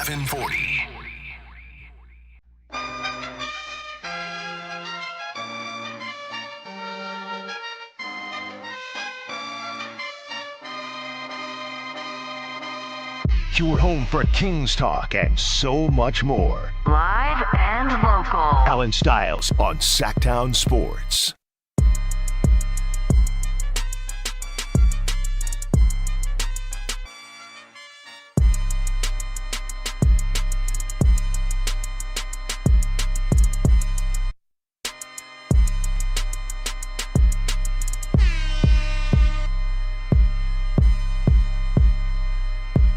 1140. You're home for Kings talk and so much more. Live and local. Allen Stiles on Sactown Sports.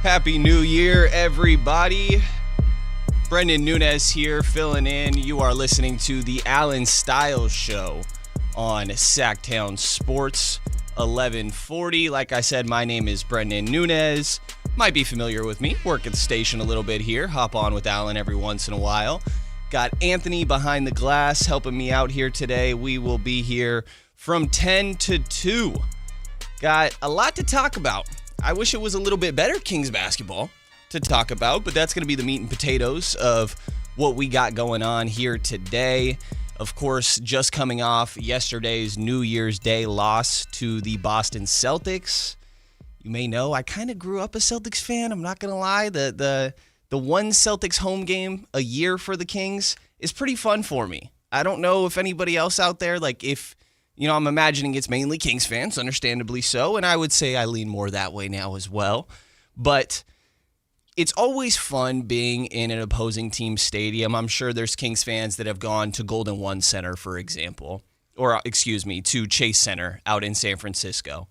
Happy New Year, everybody. Brenden Nunes here, filling in. You are listening to the Allen Stiles Show on Sactown Sports 1140. Like I said, my name is Brenden Nunes. Might be familiar with me. Work at the station a little bit here. Hop on with Allen every once in a while. Got Anthony behind the glass helping me out here today. We will be here from 10 to 2. Got a lot to talk about. I wish it was a little bit better Kings basketball to talk about, but that's going to be the meat and potatoes of what we got going on here today. Of course, just coming off yesterday's New Year's Day loss to the Boston Celtics. You may know I kind of grew up a Celtics fan. I'm not going to lie. The one Celtics home game a year for the Kings is pretty fun for me. I don't know if anybody else out there, I'm imagining it's mainly Kings fans, understandably so, and I would say I lean more that way now as well. But it's always fun being in an opposing team's stadium. I'm sure there's Kings fans that have gone to Golden One Center, for example, to Chase Center out in San Francisco,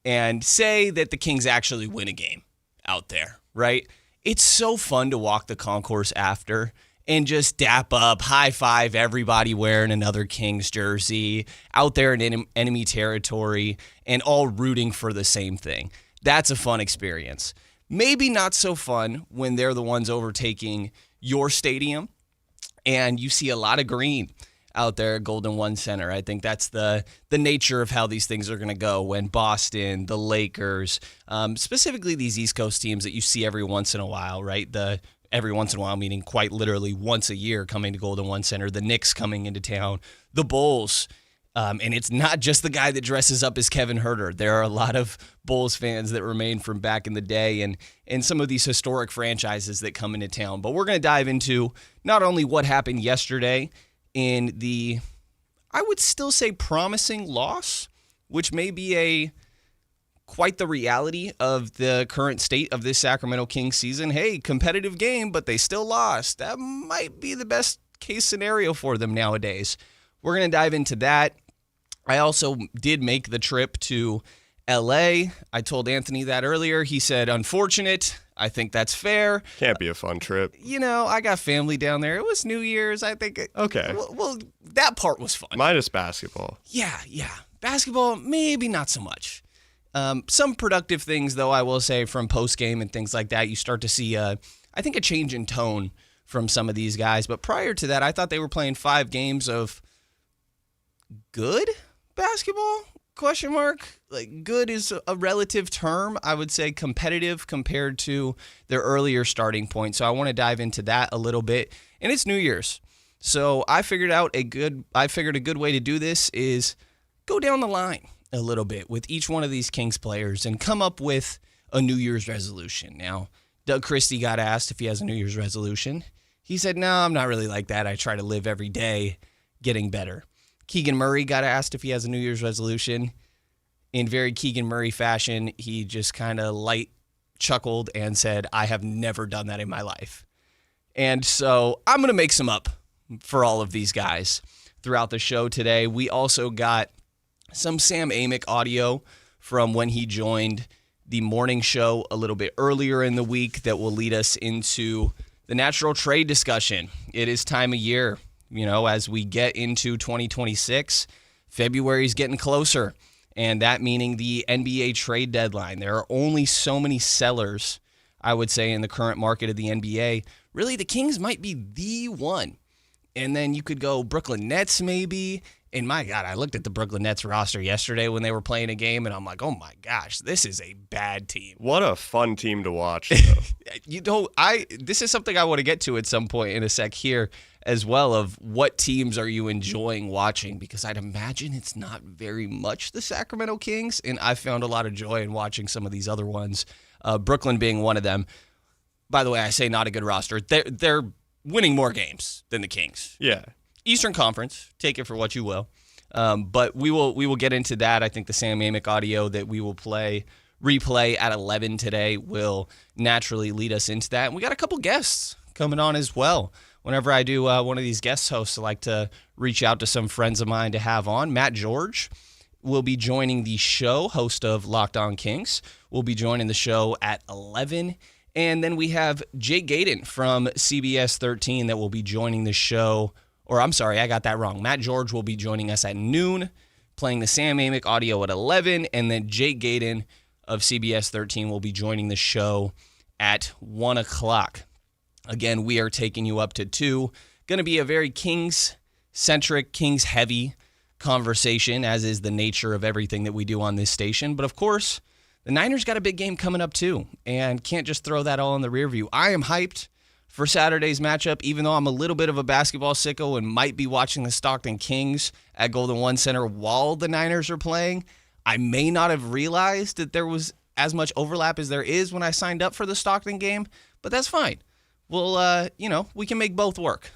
and say that the Kings actually win a game out there, right? It's so fun to walk the concourse after and just dap up, high-five everybody wearing another Kings jersey, out there in enemy territory, and all rooting for the same thing. That's a fun experience. Maybe not so fun when they're the ones overtaking your stadium, and you see a lot of green out there at Golden One Center. I think that's the nature of how these things are going to go when Boston, the Lakers, specifically these East Coast teams that you see every once in a while, right? Every once in a while, meaning quite literally once a year coming to Golden One Center, the Knicks coming into town, the Bulls. And it's not just the guy that dresses up as Kevin Huerter. There are a lot of Bulls fans that remain from back in the day and some of these historic franchises that come into town. But we're going to dive into not only what happened yesterday in the, I would still say, promising loss, which may be quite the reality of the current state of this Sacramento Kings season. Hey, competitive game, but they still lost. That might be the best case scenario for them nowadays. We're going to dive into that. I also did make the trip to LA. I told Anthony that earlier. He said, unfortunate. I think that's fair. Can't be a fun trip. I got family down there. It was New Year's. I think. Okay. Well, that part was fun. Minus basketball. Yeah. Basketball, maybe not so much. Some productive things, though, I will say, from post-game and things like that. You start to see, I think, a change in tone from some of these guys. But prior to that, I thought they were playing 5 games of good basketball, ? Like, good is a relative term. I would say competitive compared to their earlier starting point. So I want to dive into that a little bit. And it's New Year's. So I figured a good way to do this is go down the line a little bit with each one of these Kings players and come up with a New Year's resolution. Now, Doug Christie got asked if he has a New Year's resolution. He said, no, I'm not really like that. I try to live every day getting better. Keegan Murray got asked if he has a New Year's resolution. In very Keegan Murray fashion, he just kind of light chuckled and said, I have never done that in my life. And so I'm going to make some up for all of these guys throughout the show today. We also got some Sam Amick audio from when he joined the morning show a little bit earlier in the week that will lead us into the natural trade discussion. It is time of year, as we get into 2026, February is getting closer, and that meaning the NBA trade deadline. There are only so many sellers, I would say, in the current market of the NBA. Really, the Kings might be the one. And then you could go Brooklyn Nets maybe, And my God, I looked at the Brooklyn Nets roster yesterday when they were playing a game, and I'm like, oh my gosh, this is a bad team. What a fun team to watch, though. This is something I want to get to at some point in a sec here as well, of what teams are you enjoying watching, because I'd imagine it's not very much the Sacramento Kings, and I found a lot of joy in watching some of these other ones, Brooklyn being one of them. By the way, I say not a good roster. They're winning more games than the Kings. Yeah. Eastern Conference, take it for what you will. But we will get into that. I think the Sam Amick audio that we will replay at 11 today will naturally lead us into that. And we got a couple guests coming on as well. Whenever I do one of these guest hosts, I like to reach out to some friends of mine to have on. Matt George will be joining the show, host of Locked On Kings. Will be joining the show at 11. And then we have Jake Gayden from CBS 13 that will be joining the show. Or I'm sorry, I got that wrong. Matt George will be joining us at noon, playing the Sam Amick audio at 11, and then Jake Gayden of CBS 13 will be joining the show at 1 o'clock. Again, we are taking you up to 2. Going to be a very Kings-centric, Kings-heavy conversation, as is the nature of everything that we do on this station. But of course, the Niners got a big game coming up too, and can't just throw that all in the rear view. I am hyped for Saturday's matchup, even though I'm a little bit of a basketball sicko and might be watching the Stockton Kings at Golden One Center while the Niners are playing. I may not have realized that there was as much overlap as there is when I signed up for the Stockton game, but that's fine. We'll, we can make both work.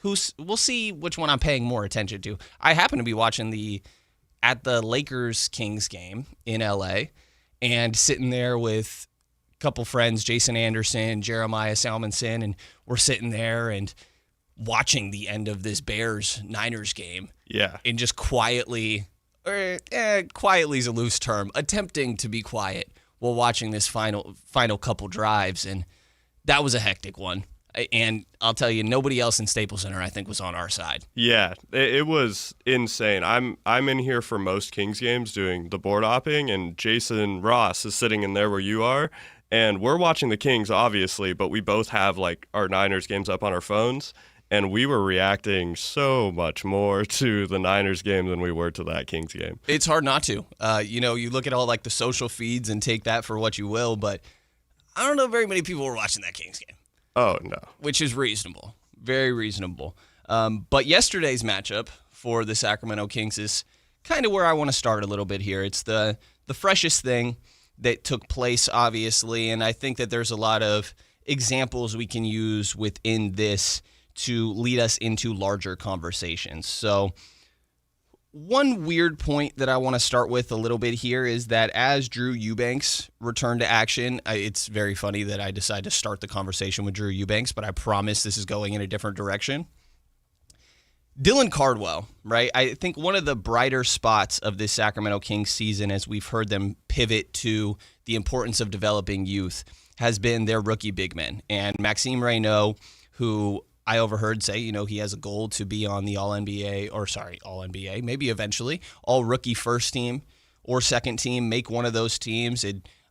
We'll see which one I'm paying more attention to. I happen to be watching at the Lakers-Kings game in L.A. and sitting there with couple friends, Jason Anderson, Jeremiah Salmonson, and we're sitting there and watching the end of this Bears-Niners game. Yeah. And just quietly is a loose term, attempting to be quiet while watching this final couple drives. And that was a hectic one. And I'll tell you, nobody else in Staples Center, I think, was on our side. Yeah, it was insane. I'm in here for most Kings games doing the board hopping, and Jason Ross is sitting in there where you are. And we're watching the Kings, obviously, but we both have like our Niners games up on our phones, and we were reacting so much more to the Niners game than we were to that Kings game. It's hard not to. You look at all like the social feeds and take that for what you will, but I don't know very many people were watching that Kings game. Oh, no. Which is reasonable. Very reasonable. But yesterday's matchup for the Sacramento Kings is kind of where I want to start a little bit here. It's the freshest thing that took place, obviously, and I think that there's a lot of examples we can use within this to lead us into larger conversations. So one weird point that I want to start with a little bit here is that as Drew Eubanks returned to action, it's very funny that I decided to start the conversation with Drew Eubanks, but I promise this is going in a different direction. Dylan Cardwell, right? I think one of the brighter spots of this Sacramento Kings season, as we've heard them pivot to the importance of developing youth, has been their rookie big men. And Maxime Reynaud, who I overheard say, he has a goal to be on the All-NBA, maybe eventually, All-Rookie first team or second team, make one of those teams.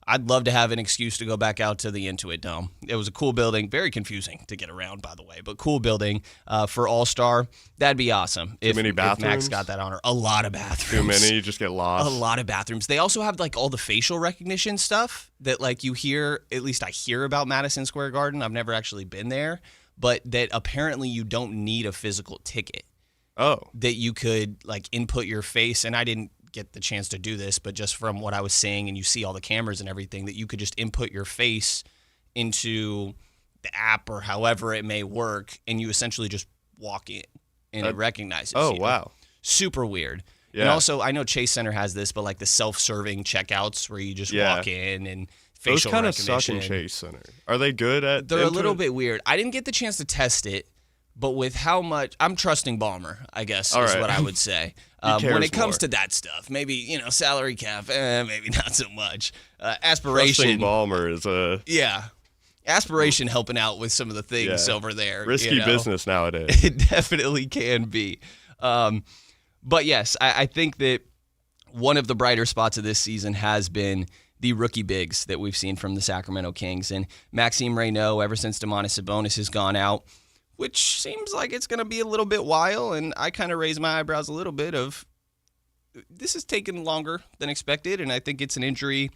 I'd love to have an excuse to go back out to the Intuit Dome. It was a cool building, very confusing to get around, by the way, but cool building for All-Star. That'd be awesome. Too many bathrooms? If Max got that honor. A lot of bathrooms. Too many, you just get lost. A lot of bathrooms. They also have all the facial recognition stuff that you hear, at least I hear about Madison Square Garden. I've never actually been there, but that apparently you don't need a physical ticket. Oh. That you could input your face, and I didn't get the chance to do this, but just from what I was seeing, and you see all the cameras and everything, that you could just input your face into the app or however it may work, and you essentially just walk in and it recognizes you. Oh, wow. Super weird. Yeah. And also, I know Chase Center has this, but the self-serving checkouts where you just walk in and facial recognition. Those kind of suck in Chase Center. Are they good at They're a little bit weird. I didn't get the chance to test it, but with how much I'm trusting Ballmer, I guess is what I would say. When it comes to that stuff, maybe salary cap, maybe not so much. Aspiration. Trusting Ballmer is aspiration helping out with some of the things over there. Risky business nowadays. It definitely can be. But yes, I think that one of the brighter spots of this season has been the rookie bigs that we've seen from the Sacramento Kings. And Maxime Reynaud, ever since Domantas Sabonis has gone out, which seems like it's going to be a little bit while, and I kind of raise my eyebrows a little bit of this has taken longer than expected, and I think it's an injury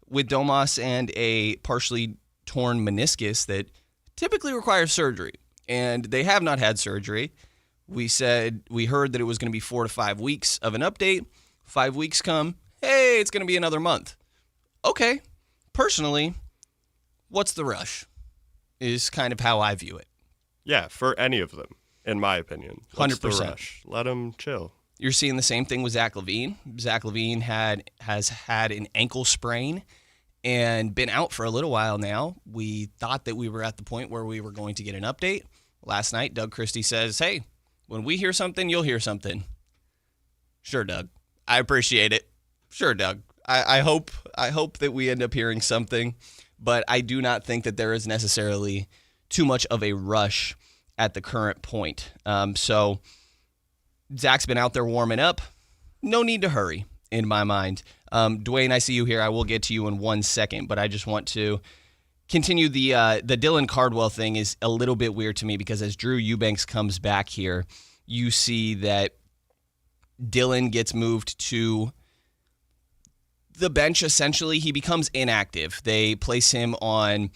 with Domas and a partially torn meniscus that typically requires surgery, and they have not had surgery. We heard that it was going to be 4 to 5 weeks of an update. 5 weeks come, hey, it's going to be another month. Okay, personally, what's the rush is kind of how I view it. Yeah, for any of them, in my opinion. What's 100%. the rush? Let them chill. You're seeing the same thing with Zach LaVine. Zach LaVine has had an ankle sprain and been out for a little while now. We thought that we were at the point where we were going to get an update. Last night, Doug Christie says, hey, when we hear something, you'll hear something. Sure, Doug. I appreciate it. Sure, Doug. I hope that we end up hearing something, but I do not think that there is necessarily too much of a rush at the current point. So Zach's been out there warming up. No need to hurry, in my mind. Dwayne, I see you here. I will get to you in 1 second, but I just want to continue the Dylan Cardwell thing is a little bit weird to me because as Drew Eubanks comes back here, you see that Dylan gets moved to the bench, essentially. He becomes inactive. They place him on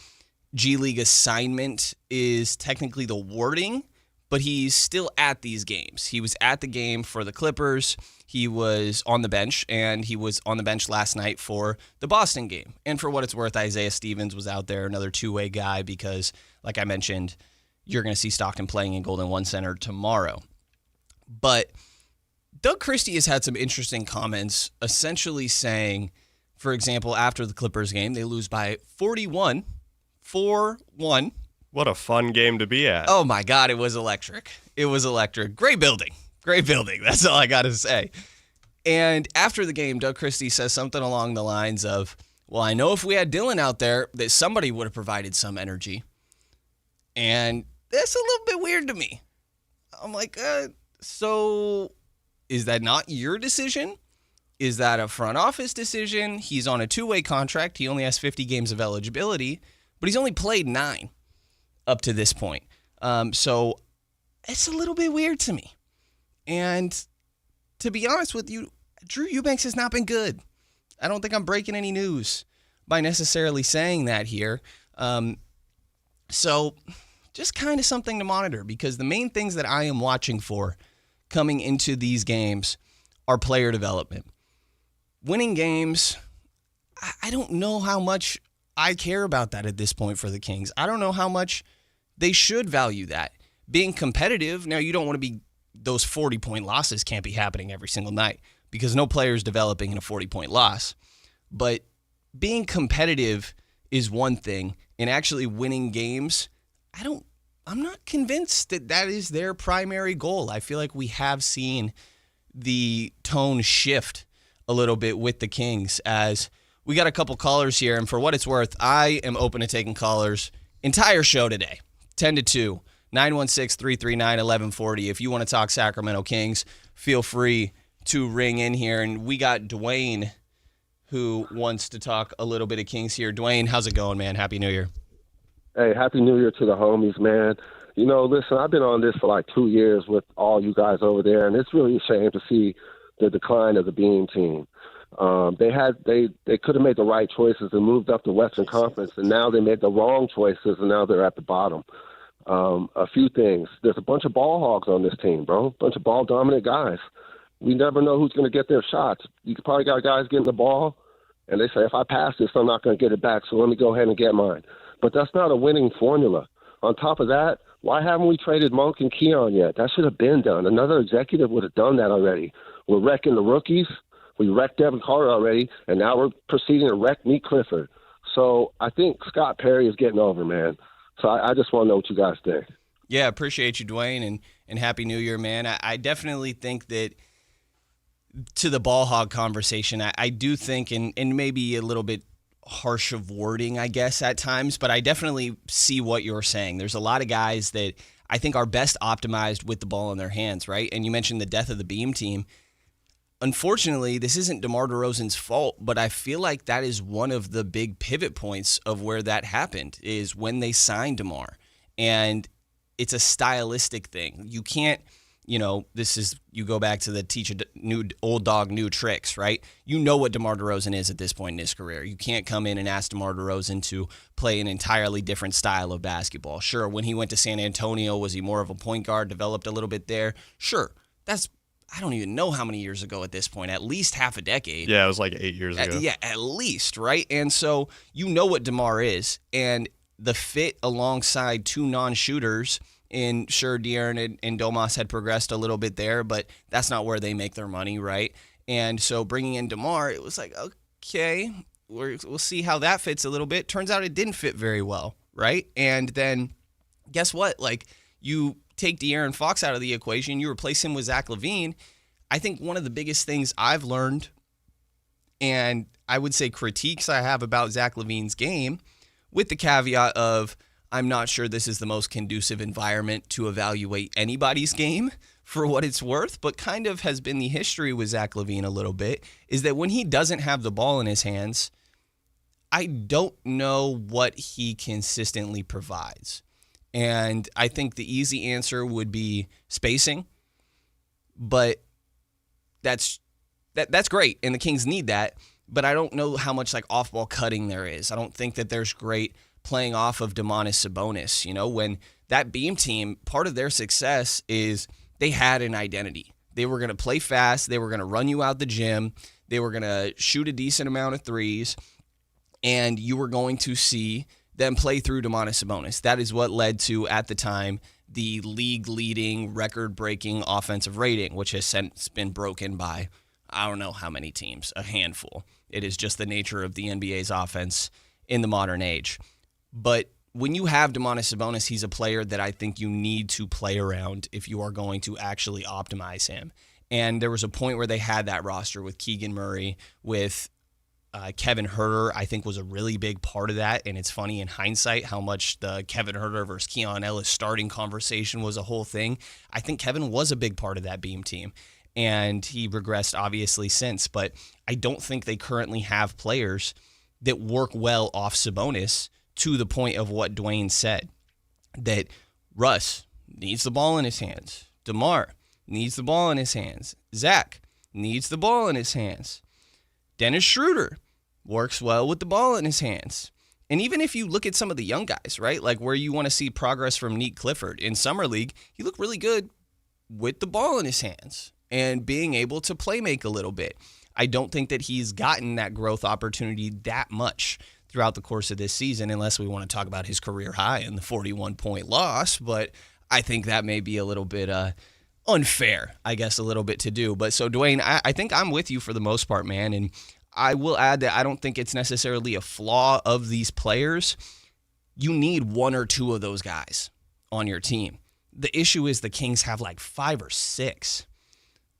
G League assignment is technically the wording, but he's still at these games. He was at the game for the Clippers. He was on the bench, and he was on the bench last night for the Boston game. And for what it's worth, Isaiah Stevens was out there, another two-way guy, because, like I mentioned, you're going to see Stockton playing in Golden One Center tomorrow. But Doug Christie has had some interesting comments, essentially saying, for example, after the Clippers game, they lose by 4-1. What a fun game to be at. Oh, my God, it was electric. It was electric. Great building. Great building. That's all I got to say. And after the game, Doug Christie says something along the lines of, well, I know if we had Dylan out there, that somebody would have provided some energy. And that's a little bit weird to me. I'm like, so is that not your decision? Is that a front office decision? He's on a two-way contract. He only has 50 games of eligibility, but he's only played 9 up to this point. So it's a little bit weird to me. And to be honest with you, Drew Eubanks has not been good. I don't think I'm breaking any news by necessarily saying that here. So just kind of something to monitor, because the main things that I am watching for coming into these games are player development. Winning games, I don't know how much I care about that at this point for the Kings. I don't know how much they should value that. Being competitive, now you don't want to be, those 40-point losses can't be happening every single night because no player is developing in a 40-point loss. But being competitive is one thing, and actually winning games, I'm not convinced that that is their primary goal. I feel like we have seen the tone shift a little bit with the Kings as we got a couple callers here, and for what it's worth, I am open to taking callers entire show today, 10 to 2, 916-339-1140. If you want to talk Sacramento Kings, feel free to ring in here. And we got Dwayne who wants to talk a little bit of Kings here. Dwayne, how's it going, man? Happy New Year. Hey, Happy New Year to the homies, man. You know, listen, I've been on this for like 2 years with all you guys over there, and it's really a shame to see the decline of the Beam team. They could have made the right choices and moved up the Western Conference, and now they made the wrong choices, and now they're at the bottom. A few things. There's a bunch of ball hogs on this team, bro. A bunch of ball-dominant guys. We never know who's going to get their shots. You probably got guys getting the ball, and they say, if I pass this, I'm not going to get it back, so let me go ahead and get mine. But that's not a winning formula. On top of that, why haven't we traded Monk and Keon yet? That should have been done. Another executive would have done that already. We're wrecking the rookies. We wrecked Devin Carter already, and now we're proceeding to wreck Meek Clifford. So I think Scott Perry is getting over, man. So I just want to know what you guys think. Yeah, appreciate you, Dwayne, and Happy New Year, man. I definitely think that to the ball hog conversation, I do think, and maybe a little bit harsh of wording, I guess, at times, but I definitely see what you're saying. There's a lot of guys that I think are best optimized with the ball in their hands, right? And you mentioned the death of the Beam team. Unfortunately, this isn't DeMar DeRozan's fault, but I feel like that is one of the big pivot points of where that happened, is when they signed DeMar. And it's a stylistic thing. You can't, you go back to the teach old dog new tricks, right? You know what DeMar DeRozan is at this point in his career. You can't come in and ask DeMar DeRozan to play an entirely different style of basketball. Sure, when he went to San Antonio, was he more of a point guard, developed a little bit there? Sure, that's, I don't even know how many years ago at this point, at least half a decade. Yeah, it was like 8 years ago. At least, right? And so you know what DeMar is, and the fit alongside two non-shooters, and sure, De'Aaron and Domas had progressed a little bit there, but that's not where they make their money, right? And so bringing in DeMar, it was like, okay, we'll see how that fits a little bit. Turns out it didn't fit very well, right? And then guess what? Like, you take De'Aaron Fox out of the equation, you replace him with Zach LaVine. I think one of the biggest things I've learned, and I would say critiques I have about Zach LaVine's game, with the caveat of I'm not sure this is the most conducive environment to evaluate anybody's game for what it's worth, but kind of has been the history with Zach LaVine a little bit, is that when he doesn't have the ball in his hands, I don't know what he consistently provides. And I think the easy answer would be spacing, but that's great, and the Kings need that, but I don't know how much like off-ball cutting there is. I don't think that there's great playing off of Domantas Sabonis. When that Beam team, part of their success is they had an identity. They were going to play fast. They were going to run you out the gym. They were going to shoot a decent amount of threes, and you were going to see them play through Domantas Sabonis. That is what led to, at the time, the league-leading, record-breaking offensive rating, which has since been broken by I don't know how many teams, a handful. It is just the nature of the NBA's offense in the modern age. But when you have Domantas Sabonis, he's a player that I think you need to play around if you are going to actually optimize him. And there was a point where they had that roster with Keegan Murray, with Kevin Huerter, I think was a really big part of that. And it's funny in hindsight how much the Kevin Huerter versus Keon Ellis starting conversation was a whole thing. I think Kevin was a big part of that Beam team. And he regressed obviously since. But I don't think they currently have players that work well off Sabonis, to the point of what Dwayne said, that Russ needs the ball in his hands. DeMar needs the ball in his hands. Zach needs the ball in his hands. Dennis Schroeder works well with the ball in his hands. And even if you look at some of the young guys, right, like where you want to see progress from Neek Clifford in Summer League, he looked really good with the ball in his hands and being able to play make a little bit. I don't think that he's gotten that growth opportunity that much throughout the course of this season, unless we want to talk about his career high and the 41-point loss. But I think that may be a little bit unfair, I guess, a little bit to do. But so, Dwayne, I think I'm with you for the most part, man. And I will add that I don't think it's necessarily a flaw of these players. You need one or two of those guys on your team. The issue is the Kings have like 5 or 6.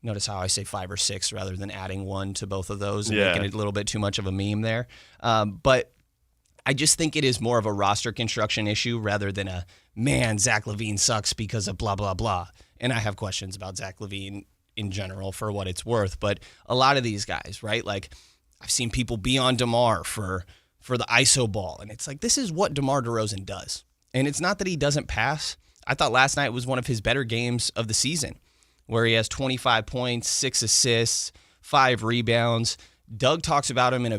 Notice how I say 5 or 6 rather than adding one to both of those and making it a little bit too much of a meme there. But I just think it is more of a roster construction issue rather than Zach LaVine sucks because of blah, blah, blah. And I have questions about Zach LaVine in general for what it's worth. But a lot of these guys, right? Like, I've seen people be on DeMar for the ISO ball. And it's like, this is what DeMar DeRozan does. And it's not that he doesn't pass. I thought last night was one of his better games of the season, where he has 25 points, 6 assists, 5 rebounds. Doug talks about him in a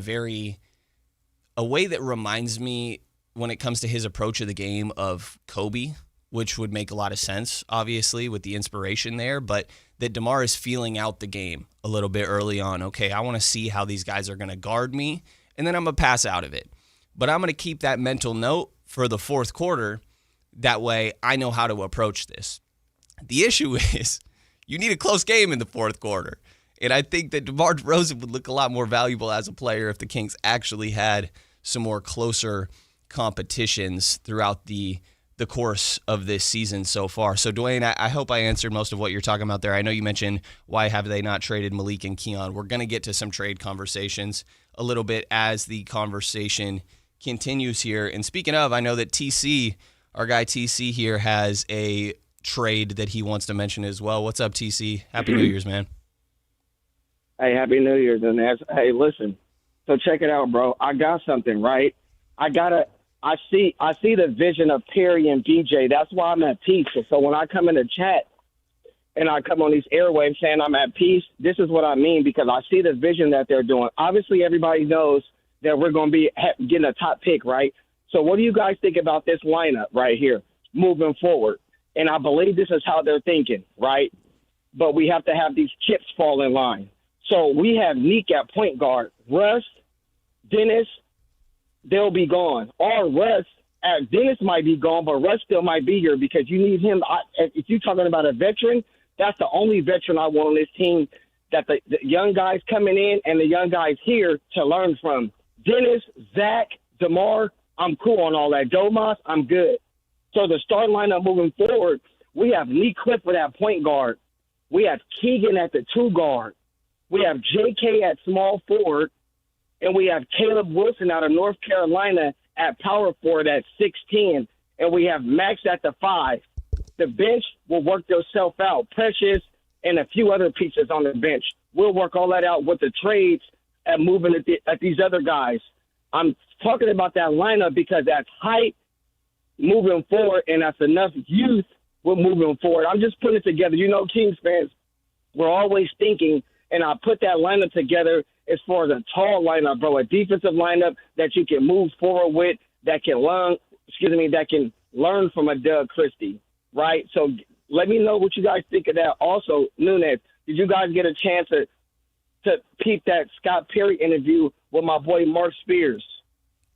way that reminds me, when it comes to his approach of the game, of Kobe, which would make a lot of sense, obviously, with the inspiration there, but that DeMar is feeling out the game a little bit early on. Okay, I want to see how these guys are going to guard me, and then I'm going to pass out of it. But I'm going to keep that mental note for the fourth quarter. That way, I know how to approach this. The issue is, you need a close game in the fourth quarter. And I think that DeMar DeRozan would look a lot more valuable as a player if the Kings actually had some more closer competitions throughout the course of this season so far. So, Dwayne, I hope I answered most of what you're talking about there. I know you mentioned why have they not traded Malik and Keon. We're going to get to some trade conversations a little bit as the conversation continues here. And speaking of, I know that TC, our guy TC here, has a trade that he wants to mention as well. What's up, TC? Happy New Year's, man. Hey, Happy New Year's. And hey, listen, so check it out, bro. I got something, right? I got I see the vision of Perry and BJ. That's why I'm at peace. So when I come in the chat and I come on these airwaves saying I'm at peace, this is what I mean, because I see the vision that they're doing. Obviously, everybody knows that we're going to be getting a top pick, right? So what do you guys think about this lineup right here moving forward? And I believe this is how they're thinking, right? But we have to have these chips fall in line. So we have Neek at point guard. Russ, Dennis, they'll be gone. Or Russ, Dennis might be gone, but Russ still might be here because you need him. If you're talking about a veteran, that's the only veteran I want on this team, that the young guys coming in and the young guys here to learn from. Dennis, Zach, DeMar, I'm cool on all that. Domas, I'm good. So the starting lineup moving forward, we have Lee Clifford at point guard. We have Keegan at the 2 guard. We have J.K. at small forward. And we have Caleb Wilson out of North Carolina at power forward at 6'10". And we have Max at the 5. The bench will work themselves out. Precious and a few other pieces on the bench. We'll work all that out with the trades and moving at these other guys. I'm talking about that lineup because that's height moving forward, and that's enough youth with moving forward. I'm just putting it together. You know, Kings fans, we're always thinking, and I put that lineup together as far as a tall lineup, bro, a defensive lineup that you can move forward with, that can learn from a Doug Christie, right? So let me know what you guys think of that. Also, Nunes, did you guys get a chance to peep that Scott Perry interview with my boy Mark Spears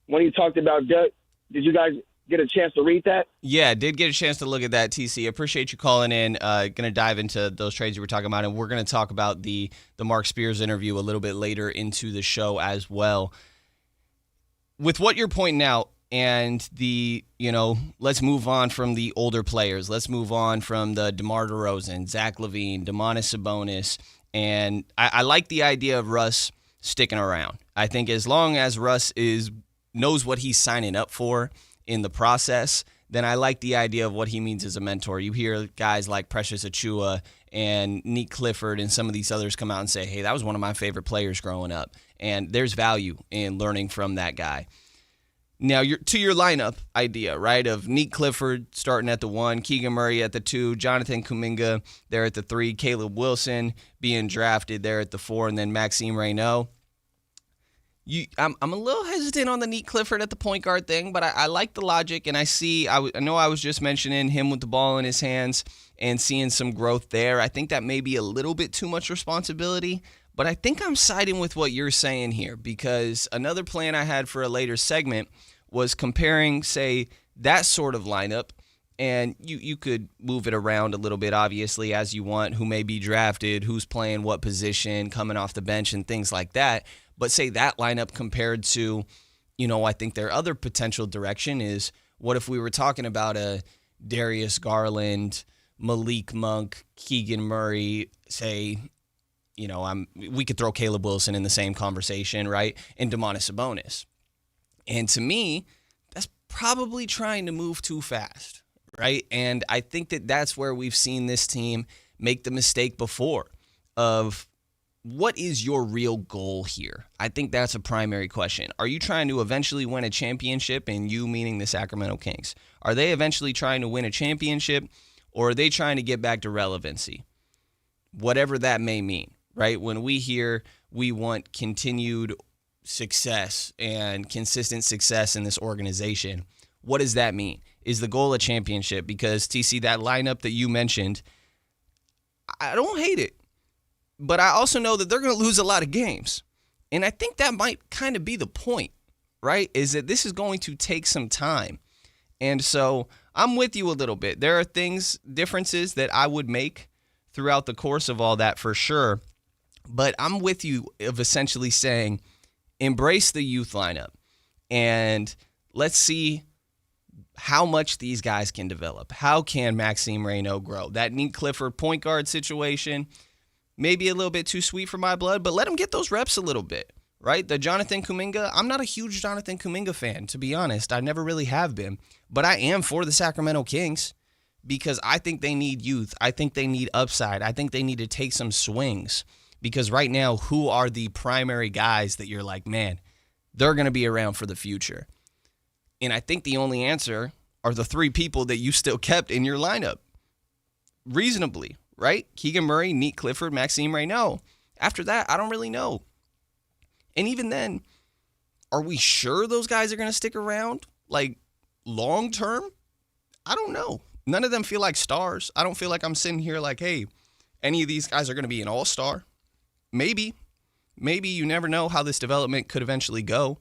when he talked about Doug? Did you guys get a chance to read that? Yeah, did get a chance to look at that, TC. Appreciate you calling in. Going to dive into those trades you were talking about, and we're going to talk about the Mark Spears interview a little bit later into the show as well. With what you're pointing out, and let's move on from the older players. Let's move on from the DeMar DeRozan, Zach LaVine, Domantas Sabonis, and I like the idea of Russ sticking around. I think as long as Russ knows what he's signing up for in the process, then I like the idea of what he means as a mentor. You hear guys like Precious Achiuwa and Neek Clifford and some of these others come out and say, hey, that was one of my favorite players growing up. And there's value in learning from that guy. Now, to your lineup idea, right, of Neek Clifford starting at the 1, Keegan Murray at the 2, Jonathan Kuminga there at the 3, Caleb Wilson being drafted there at the 4, and then Maxime Reynaud. I'm a little hesitant on the Neek Clifford at the point guard thing, but I like the logic, and I know I was just mentioning him with the ball in his hands and seeing some growth there. I think that may be a little bit too much responsibility, but I think I'm siding with what you're saying here, because another plan I had for a later segment was comparing, say, that sort of lineup, and you could move it around a little bit, obviously, as you want, who may be drafted, who's playing what position, coming off the bench, and things like that. But say that lineup compared to, I think their other potential direction is, what if we were talking about a Darius Garland, Malik Monk, Keegan Murray, say, we could throw Caleb Wilson in the same conversation, right? And Domantas Sabonis. And to me, that's probably trying to move too fast, right? And I think that's where we've seen this team make the mistake before of, what is your real goal here? I think that's a primary question. Are you trying to eventually win a championship, and you meaning the Sacramento Kings? Are they eventually trying to win a championship, or are they trying to get back to relevancy? Whatever that may mean, right? When we hear we want continued success and consistent success in this organization, what does that mean? Is the goal a championship? Because, TC, that lineup that you mentioned, I don't hate it. But I also know that they're going to lose a lot of games. And I think that might kind of be the point, right? Is that this is going to take some time. And so I'm with you a little bit. There are differences that I would make throughout the course of all that for sure. But I'm with you of essentially saying, embrace the youth lineup. And let's see how much these guys can develop. How can Maxime Reynaud grow? That Neek Clifford point guard situation, maybe a little bit too sweet for my blood, but let him get those reps a little bit, right? The Jonathan Kuminga, I'm not a huge Jonathan Kuminga fan, to be honest. I never really have been, but I am for the Sacramento Kings because I think they need youth. I think they need upside. I think they need to take some swings because right now, who are the primary guys that you're like, man, they're going to be around for the future? And I think the only answer are the three people that you still kept in your lineup. Reasonably, right? Keegan Murray, Neat Clifford, Maxime Reynaud. After that, I don't really know. And even then, are we sure those guys are going to stick around? Like, long term? I don't know. None of them feel like stars. I don't feel like I'm sitting here like, hey, any of these guys are going to be an all-star. Maybe. Maybe. You never know how this development could eventually go.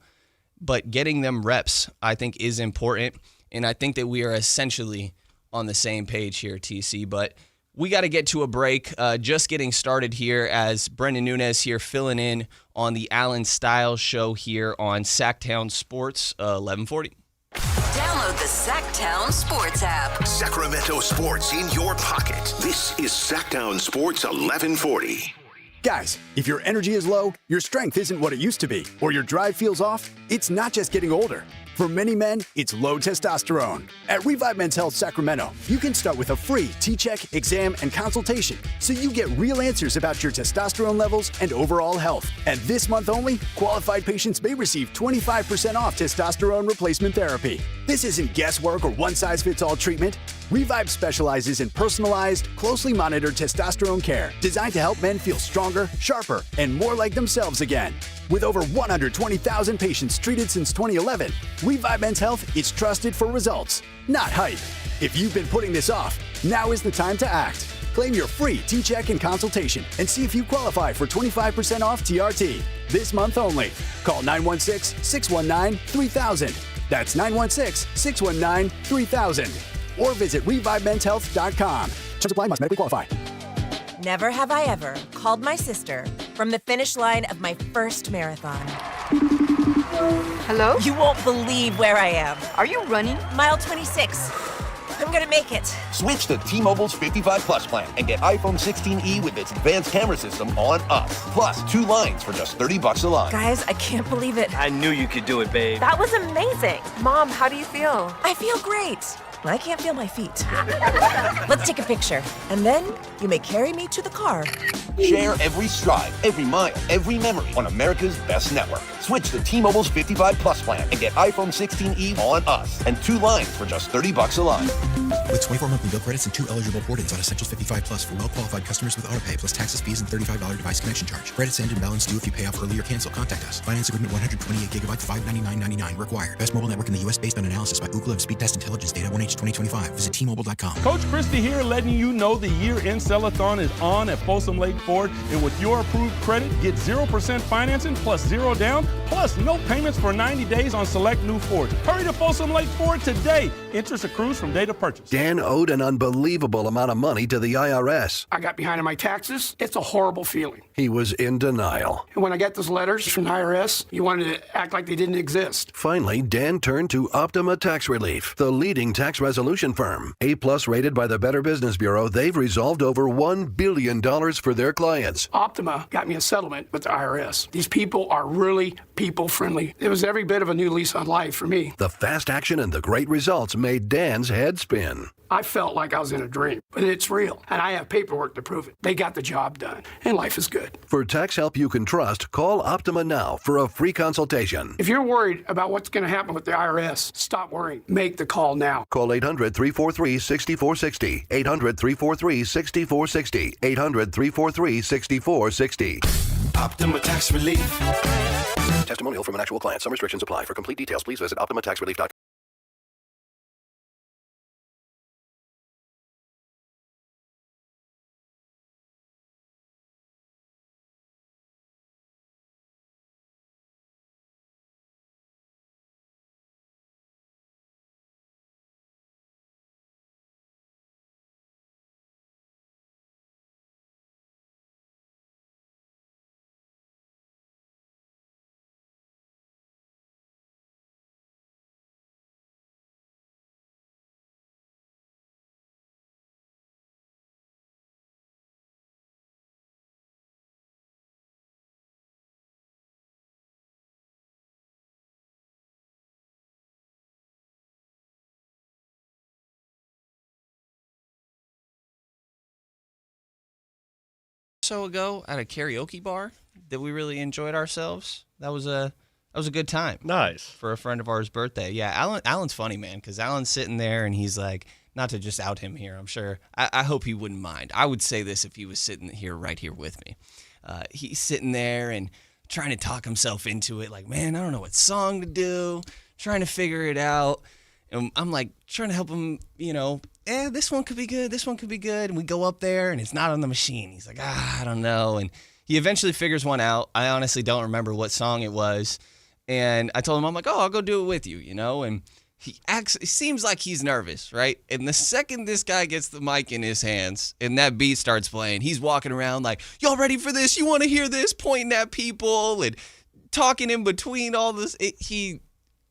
But getting them reps, I think, is important. And I think that we are essentially on the same page here, TC. But we got to get to a break. Just getting started here as Brenden Nunes here filling in on the Allen Stiles Show here on Sactown Sports 1140. Download the Sactown Sports app. Sacramento sports in your pocket. This is Sactown Sports 1140. Guys, if your energy is low, your strength isn't what it used to be, or your drive feels off, it's not just getting older. For many men, it's low testosterone. At Revive Men's Health Sacramento, you can start with a free T-check, exam, and consultation so you get real answers about your testosterone levels and overall health. And this month only, qualified patients may receive 25% off testosterone replacement therapy. This isn't guesswork or one-size-fits-all treatment. Revive specializes in personalized, closely monitored testosterone care designed to help men feel stronger, sharper, and more like themselves again. With over 120,000 patients treated since 2011, Revive Men's Health is trusted for results, not hype. If you've been putting this off, now is the time to act. Claim your free T-check and consultation and see if you qualify for 25% off TRT this month only. Call 916-619-3000. That's 916-619-3000. Or visit ReviveMen'sHealth.com. Terms apply, must medically qualify. Never have I ever called my sister from the finish line of my first marathon. Hello? You won't believe where I am. Are you running? Mile 26. I'm gonna make it. Switch to T-Mobile's 55 Plus plan and get iPhone 16e with its advanced camera system on us. Plus, 2 lines for just $30 a line. Guys, I can't believe it. I knew you could do it, babe. That was amazing. Mom, how do you feel? I feel great. I can't feel my feet. Let's take a picture, and then you may carry me to the car. Share every stride, every mile, every memory on America's best network. Switch to T-Mobile's 55 Plus plan and get iPhone 16e on us and 2 lines for just $30 a line. With 24 monthly bill credits and 2 eligible port-ins on Essentials 55 Plus for well-qualified customers with autopay plus taxes, fees, and $35 device connection charge. Credits end and balance due if you pay off early or cancel. Contact us. Finance agreement 128 gigabytes, $599.99 required. Best mobile network in the U.S. based on analysis by Ookla of Speed Test Intelligence data 1H 2025. Visit T-Mobile.com. Coach Christie here letting you know the year-end sell-a-thon is on at Folsom Lake Ford. And with your approved credit, get 0% financing plus 0 down, plus no payments for 90 days on select new Fords. Hurry to Folsom Lake Ford today. Interest accrues from date of purchase. Dan owed an unbelievable amount of money to the IRS. I got behind on my taxes. It's a horrible feeling. He was in denial. And when I got those letters from the IRS, you wanted to act like they didn't exist. Finally, Dan turned to Optima Tax Relief, the leading tax resolution firm. A-plus rated by the Better Business Bureau, they've resolved over $1 billion for their clients. Optima got me a settlement with the IRS. These people are really people-friendly. It was every bit of a new lease on life for me. The fast action and the great results made Dan's head spin. I felt like I was in a dream, but it's real, and I have paperwork to prove it. They got the job done, and life is good. For tax help you can trust, call Optima now for a free consultation. If you're worried about what's going to happen with the IRS, stop worrying. Make the call now. Call 800-343-6460. 800-343-6460. 800-343-6460. Optima Tax Relief. Testimonial from an actual client. Some restrictions apply. For complete details, please visit OptimaTaxRelief.com. So ago at a karaoke bar that we really enjoyed ourselves. That was a That was a good time. Nice. For a friend of ours' birthday. Yeah, Allen's funny, man, because Allen's sitting there and he's like, not to just out him here, I'm sure. I hope he wouldn't mind. I would say this if he was sitting here right here with me. He's sitting there and trying to talk himself into it, like, man, I don't know what song to do, trying to figure it out. And I'm like trying to help him, this one could be good, this one could be good. And we go up there and it's not on the machine. He's like, I don't know. And he eventually figures one out. I honestly don't remember what song it was. And I told him, I'm like, I'll go do it with you, and it seems like he's nervous, right? And the second this guy gets the mic in his hands and that beat starts playing, he's walking around like, y'all ready for this? You want to hear this? Pointing at people and talking in between all this.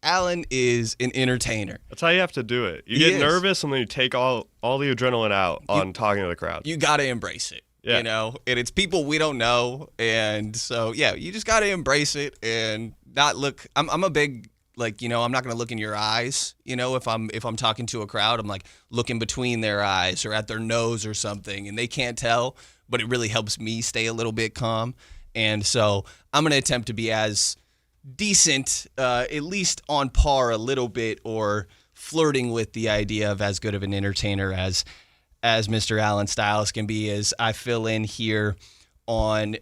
Allen is an entertainer. That's how you have to do it. You get nervous and then you take all the adrenaline out on talking to the crowd. You got to embrace it. Yeah. And it's people we don't know. And so, you just got to embrace it and not look. I'm a big, I'm not going to look in your eyes, if I'm talking to a crowd. I'm like looking between their eyes or at their nose or something, and they can't tell, but it really helps me stay a little bit calm. And so I'm going to attempt to be as decent, at least on par a little bit, or flirting with the idea of as good of an entertainer as Mr. Allen Stiles can be, as I fill in here on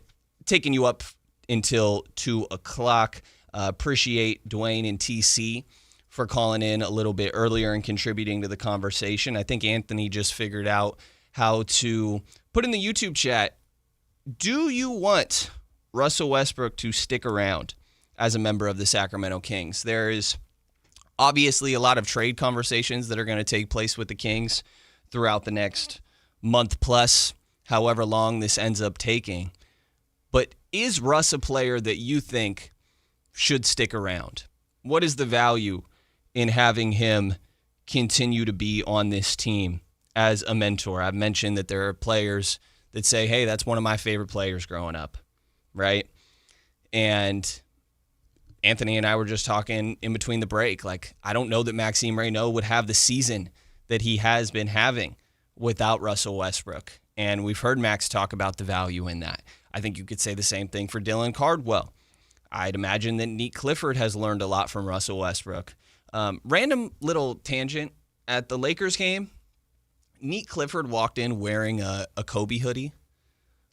taking you up until 2 o'clock. Appreciate Dwayne and TC for calling in a little bit earlier and contributing to the conversation. I think Anthony just figured out how to put in the YouTube chat, do you want Russell Westbrook to stick around as a member of the Sacramento Kings? There is obviously a lot of trade conversations that are going to take place with the Kings throughout the next month plus, however long this ends up taking. But is Russ a player that you think should stick around? What is the value in having him continue to be on this team as a mentor? I've mentioned that there are players that say, hey, that's one of my favorite players growing up, right? And Anthony and I were just talking in between the break. Like, I don't know that Maxime Reynaud would have the season that he has been having without Russell Westbrook. And we've heard Max talk about the value in that. I think you could say the same thing for Dylan Cardwell. I'd imagine that Neat Clifford has learned a lot from Russell Westbrook. Random little tangent. At the Lakers game, Neat Clifford walked in wearing a Kobe hoodie.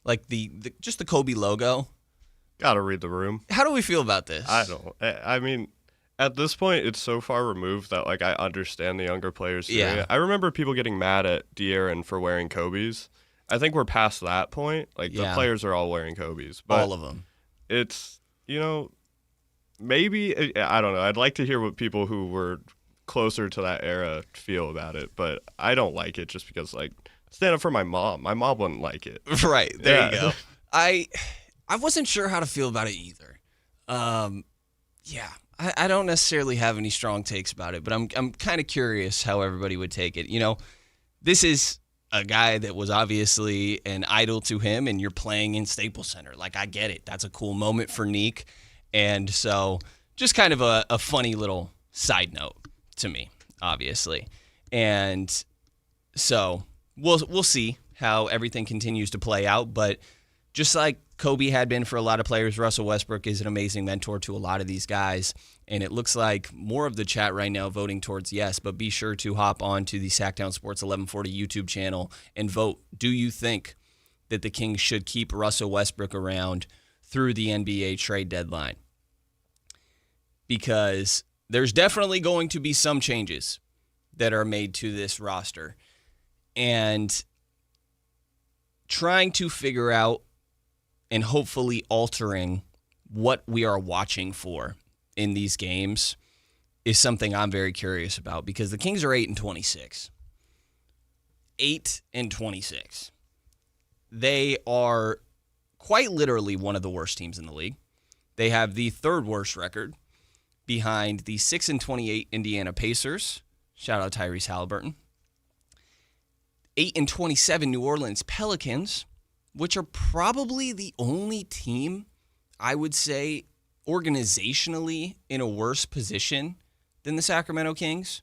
Like just the Kobe logo. Gotta read the room. How do we feel about this? I mean, at this point, it's so far removed that I understand the younger players. Yeah. I remember people getting mad at De'Aaron for wearing Kobe's. I think we're past that point. The players are all wearing Kobe's. But all of them. It's, maybe, I don't know. I'd like to hear what people who were closer to that era feel about it. But I don't like it just because, stand up for my mom. My mom wouldn't like it. Right. There you go. I wasn't sure how to feel about it either. I don't necessarily have any strong takes about it, but I'm kind of curious how everybody would take it. This is a guy that was obviously an idol to him, and you're playing in Staples Center. I get it. That's a cool moment for Neek. And so just kind of a funny little side note to me, obviously. And so we'll see how everything continues to play out. But just like Kobe had been for a lot of players, Russell Westbrook is an amazing mentor to a lot of these guys. And it looks like more of the chat right now voting towards yes, but be sure to hop on to the Sactown Sports 1140 YouTube channel and vote. Do you think that the Kings should keep Russell Westbrook around through the NBA trade deadline? Because there's definitely going to be some changes that are made to this roster. And trying to figure out and hopefully altering what we are watching for in these games is something I'm very curious about, because the Kings are 8-26. 8-26. They are quite literally one of the worst teams in the league. They have the third worst record behind the 6-28 Indiana Pacers. Shout out Tyrese Halliburton. 8-27 New Orleans Pelicans, which are probably the only team, I would say, organizationally in a worse position than the Sacramento Kings.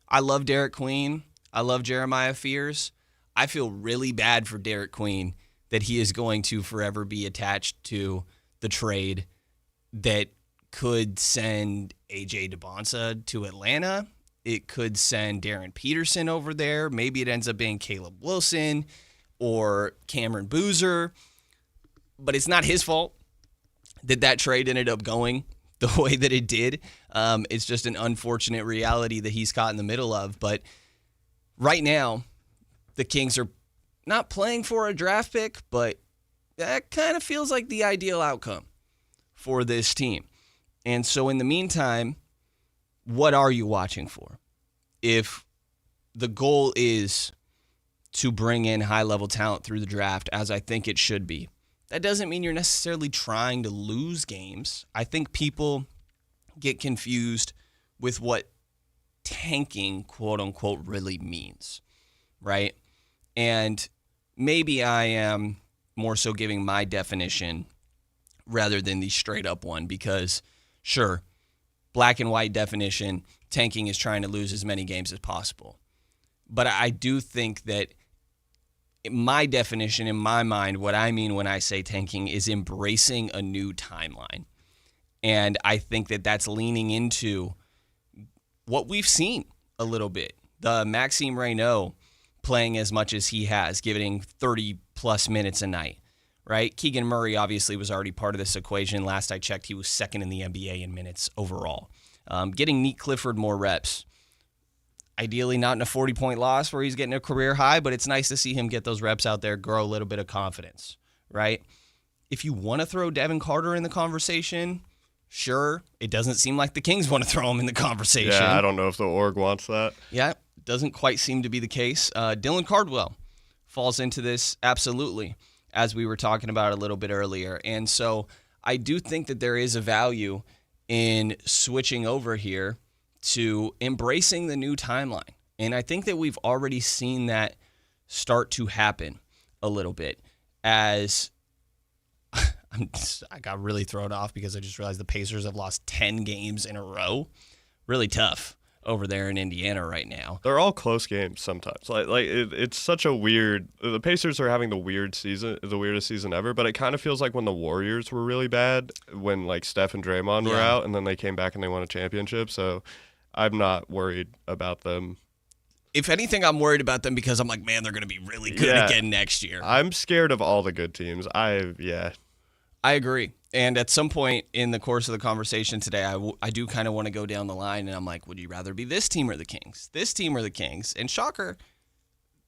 I love Derek Queen. I love Jeremiah Fears. I feel really bad for Derek Queen that he is going to forever be attached to the trade that could send A.J. DeBonsa to Atlanta. It could send Darren Peterson over there. Maybe it ends up being Caleb Wilson or Cameron Boozer. But it's not his fault that trade ended up going the way that it did. It's just an unfortunate reality that he's caught in the middle of. But right now, the Kings are not playing for a draft pick, but that kind of feels like the ideal outcome for this team. And so in the meantime, what are you watching for? If the goal is to bring in high-level talent through the draft, as I think it should be, that doesn't mean you're necessarily trying to lose games. I think people get confused with what tanking, quote-unquote, really means, right? And maybe I am more so giving my definition rather than the straight-up one because, sure, black and white definition, tanking is trying to lose as many games as possible. But I do think that my definition, in my mind, what I mean when I say tanking is embracing a new timeline. And I think that that's leaning into what we've seen a little bit. The Maxime Reynaud playing as much as he has, giving 30-plus minutes a night, right? Keegan Murray obviously was already part of this equation. Last I checked, he was second in the NBA in minutes overall. Getting Nate Clifford more reps. Ideally not in a 40-point loss where he's getting a career high, but it's nice to see him get those reps out there, grow a little bit of confidence, right? If you want to throw Devin Carter in the conversation, sure. It doesn't seem like the Kings want to throw him in the conversation. Yeah, I don't know if the org wants that. Yeah, doesn't quite seem to be the case. Dylan Cardwell falls into this absolutely, as we were talking about a little bit earlier. And so I do think that there is a value in switching over here to embracing the new timeline. And I think that we've already seen that start to happen a little bit as I got really thrown off because I just realized the Pacers have lost 10 games in a row. Really tough over there in Indiana right now. They're all close games sometimes. It's such a weird. The Pacers are having the weirdest season ever. But it kind of feels like when the Warriors were really bad, when like Steph and Draymond were out, and then they came back and they won a championship. So I'm not worried about them. If anything, I'm worried about them because I'm like, man, they're going to be really good again next year. I'm scared of all the good teams. I agree. And at some point in the course of the conversation today, I do kind of want to go down the line, and I'm like, would you rather be this team or the Kings? This team or the Kings? And shocker,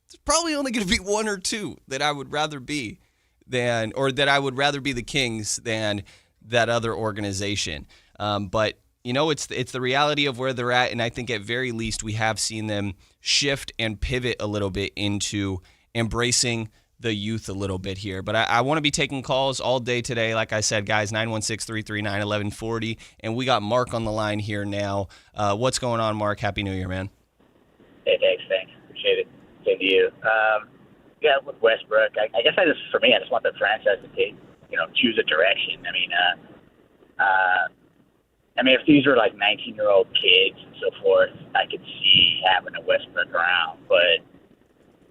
there's probably only going to be one or two that I would rather be that I would rather be the Kings than that other organization. But you know, it's the reality of where they're at, and I think at very least we have seen them shift and pivot a little bit into embracing the youth a little bit here. But I want to be taking calls all day today. Like I said, guys, 916-339-1140. And we got Mark on the line here now. What's going on, Mark? Happy New Year, man. Hey, thanks. Appreciate it. Same to you. With Westbrook, I guess I just want the franchise to take, choose a direction. I mean, if these were like 19-year-old kids and so forth, I could see having a Westbrook around. But,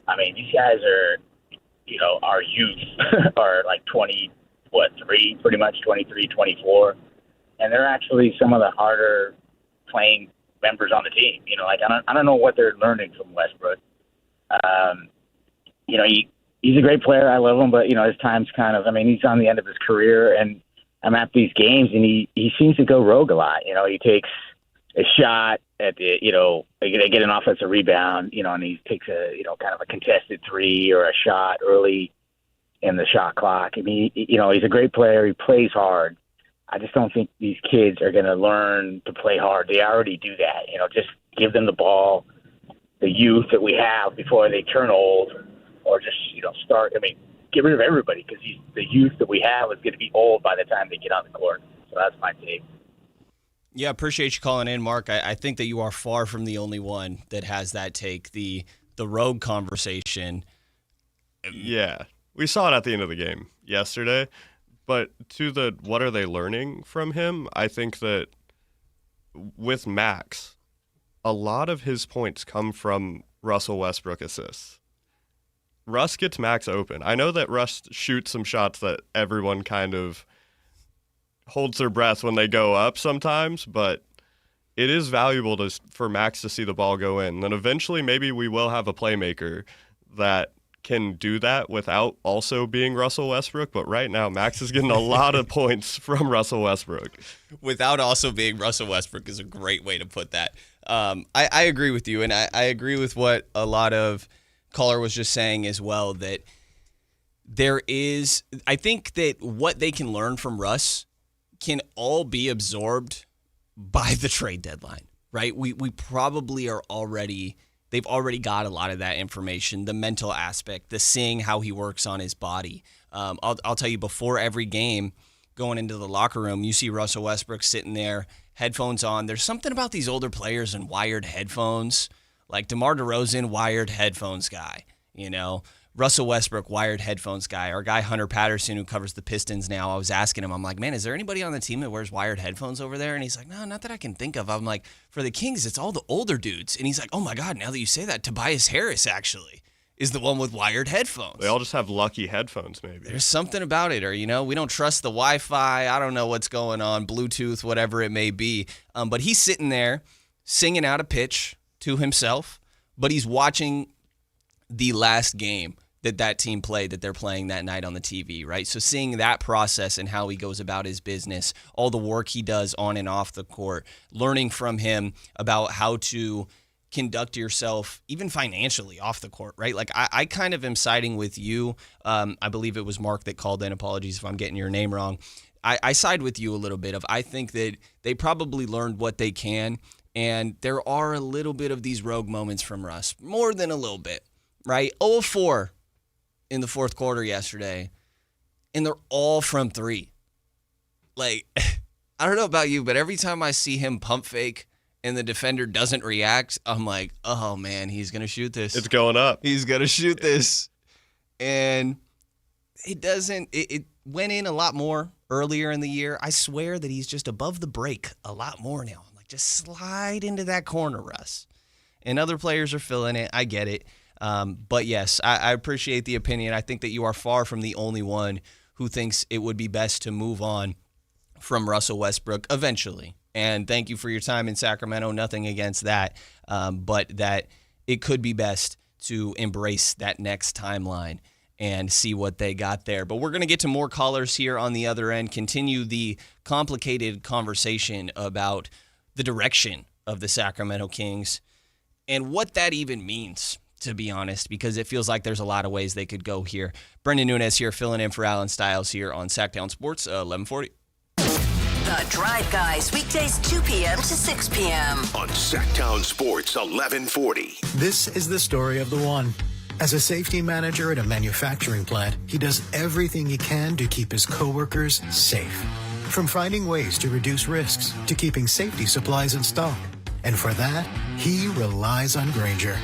I mean, these guys are, our youth are like 23, pretty much 23, 24. And they're actually some of the harder playing members on the team. I don't know what they're learning from Westbrook. He's a great player. I love him, but, his time's he's on the end of his career, and I'm at these games, and he seems to go rogue a lot. He takes a shot at the, they get an offensive rebound, and he takes a, kind of a contested three or a shot early in the shot clock. I mean, he's a great player. He plays hard. I just don't think these kids are going to learn to play hard. They already do that. Just give them the ball, the youth that we have before they turn old, or just, start. I mean, get rid of everybody because the youth that we have is going to be old by the time they get on the court. So that's my take. Yeah, appreciate you calling in, Mark. I think that you are far from the only one that has that take, the rogue conversation. Yeah, we saw it at the end of the game yesterday. But to the what are they learning from him, I think that with Max, a lot of his points come from Russell Westbrook assists. Russ gets Max open. I know that Russ shoots some shots that everyone kind of holds their breath when they go up sometimes, but it is valuable for Max to see the ball go in. Then eventually maybe we will have a playmaker that can do that without also being Russell Westbrook. But right now, Max is getting a lot of points from Russell Westbrook. Without also being Russell Westbrook is a great way to put that. I agree with you, and I agree with what a lot of caller was just saying as well, that I think that what they can learn from Russ can all be absorbed by the trade deadline, right? We probably are they've already got a lot of that information, the mental aspect, the seeing how he works on his body. I'll tell you, before every game, going into the locker room, you see Russell Westbrook sitting there, headphones on. There's something about these older players and wired headphones, like DeMar DeRozan, wired headphones guy, Russell Westbrook, wired headphones guy. Our guy Hunter Patterson, who covers the Pistons now, I was asking him, I'm like, man, is there anybody on the team that wears wired headphones over there? And he's like, no, not that I can think of. I'm like, for the Kings, it's all the older dudes. And he's like, oh my God, now that you say that, Tobias Harris actually is the one with wired headphones. They all just have lucky headphones, maybe. There's something about it, or, we don't trust the Wi-Fi. I don't know what's going on, Bluetooth, whatever it may be. But he's sitting there singing out a pitch to himself, but he's watching the last game that team played, that they're playing that night on the TV, right? So seeing that process and how he goes about his business, all the work he does on and off the court, learning from him about how to conduct yourself even financially off the court, right? Like I kind of am siding with you. I believe it was Mark that called in. Apologies if I'm getting your name wrong. I side with you a little bit I think that they probably learned what they can, and there are a little bit of these rogue moments from Russ, more than a little bit, right? 0-4 in the fourth quarter yesterday, and they're all from three. Like, I don't know about you, but every time I see him pump fake and the defender doesn't react, I'm like, oh man, he's going to shoot this. It's going up. He's going to shoot this. And it went in a lot more earlier in the year. I swear that he's just above the break a lot more now. I'm like, just slide into that corner, Russ. And other players are filling it. I get it. But yes, I appreciate the opinion. I think that you are far from the only one who thinks it would be best to move on from Russell Westbrook eventually. And thank you for your time in Sacramento. Nothing against that, but that it could be best to embrace that next timeline and see what they got there. But we're going to get to more callers here on the other end, continue the complicated conversation about the direction of the Sacramento Kings and what that even means, to be honest, because it feels like there's a lot of ways they could go here. Brenden Nunes here, filling in for Allen Stiles here on Sactown Sports, 1140. The Drive Guys, weekdays 2 p.m. to 6 p.m. on Sactown Sports 1140. This is the story of the one. As a safety manager at a manufacturing plant, he does everything he can to keep his coworkers safe. From finding ways to reduce risks to keeping safety supplies in stock. And for that, he relies on Grainger.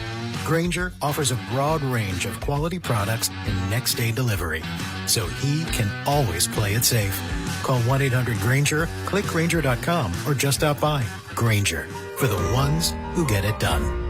Grainger offers a broad range of quality products and next-day delivery, so he can always play it safe. Call 1-800-GRAINGER, click Grainger.com, or just stop by. Grainger, for the ones who get it done.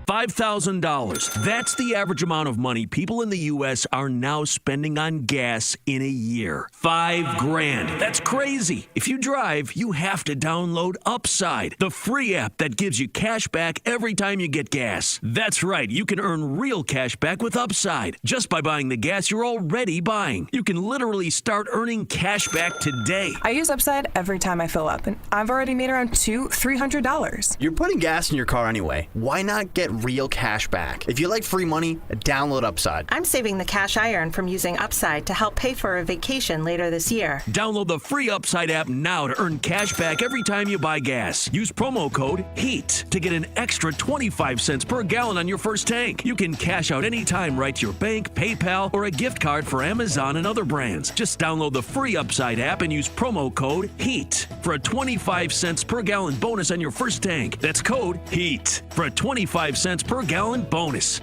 $5,000. That's the average amount of money people in the U.S. are now spending on gas in a year. $5,000. That's crazy. If you drive, you have to download Upside, the free app that gives you cash back every time you get gas. That's right. You can earn real cash back with Upside just by buying the gas you're already buying. You can literally start earning cash back today. I use Upside every time I fill up, and I've already made around $300. You're putting gas in your car anyway. Why not get real cash back? If you like free money, download Upside. I'm saving the cash I earn from using Upside to help pay for a vacation later this year. Download the free Upside app now to earn cash back every time you buy gas. Use promo code HEAT to get an extra 25 cents per gallon on your first tank. You can cash out anytime right to your bank, PayPal, or a gift card for Amazon and other brands. Just download the free Upside app and use promo code HEAT for a 25 cents per gallon bonus on your first tank. That's code HEAT for a 25 cents per gallon bonus.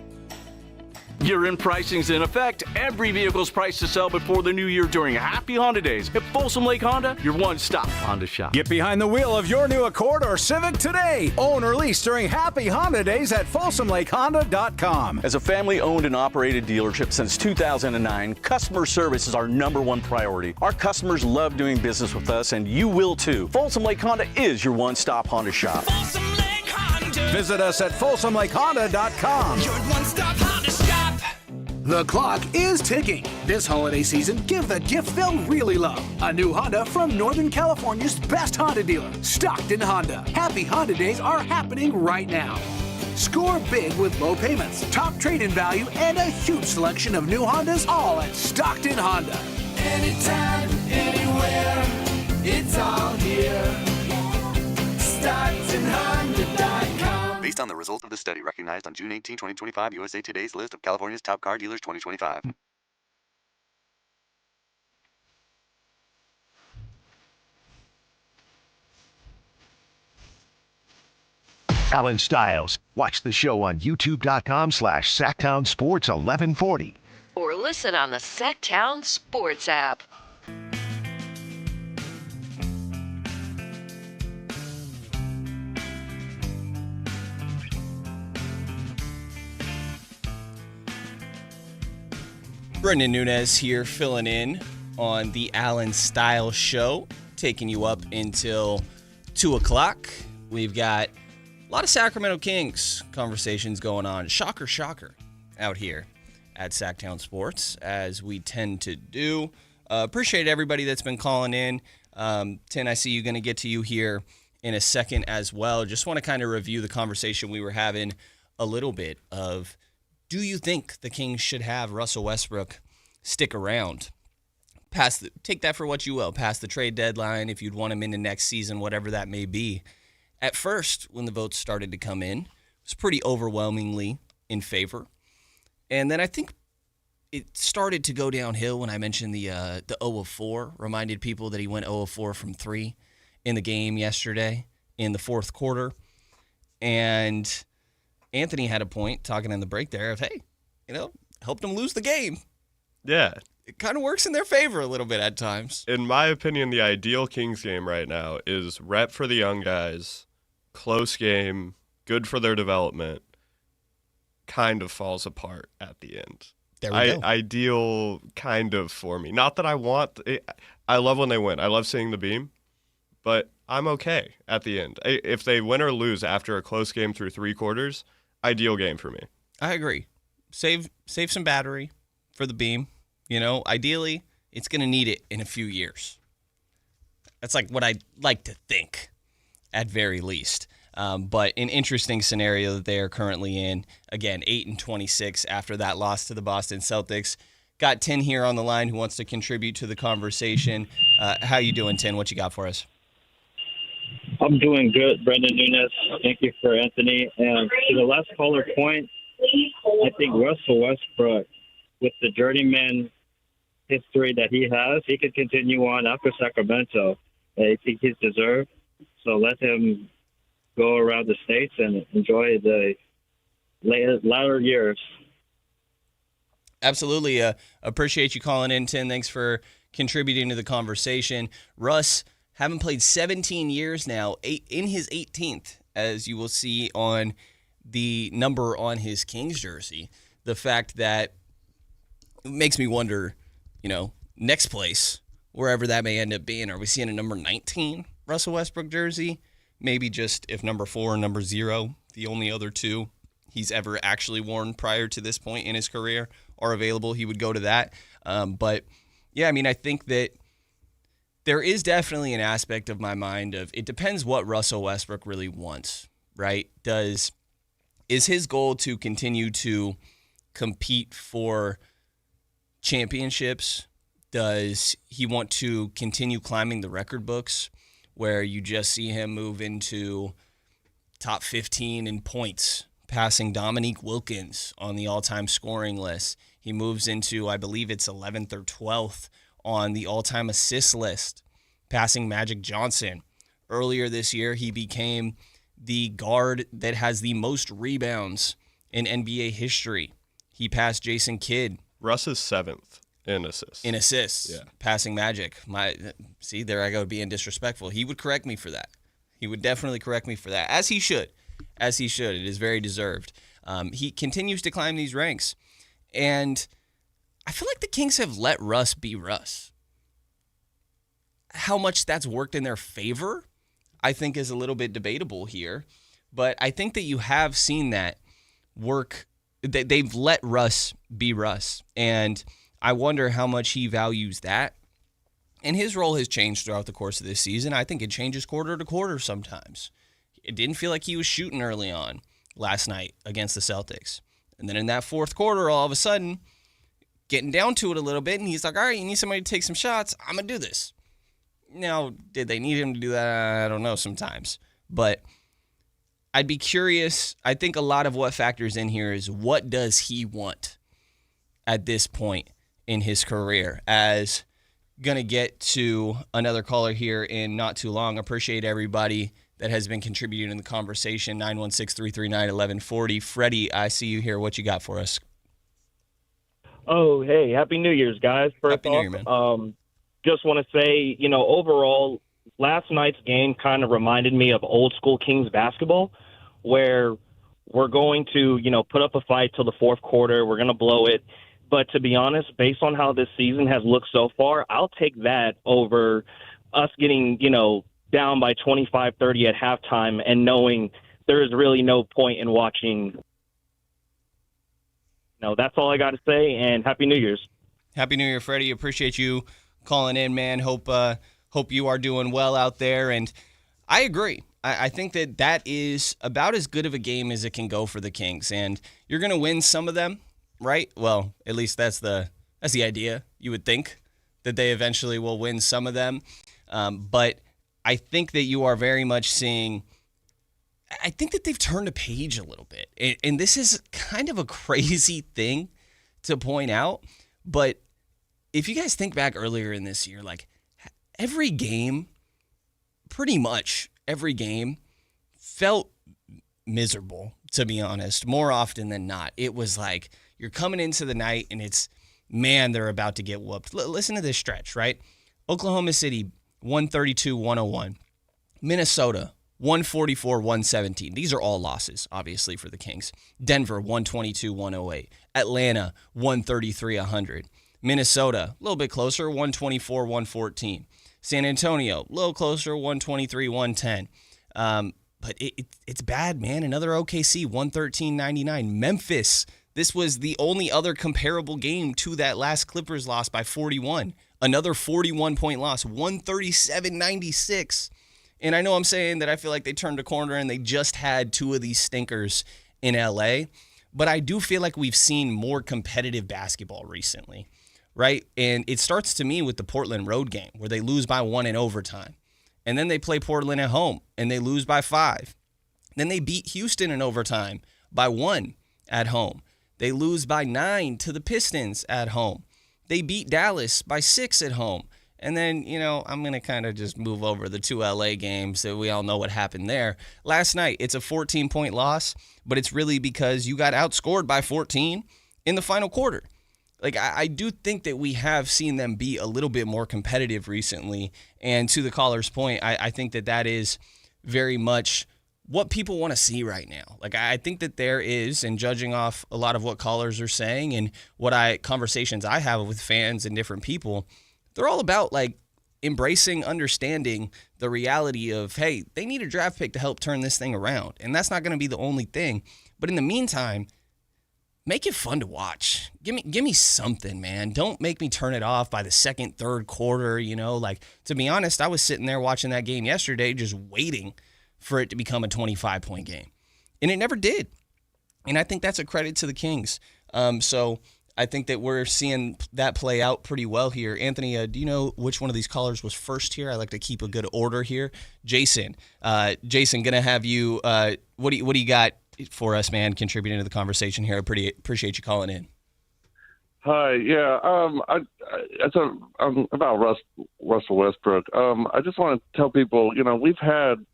Year-end pricing's in effect. Every vehicle's priced to sell before the new year during Happy Honda Days. At Folsom Lake Honda, your one-stop Honda shop. Get behind the wheel of your new Accord or Civic today. Own or lease during Happy Honda Days at FolsomLakeHonda.com. As a family-owned and operated dealership since 2009, customer service is our #1 priority. Our customers love doing business with us, and you will too. Folsom Lake Honda is your one-stop Honda shop. Visit us at FolsomLakeHonda.com. Your one-stop Honda shop. The clock is ticking. This holiday season, give the gift they'll really love. A new Honda from Northern California's best Honda dealer, Stockton Honda. Happy Honda Days are happening right now. Score big with low payments, top trade-in value, and a huge selection of new Hondas, all at Stockton Honda. Anytime, anywhere, it's all here. StocktonHonda.com. Based on the result of the study recognized on June 18, 2025, USA Today's list of California's top car dealers 2025. Allen Stiles. Watch the show on youtube.com/Sactown Sports 1140. Or listen on the Sactown Sports app. Brenden Nunes here, filling in on the Allen Stiles Show, taking you up until 2 o'clock. We've got a lot of Sacramento Kings conversations going on. Shocker, shocker, out here at Sactown Sports, as we tend to do. Appreciate everybody that's been calling in. Tin, I see you going to get to you here in a second as well. Just want to kind of review the conversation we were having a little bit of, do you think the Kings should have Russell Westbrook stick around? Take that for what you will. Past the trade deadline, if you'd want him into next season, whatever that may be. At first, when the votes started to come in, it was pretty overwhelmingly in favor. And then I think it started to go downhill when I mentioned the 0 of 4. Reminded people that he went 0 of 4 from 3 in the game yesterday in the fourth quarter. And Anthony had a point talking in the break there of, hey, helped them lose the game. Yeah. It kind of works in their favor a little bit at times. In my opinion, the ideal Kings game right now is rep for the young guys, close game, good for their development, kind of falls apart at the end. There we go. Ideal kind of for me. Not that I want it. I love when they win. I love seeing the beam, but I'm okay at the end. If they win or lose after a close game through 3 quarters, ideal game for me. I agree. Save some battery for the beam. Ideally, it's going to need it in a few years. That's like what I'd like to think, at very least. But an interesting scenario that they are currently in. Again, 8-26 after that loss to the Boston Celtics. Got Tin here on the line who wants to contribute to the conversation. How you doing, Tin? What you got for us? I'm doing good, Brenden Nunes. Thank you for Anthony. And to the last caller point, I think Russell Westbrook, with the journeyman history that he has, he could continue on after Sacramento. I think he's deserved. So let him go around the States and enjoy the latter years. Absolutely. Appreciate you calling in, Tin. Thanks for contributing to the conversation. Russ, haven't played 17 years now, in his 18th, as you will see on the number on his Kings jersey. The fact that it makes me wonder, next place, wherever that may end up being, are we seeing a number 19 Russell Westbrook jersey? Maybe just if number 4 and number 0, the only other 2 he's ever actually worn prior to this point in his career, are available, he would go to that. But, yeah, I think that there is definitely an aspect of my mind of, it depends what Russell Westbrook really wants, right? Is his goal to continue to compete for championships? Does he want to continue climbing the record books where you just see him move into top 15 in points, passing Dominique Wilkins on the all-time scoring list? He moves into, I believe it's 11th or 12th on the all-time assist list, passing Magic Johnson. Earlier this year, he became the guard that has the most rebounds in NBA history. He passed Jason Kidd. Russ is 7th in assists. Yeah. Passing magic. See, there I go being disrespectful. He would correct me for that. He would definitely correct me for that, as he should. As he should. It is very deserved. He continues to climb these ranks. And I feel like the Kings have let Russ be Russ. How much that's worked in their favor, I think, is a little bit debatable here. But I think that you have seen that work. They've let Russ be Russ. And I wonder how much he values that. And his role has changed throughout the course of this season. I think it changes quarter to quarter sometimes. It didn't feel like he was shooting early on last night against the Celtics. And then in that fourth quarter, all of a sudden, getting down to it a little bit, and he's like, all right, you need somebody to take some shots. I'm going to do this. Now, did they need him to do that? I don't know sometimes. But I'd be curious. I think a lot of what factors in here is what does he want at this point in his career. As going to get to another caller here in not too long. Appreciate everybody that has been contributing in the conversation. 916-339-1140. Freddie, I see you here. What you got for us? Oh, hey, Happy New Year's, guys. Happy New Year, man. Just want to say, overall, last night's game kind of reminded me of old school Kings basketball, where we're going to, put up a fight till the fourth quarter. We're going to blow it. But to be honest, based on how this season has looked so far, I'll take that over us getting, down by 25-30 at halftime and knowing there is really no point in watching. That's all I got to say, and Happy New Year's. Happy New Year, Freddie. Appreciate you calling in, man. Hope you are doing well out there. And I agree. I think that is about as good of a game as it can go for the Kings. And you're going to win some of them, right? Well, at least that's the idea. You would think that they eventually will win some of them. But I think that you are very much seeing – I think that they've turned a page a little bit. And this is kind of a crazy thing to point out. But if you guys think back earlier in this year, like every game, pretty much every game felt miserable, to be honest, more often than not. It was like you're coming into the night and it's, man, they're about to get whooped. Listen to this stretch, right? Oklahoma City, 132-101. Minnesota, 144-117. These are all losses, obviously, for the Kings. Denver, 122-108. Atlanta, 133-100. Minnesota, a little bit closer, 124-114. San Antonio, a little closer, 123-110. But it's bad, man. Another OKC, 113-99. Memphis, this was the only other comparable game to that last Clippers loss by 41. Another 41-point loss, 137-96. And I know I'm saying that I feel like they turned a corner and they just had two of these stinkers in LA, but I do feel like we've seen more competitive basketball recently, right? And it starts to me with the Portland road game where they lose by 1 in overtime. And then they play Portland at home and they lose by 5. Then they beat Houston in overtime by 1 at home. They lose by 9 to the Pistons at home. They beat Dallas by 6 at home. And then, I'm going to kind of just move over the 2 LA games that we all know what happened there. Last night, it's a 14-point loss, but it's really because you got outscored by 14 in the final quarter. Like, I do think that we have seen them be a little bit more competitive recently. And to the caller's point, I think that is very much what people want to see right now. Like, I think that there is, and judging off a lot of what callers are saying and conversations I have with fans and different people, they're all about, like, embracing, understanding the reality of, hey, they need a draft pick to help turn this thing around. And that's not going to be the only thing. But in the meantime, make it fun to watch. Give me something, man. Don't make me turn it off by the second, third quarter, Like, to be honest, I was sitting there watching that game yesterday just waiting for it to become a 25-point game. And it never did. And I think that's a credit to the Kings. So I think that we're seeing that play out pretty well here. Anthony, do you know which one of these callers was first here? I like to keep a good order here. Jason, gonna have you. What do you got for us, man? Contributing to the conversation here. I appreciate you calling in. Hi, yeah. About Russell Westbrook. I just want to tell people, we've had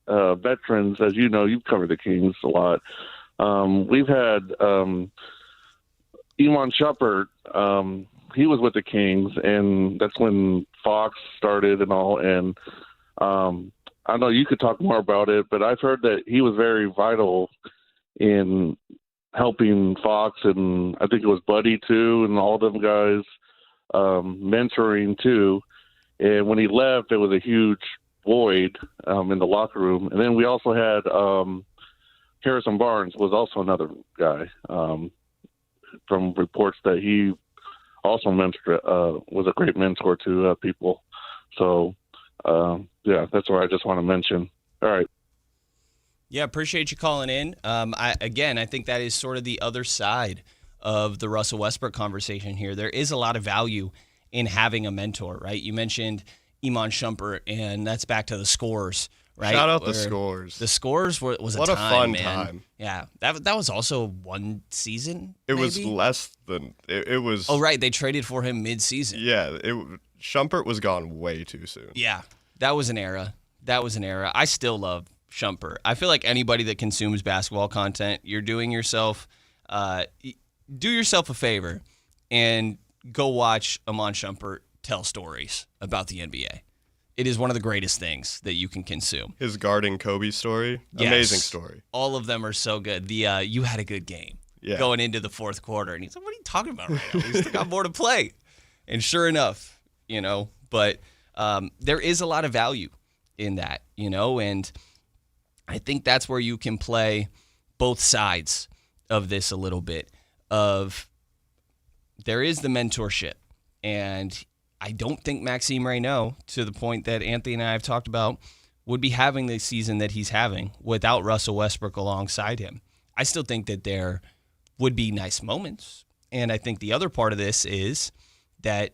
veterans, as you know, you've covered the Kings a lot. We've had Iman Shumpert, he was with the Kings, and that's when Fox started and all. And I know you could talk more about it, but I've heard that he was very vital in helping Fox, and I think it was Buddy too, and all them guys mentoring too. And when he left, there was a huge void in the locker room. And then we also had Harrison Barnes was also another guy from reports that he also was a great mentor to people. So, yeah, that's what I just want to mention. All right. Yeah, appreciate you calling in. I think that is sort of the other side of the Russell Westbrook conversation here. There is a lot of value in having a mentor, right? You mentioned Iman Shumpert, and that's back to the Scores, right? Shout out the Scores. The Scores was what a a fun man. time. Yeah, that was also one season. It maybe? was less than it was. Oh, right, they traded for him mid-season. Yeah, Shumpert was gone way too soon. Yeah, that was an era. I still love Shumpert. I feel like anybody that consumes basketball content, you're doing yourself, do yourself a favor and go watch Iman Shumpert tell stories about the NBA. It is one of the greatest things that you can consume. His guarding Kobe story, yes. Amazing story. All of them are so good. The you had a good game going into the fourth quarter, and he's like, "What are you talking about right now? We still got more to play." And sure enough, but there is a lot of value in that, and I think that's where you can play both sides of this a little bit. There is the mentorship, and I don't think Maxime Reynaud, to the point that Anthony and I have talked about, would be having the season that he's having without Russell Westbrook alongside him. I still think that there would be nice moments, and I think the other part of this is that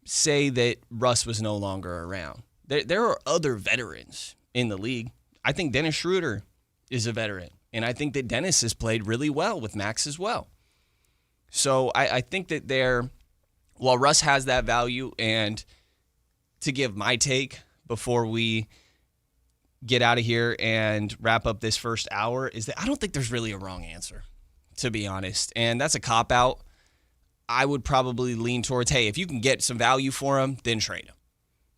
say that Russ was no longer around. There are other veterans in the league. I think Dennis Schroeder is a veteran, and I think that Dennis has played really well with Max as well. So I think that while Russ has that value, and to give my take before we get out of here and wrap up this first hour, is that I don't think there's really a wrong answer, to be honest. And that's a cop-out. I would probably lean towards, hey, if you can get some value for him, then trade him.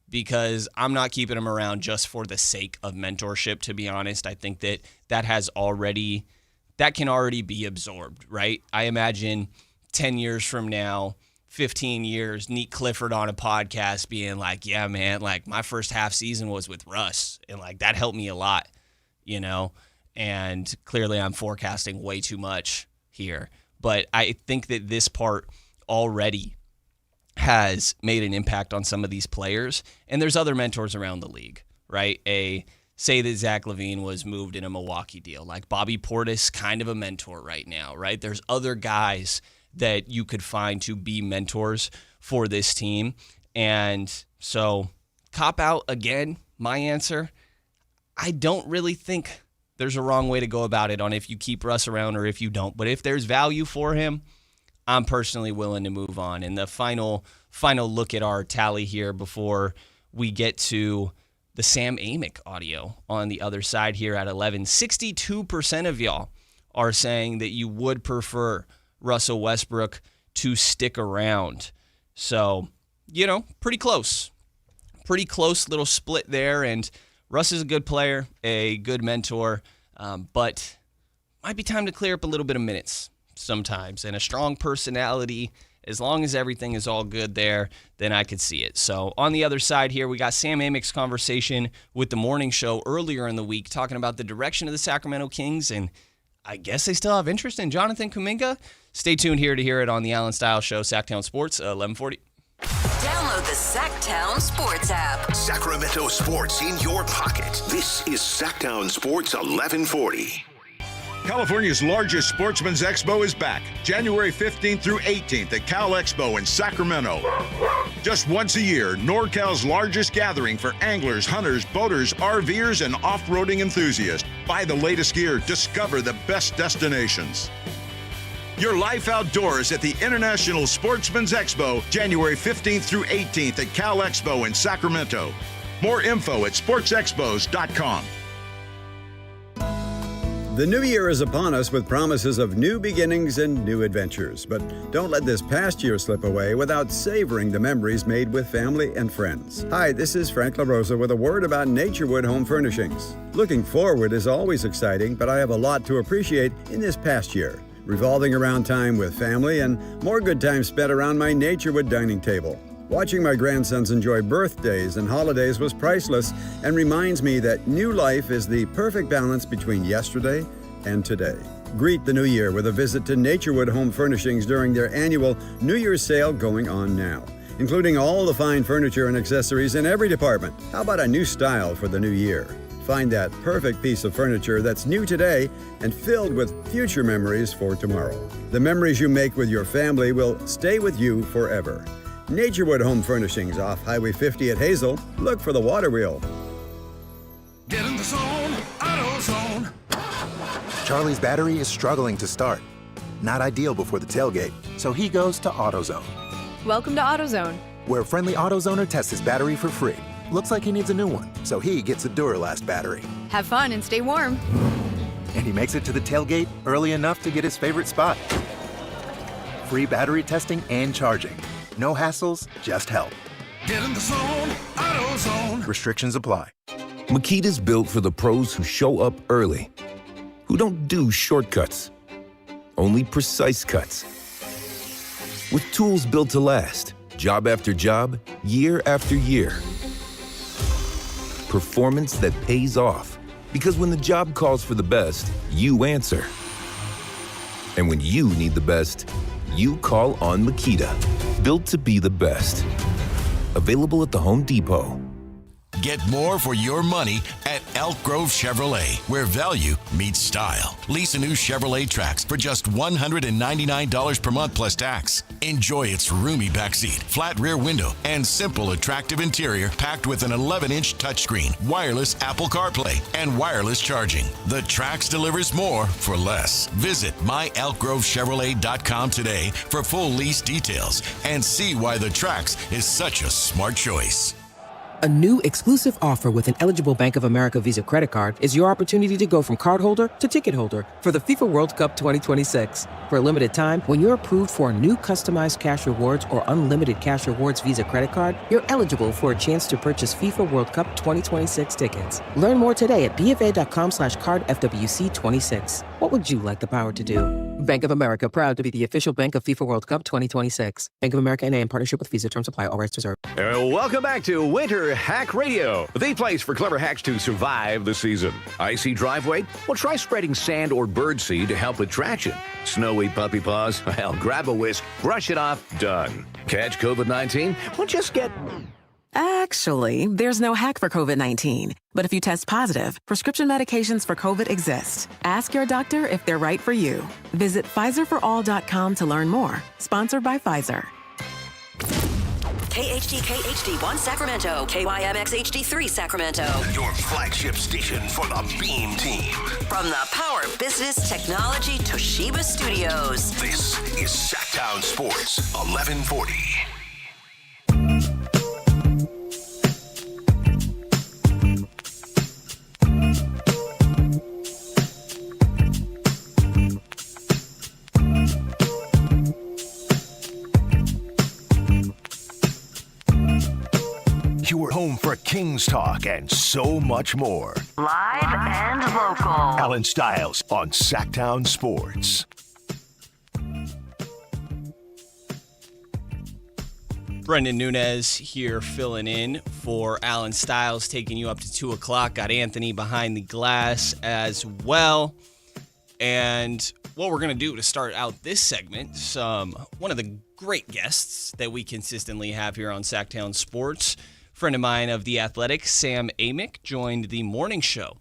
Because I'm not keeping him around just for the sake of mentorship, to be honest. I think that can already be absorbed, right? I imagine 10 years from now, 15 years, Neat Clifford on a podcast being like, yeah, man, like my first half season was with Russ, and like that helped me a lot, and clearly I'm forecasting way too much here. But I think that this part already has made an impact on some of these players, and there's other mentors around the league, right? Say that Zach LaVine was moved in a Milwaukee deal, like Bobby Portis, kind of a mentor right now, right? There's other guys that you could find to be mentors for this team. And so, cop out again, my answer, I don't really think there's a wrong way to go about it on if you keep Russ around or if you don't. But if there's value for him, I'm personally willing to move on. And the final look at our tally here before we get to the Sam Amick audio on the other side here at 11. 62% of y'all are saying that you would prefer Russell Westbrook to stick around. So, pretty close. Pretty close little split there. And Russ is a good player, a good mentor, but might be time to clear up a little bit of minutes sometimes. And a strong personality, as long as everything is all good there, then I could see it. So on the other side here, we got Sam Amick's conversation with the morning show earlier in the week, talking about the direction of the Sacramento Kings, and I guess they still have interest in Jonathan Kuminga. Stay tuned here to hear it on the Allen Stiles Show, Sactown Sports, 1140. Download the Sactown Sports app. Sacramento sports in your pocket. This is Sactown Sports 1140. California's largest sportsman's expo is back, January 15th through 18th at Cal Expo in Sacramento. Just once a year, NorCal's largest gathering for anglers, hunters, boaters, RVers, and off-roading enthusiasts. Buy the latest gear, discover the best destinations. Your life outdoors at the International Sportsman's Expo, January 15th through 18th at Cal Expo in Sacramento. More info at sportsexpos.com. The new year is upon us with promises of new beginnings and new adventures. But don't let this past year slip away without savoring the memories made with family and friends. Hi, this is Frank LaRosa with a word about Naturewood Home Furnishings. Looking forward is always exciting, but I have a lot to appreciate in this past year, revolving around time with family and more good times spent around my Naturewood dining table. Watching my grandsons enjoy birthdays and holidays was priceless and reminds me that new life is the perfect balance between yesterday and today. Greet the new year with a visit to Naturewood Home Furnishings during their annual New Year's sale going on now, including all the fine furniture and accessories in every department. How about a new style for the new year? Find that perfect piece of furniture that's new today and filled with future memories for tomorrow. The memories you make with your family will stay with you forever. Naturewood Home Furnishings off Highway 50 at Hazel. Look for the water wheel. Get in the zone, AutoZone. Charlie's battery is struggling to start. Not ideal before the tailgate, so he goes to AutoZone. Welcome to AutoZone, where a friendly AutoZoner tests his battery for free. Looks like he needs a new one, so he gets a Duralast battery. have fun and stay warm. And he makes it to the tailgate early enough to get his favorite spot. Free battery testing and charging. No hassles, just help. Get in the zone, AutoZone. Restrictions apply. Makita's built for the pros who show up early, who don't do shortcuts, only precise cuts. With tools built to last, job after job, year after year. Performance that pays off, because when the job calls for the best, you answer. And when you need the best, you call on Makita. Built to be the best. Available at the Home Depot. Get more for your money at Elk Grove Chevrolet, where value meets style. Lease a new Chevrolet Trax for just $199 per month plus tax. Enjoy its roomy backseat, flat rear window, and simple, attractive interior packed with an 11-inch touchscreen, wireless Apple CarPlay, and wireless charging. The Trax delivers more for less. Visit myelkgrovechevrolet.com today for full lease details and see why the Trax is such a smart choice. A new exclusive offer with an eligible Bank of America Visa credit card is your opportunity to go from cardholder to ticket holder for the FIFA World Cup 2026. For a limited time, when you're approved for a new customized cash rewards or unlimited cash rewards Visa credit card, you're eligible for a chance to purchase FIFA World Cup 2026 tickets. Learn more today at bfa.com/cardfwc26. What would you like the power to do? Bank of America, proud to be the official bank of FIFA World Cup 2026. Bank of America NA in partnership with Visa. Terms apply. All rights reserved. Welcome back to Winter Hack Radio, the place for clever hacks to survive the season. Icy driveway? Well, try spreading sand or birdseed to help with traction. Snowy puppy paws? Well, grab a whisk, brush it off, done. Catch COVID-19? Well, just get... Actually, there's no hack for COVID-19. But if you test positive, prescription medications for COVID exist. Ask your doctor if they're right for you. Visit PfizerForAll.com to learn more. Sponsored by Pfizer. KHTK HD1 Sacramento, KYMX HD3 Sacramento. Your flagship station for the Beam Team. From the Power Business Technology Toshiba Studios. This is Sactown Sports 1140. Your home for Kings talk and so much more. Live and local. Allen Stiles on Sactown Sports. Brenden Nunes here filling in for Allen Stiles, taking you up to 2 o'clock. Got Anthony behind the glass as well. And what we're going to do to start out this segment, one of the great guests that we consistently have here on Sactown Sports, friend of mine of The Athletic, Sam Amick, joined the morning show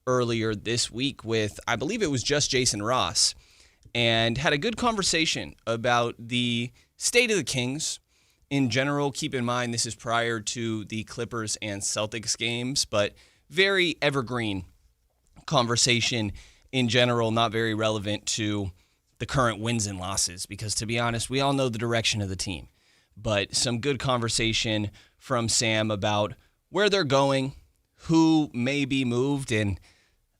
earlier this week with, I believe it was just Jason Ross, and had a good conversation about the state of the Kings in general. Keep in mind, this is prior to the Clippers and Celtics games, but very evergreen conversation in general, not very relevant to the current wins and losses, because to be honest, we all know the direction of the team. But some good conversation from Sam about where they're going, who may be moved, and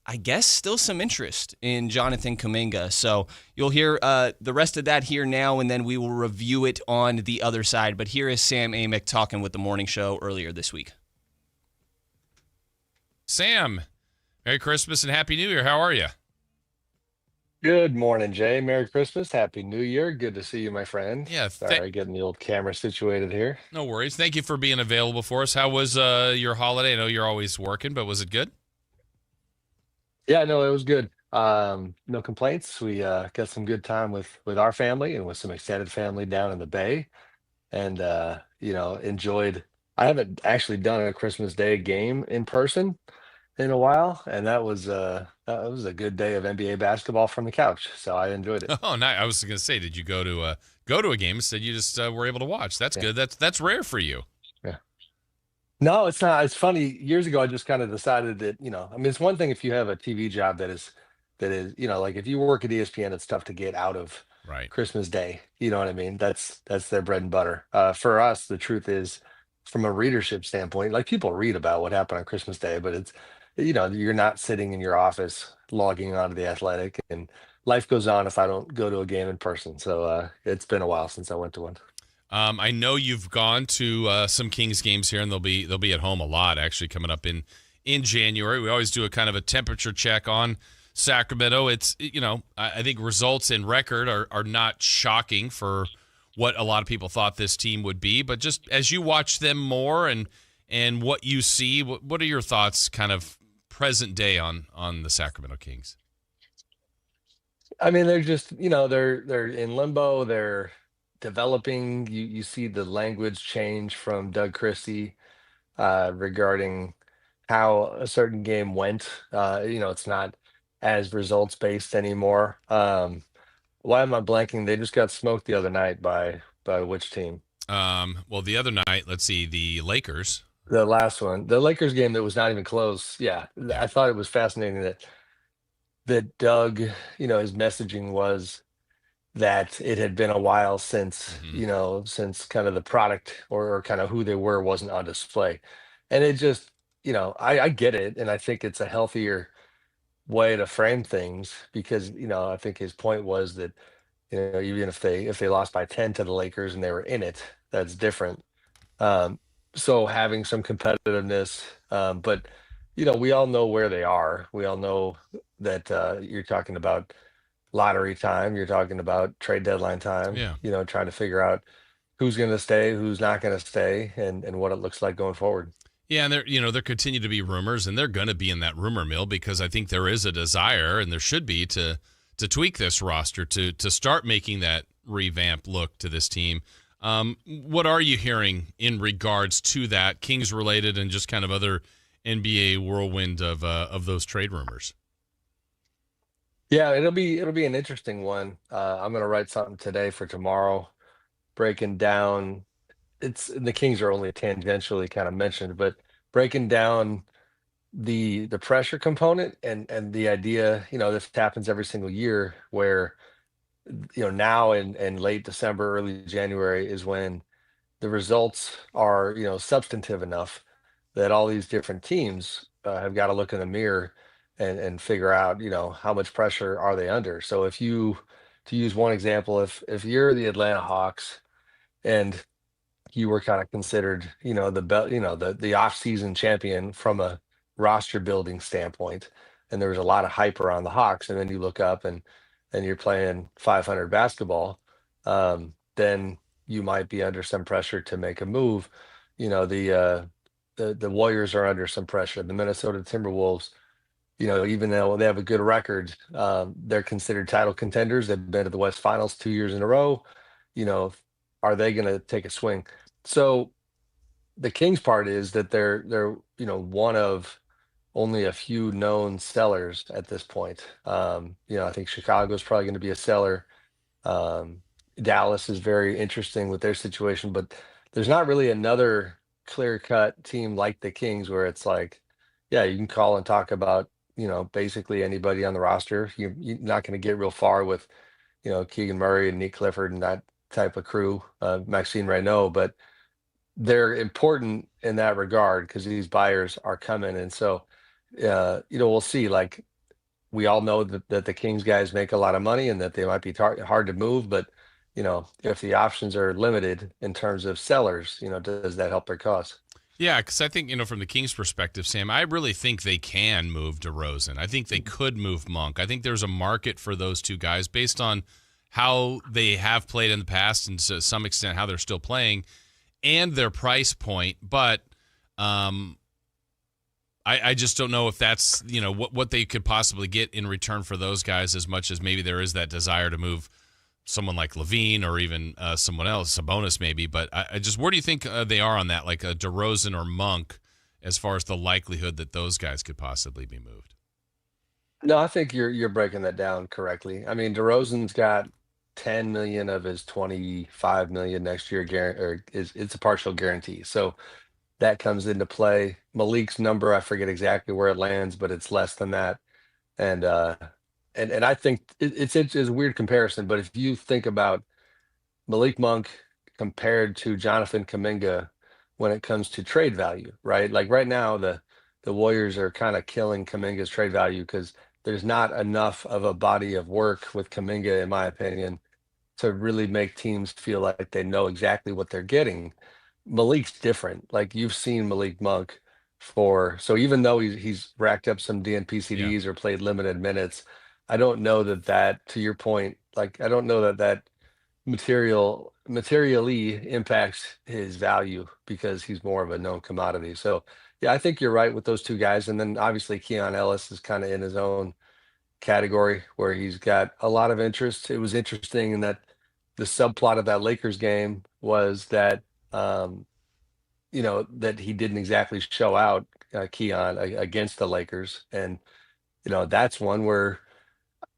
I guess still some interest in Jonathan Kuminga. So you'll hear the rest of that here now, and then we will review it on the other side. But here is Sam Amick talking with the morning show earlier this week. Sam, Merry Christmas and Happy New Year. How are you? Good morning, Jay. Merry Christmas. Happy New Year. Good to see you, my friend. Yeah. Sorry, getting the old camera situated here. No worries. Thank you for being available for us. How was your holiday? I know you're always working, but was it good? Yeah, no, it was good. No complaints. We got some good time with our family and with some extended family down in the Bay, and enjoyed. I haven't actually done a Christmas Day game in person in a while, and that was a good day of NBA basketball from the couch. So I enjoyed it. Oh, nice. I was going to say, did you go to a game? Instead, you just were able to watch. That's good. That's rare for you. Yeah. No, it's not. It's funny. Years ago, I just kind of decided that, I mean, it's one thing if you have a TV job that is, like if you work at ESPN, it's tough to get out of Christmas Day. You know what I mean? That's their bread and butter. For us, the truth is, from a readership standpoint, like people read about what happened on Christmas Day, but it's, you're not sitting in your office logging onto the Athletic, and life goes on if I don't go to a game in person. So it's been a while since I went to one. I know you've gone to some Kings games here, and they'll be at home a lot actually coming up in January. We always do a kind of a temperature check on Sacramento. It's I think results and record are not shocking for what a lot of people thought this team would be, but just as you watch them more and what you see, what are your thoughts kind of present day on the Sacramento Kings? I mean, they're just, they're in limbo. They're developing. You see the language change from Doug Christie regarding how a certain game went. It's not as results based anymore. Why am I blanking? They just got smoked the other night by which team? Well, the other night, let's see, the Lakers. The last one, the Lakers game that was not even close. Yeah. I thought it was fascinating that Doug, his messaging was that it had been a while since, since kind of the product or kind of who they were wasn't on display. And it just, I get it. And I think it's a healthier way to frame things because, I think his point was that, even if they lost by 10 to the Lakers and they were in it, that's different. So having some competitiveness, but we all know where they are. We all know that you're talking about lottery time. You're talking about trade deadline time. Yeah. Trying to figure out who's going to stay, who's not going to stay, and what it looks like going forward. Yeah, and there continue to be rumors, and they're going to be in that rumor mill because I think there is a desire, and there should be, to tweak this roster to start making that revamp look to this team. What are you hearing in regards to that, Kings related, and just kind of other NBA whirlwind of those trade rumors? Yeah, it'll be an interesting one. I'm going to write something today for tomorrow, breaking down. The Kings are only tangentially kind of mentioned, but breaking down the pressure component and the idea. This happens every single year where now in late December, early January is when the results are, substantive enough that all these different teams have got to look in the mirror and figure out, how much pressure are they under. So to use one example, if you're the Atlanta Hawks and you were kind of considered, the off-season champion from a roster building standpoint, and there was a lot of hype around the Hawks, and then you look up and you're playing 500 basketball, then you might be under some pressure to make a move. The Warriors are under some pressure. The Minnesota Timberwolves, even though they have a good record, they're considered title contenders. They've been to the West Finals 2 years in a row. Are they going to take a swing? So the Kings part is that they're one of only a few known sellers at this point. I think Chicago is probably going to be a seller. Dallas is very interesting with their situation, but there's not really another clear-cut team like the Kings where it's like, yeah, you can call and talk about, basically anybody on the roster. You're not going to get real far with, Keegan Murray and Nick Clifford and that type of crew, Maxine Reynaud, but they're important in that regard because these buyers are coming. And so, we'll see, like we all know that the Kings guys make a lot of money and that they might be hard to move, but if the options are limited in terms of sellers, does that help their cause? Yeah, because I think, from the Kings' perspective, Sam, I really think they can move DeRozan. I think they could move Monk. I think there's a market for those two guys based on how they have played in the past and to some extent how they're still playing and their price point. But I just don't know if that's, what they could possibly get in return for those guys as much as maybe there is that desire to move someone like Levine or even someone else, Sabonis maybe. But I just, where do you think they are on that, like a DeRozan or Monk, as far as the likelihood that those guys could possibly be moved? No, I think you're breaking that down correctly. I mean, DeRozan's got 10 million of his 25 million next year, it's a partial guarantee. So that comes into play. Malik's number, I forget exactly where it lands, but it's less than that. And I think it's a weird comparison, but if you think about Malik Monk compared to Jonathan Kuminga when it comes to trade value, right? Like right now, the Warriors are kind of killing Kuminga's trade value because there's not enough of a body of work with Kuminga, in my opinion, to really make teams feel like they know exactly what they're getting. Malik's different. Like you've seen Malik Monk so even though he's racked up some DNP or played limited minutes, I don't know that to your point, like I don't know that materially impacts his value because he's more of a known commodity. So yeah, I think you're right with those two guys. And then obviously Keon Ellis is kind of in his own category where he's got a lot of interest. It was interesting in that the subplot of that Lakers game was that that he didn't exactly show out Keon against the Lakers. And that's one where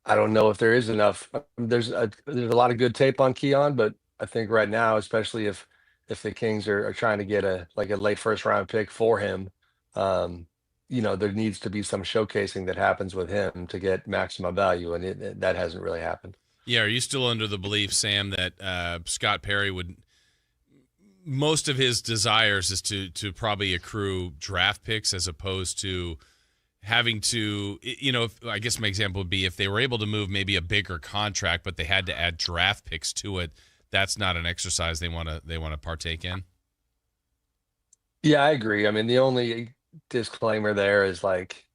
I don't know if there is enough. There's a lot of good tape on Keon, but I think right now, especially if the Kings are trying to get a late first round pick for him, there needs to be some showcasing that happens with him to get maximum value, and that hasn't really happened. Yeah, are you still under the belief, Sam, that Scott Perry would? Most of his desires is to probably accrue draft picks as opposed to having to, I guess my example would be if they were able to move maybe a bigger contract, but they had to add draft picks to it. That's not an exercise they want to partake in. Yeah, I agree. I mean, the only disclaimer there is like,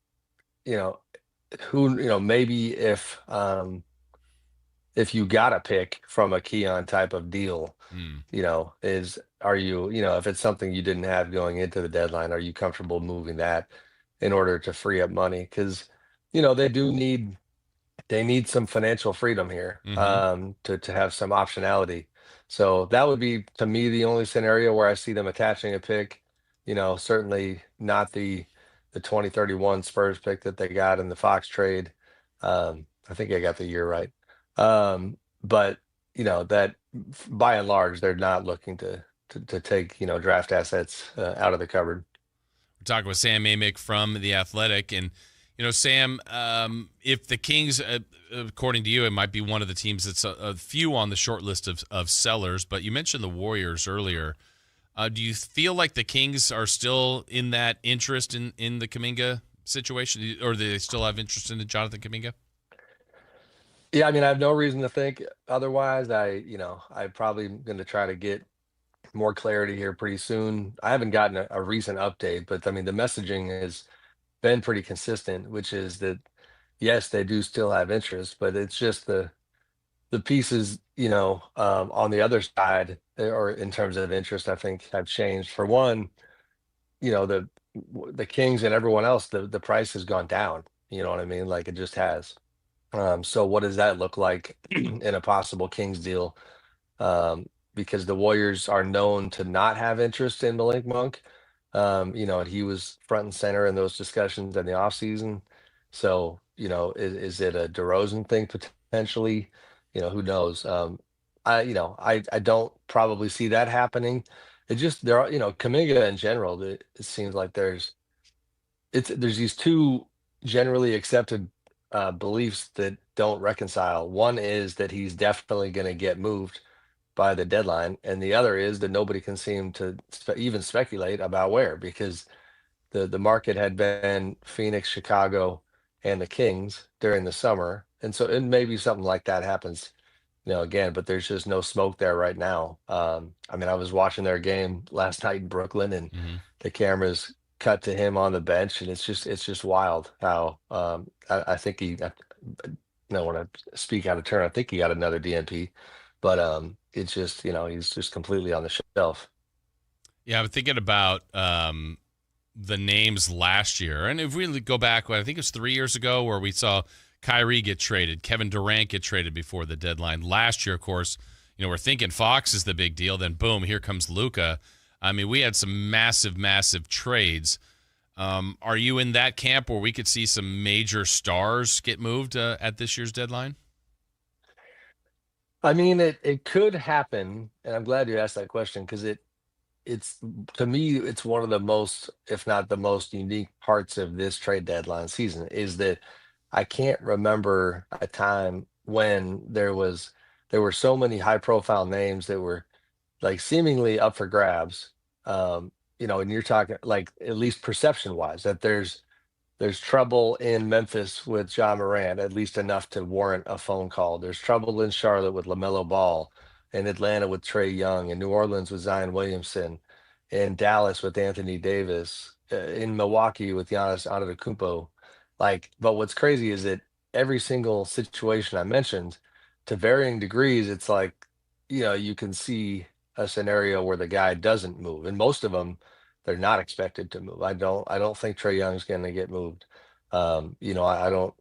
maybe if you got a pick from a Keon type of deal, if it's something you didn't have going into the deadline, are you comfortable moving that in order to free up money? Because, they need some financial freedom here to have some optionality. So that would be, to me, the only scenario where I see them attaching a pick, certainly not the 2031 Spurs pick that they got in the Fox trade. I think I got the year right. But that by and large, they're not looking to take, draft assets out of the cupboard. We're talking with Sam Amick from The Athletic. And, Sam, if the Kings, according to you, it might be one of the teams that's a few on the short list of sellers, but you mentioned the Warriors earlier. Do you feel like the Kings are still in that interest in the Kuminga situation, or do they still have interest in the Jonathan Kuminga? Yeah, I mean, I have no reason to think otherwise. I'm probably going to try to get more clarity here pretty soon. I haven't gotten a recent update, but I mean, the messaging has been pretty consistent, which is that yes, they do still have interest, but it's just the pieces, on the other side, or in terms of interest, I think have changed. For one, the Kings and everyone else, the price has gone down. You know what I mean? Like it just has. So what does that look like in a possible Kings deal? Because the Warriors are known to not have interest in Malik Monk. And he was front and center in those discussions in the offseason. So, is it a DeRozan thing potentially? Who knows? I don't probably see that happening. It just, there are, Kuminga in general, it seems like there's these two generally accepted beliefs that don't reconcile. One is that he's definitely going to get moved by the deadline, and the other is that nobody can seem to even speculate about where, because the market had been Phoenix, Chicago, and the Kings during the summer. And so it maybe something like that happens, again, but there's just no smoke there right now. I mean, I was watching their game last night in Brooklyn, and the cameras cut to him on the bench, and it's just wild how I think when I speak out of turn, I think he got another DNP, but it's just he's just completely on the shelf. Yeah, I'm thinking about the names last year, and if we go back, I think it was 3 years ago, where we saw Kyrie get traded, Kevin Durant get traded before the deadline. Last year, of course, we're thinking Fox is the big deal. Then boom, here comes Luka. I mean, we had some massive, massive trades. Are you in that camp where we could see some major stars get moved at this year's deadline? I mean, it could happen, and I'm glad you asked that question, because it's to me, it's one of the most, if not the most unique parts of this trade deadline season, is that I can't remember a time when there were so many high profile names that were like seemingly up for grabs. And you're talking like, at least perception wise, that there's trouble in Memphis with John Morant, at least enough to warrant a phone call. There's trouble in Charlotte with LaMelo Ball, in Atlanta with Trae Young, in New Orleans with Zion Williamson, in Dallas with Anthony Davis, in Milwaukee with Giannis Antetokounmpo. But what's crazy is that every single situation I mentioned, to varying degrees, it's like, you can see a scenario where the guy doesn't move, and most of them, they're not expected to move. I don't think Trae Young's going to get moved. I don't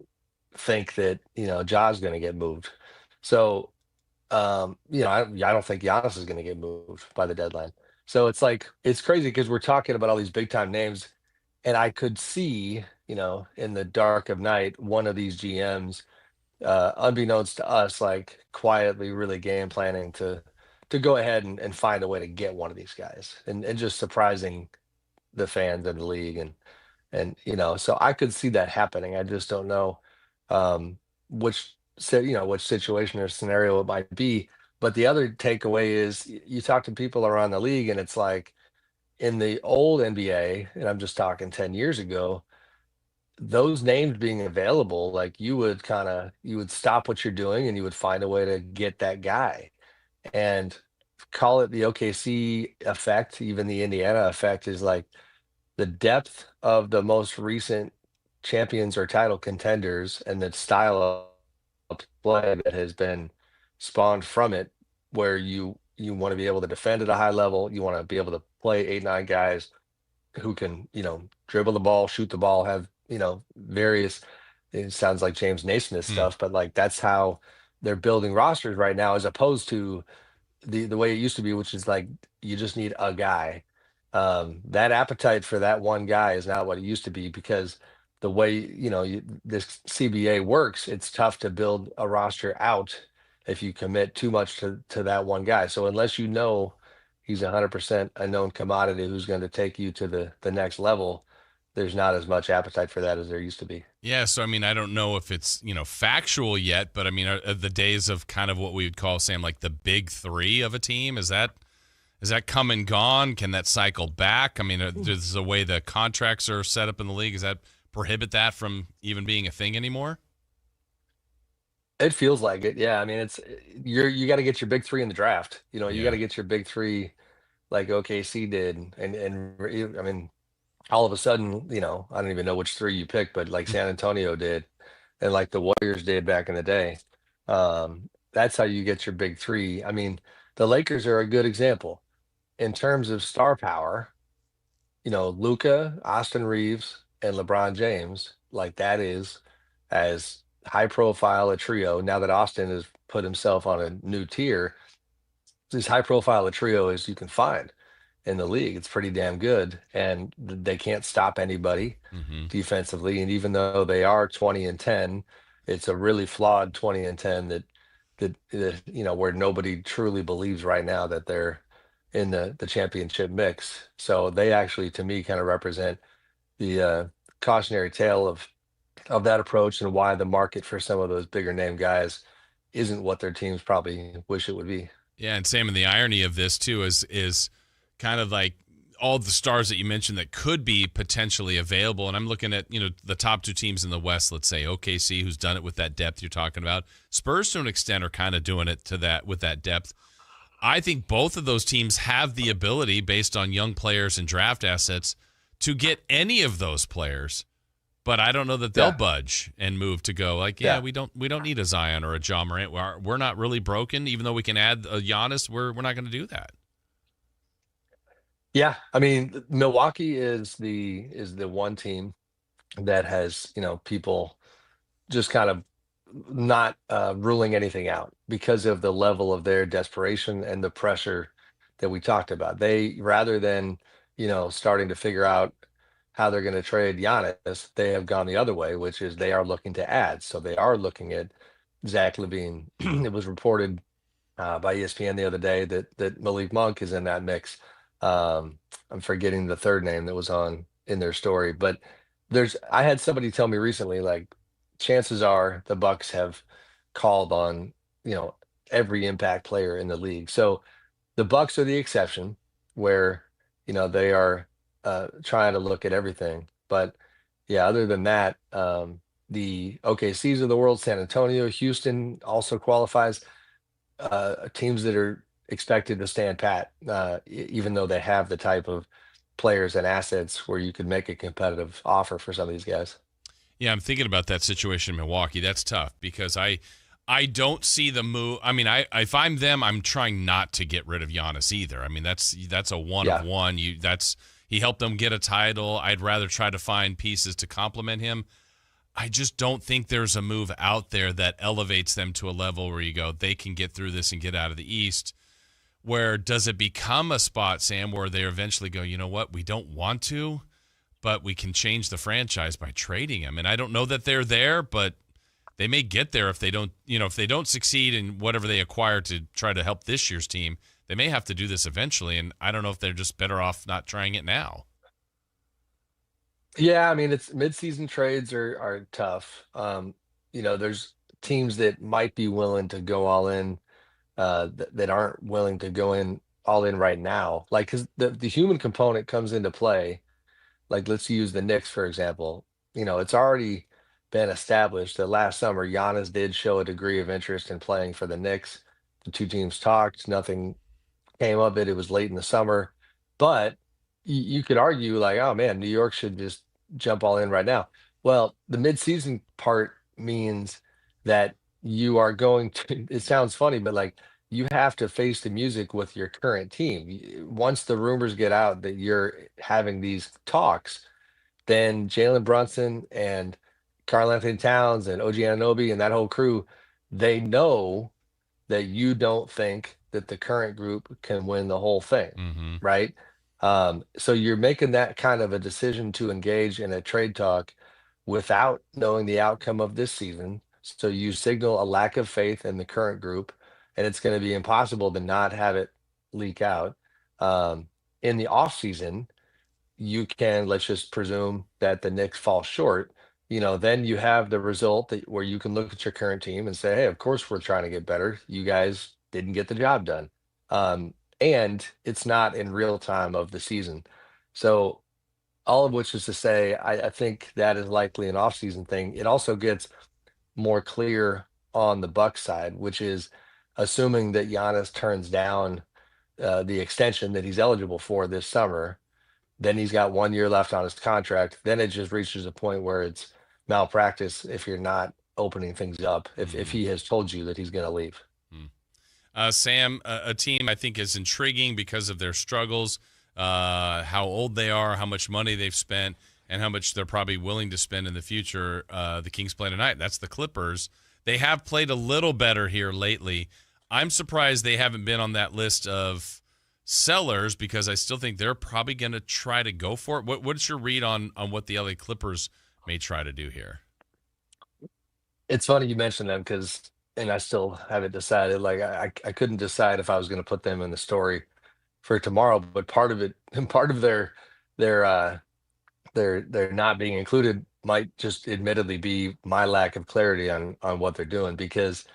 think that Ja's going to get moved. So, I don't think Giannis is going to get moved by the deadline. So it's like, it's crazy because we're talking about all these big time names, and I could see, in the dark of night, one of these GMs, unbeknownst to us, like quietly really game planning to go ahead and find a way to get one of these guys, and just surprising the fans and the league. And so I could see that happening. I just don't know which situation or scenario it might be. But the other takeaway is, you talk to people around the league, and it's like, in the old NBA, and I'm just talking 10 years ago, those names being available, like, you would stop what you're doing and you would find a way to get that guy. And call it the OKC effect, even the Indiana effect, is like the depth of the most recent champions or title contenders, and the style of play that has been spawned from it, where you want to be able to defend at a high level. You want to be able to play 8-9 guys who can, dribble the ball, shoot the ball, have, various, it sounds like James Naismith stuff, but like, that's how they're building rosters right now, as opposed to the way it used to be, which is like, you just need a guy. That appetite for that one guy is not what it used to be, because the way, this CBA works, it's tough to build a roster out if you commit too much to that one guy. So unless he's 100% a known commodity who's going to take you to the next level, there's not as much appetite for that as there used to be. Yeah, so I mean, I don't know if it's factual yet, but I mean, are the days of kind of what we would call, Sam, like the big three of a team, is that come and gone? Can that cycle back? I mean, does the way the contracts are set up in the league, does that prohibit that from even being a thing anymore? It feels like it. Yeah. I mean, you got to get your big three in the draft. You got to get your big three like OKC did. And I mean, all of a sudden, I don't even know which three you picked, but like San Antonio did, and like the Warriors did back in the day. That's how you get your big three. I mean, the Lakers are a good example in terms of star power. Luka, Austin Reeves, and LeBron James, like, that is as high profile a trio. Now that Austin has put himself on a new tier, as high profile a trio as you can find in the league. It's pretty damn good, and they can't stop anybody defensively. And even though they are 20-10, it's a really flawed 20-10 that where nobody truly believes right now that they're in the championship mix. So they actually, to me, kind of represent the cautionary tale of that approach, and why the market for some of those bigger name guys isn't what their teams probably wish it would be. Yeah, and Sam, and the irony of this too is kind of like all the stars that you mentioned that could be potentially available. And I'm looking at, the top two teams in the West, let's say OKC, who's done it with that depth you're talking about. Spurs, to an extent, are kind of doing it with that depth. I think both of those teams have the ability, based on young players and draft assets, to get any of those players. But I don't know that they'll budge and move to go we don't need a Zion or a Ja Morant. We're not really broken, even though we can add a Giannis. We're not going to do that. Yeah, I mean, Milwaukee is the one team that has, people just kind of not ruling anything out because of the level of their desperation and the pressure that we talked about. They, rather than, starting to figure out how they're going to trade Giannis, they have gone the other way, which is they are looking to add. So they are looking at Zach LaVine. It was reported by ESPN the other day that Malik Monk is in that mix. I'm forgetting the third name that was in their story, but I had somebody tell me recently, chances are the Bucks have called on, every impact player in the league. So the Bucks are the exception where, they are trying to look at everything. But yeah, other than that, the OKCs of the world, San Antonio, Houston also qualifies, teams that are expected to stand pat, even though they have the type of players and assets where you could make a competitive offer for some of these guys. Yeah, I'm thinking about that situation in Milwaukee. That's tough because I don't see the move. I mean, if I'm them, I'm trying not to get rid of Giannis either. I mean, that's a one of one. He helped them get a title. I'd rather try to find pieces to complement him. I just don't think there's a move out there that elevates them to a level where you go, they can get through this and get out of the East. Where does it become a spot, Sam, where they eventually go, you know what, we don't want to, but we can change the franchise by trading him. And I don't know that they're there, but they may get there if they don't succeed in whatever they acquire to try to help this year's team. They may have to do this eventually, and I don't know if they're just better off not trying it now. Yeah, I mean, it's midseason trades are tough. There's teams that might be willing to go all in, that aren't willing to go in all in right now. Because the human component comes into play. Let's use the Knicks, for example. It's already been established that last summer, Giannis did show a degree of interest in playing for the Knicks. The two teams talked. Nothing came of it. It was late in the summer. But you could argue, oh, man, New York should just jump all in right now. Well, the midseason part means that you are going to – it sounds funny, but, you have to face the music with your current team. Once the rumors get out that you're having these talks, then Jalen Brunson and Karl Anthony Towns and OG Anunoby and that whole crew, they know that you don't think that the current group can win the whole thing, right? So you're making that kind of a decision to engage in a trade talk without knowing the outcome of this season. So you signal a lack of faith in the current group, and it's going to be impossible to not have it leak out. In the offseason, you can, let's just presume that the Knicks fall short, then you have the result where you can look at your current team and say, hey, of course we're trying to get better. You guys didn't get the job done. And it's not in real time of the season. So all of which is to say, I think that is likely an offseason thing. It also gets more clear on the Bucks side, which is assuming that Giannis turns down the extension that he's eligible for this summer. Then he's got 1 year left on his contract. Then it just reaches a point where it's malpractice if you're not opening things up, if he has told you that he's going to leave. Sam, a team I think is intriguing because of their struggles, how old they are, how much money they've spent, and how much they're probably willing to spend in the future. The Kings play tonight. That's the Clippers. They have played a little better here lately. I'm surprised they haven't been on that list of sellers because I still think they're probably going to try to go for it. What's your read on what the LA Clippers may try to do here? It's funny you mentioned them and I still haven't decided. I couldn't decide if I was going to put them in the story for tomorrow, but part of their not being included might just admittedly be my lack of clarity on what they're doing, because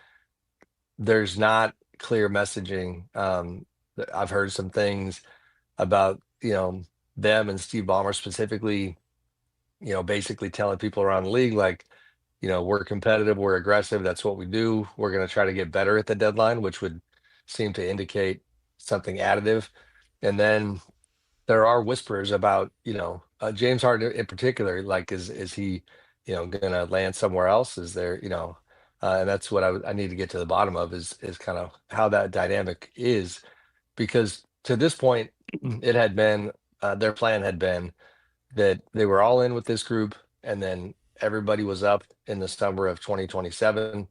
there's not clear messaging. I've heard some things about, them and Steve Ballmer specifically, basically telling people around the league, like, we're competitive, we're aggressive, that's what we do. We're going to try to get better at the deadline, which would seem to indicate something additive. And then there are whispers about, James Harden in particular, like, is he, going to land somewhere else? Is there, and that's what I need to get to the bottom of is kind of how that dynamic is, because to this point, it had been, their plan had been that they were all in with this group, and then everybody was up in the summer of 2027,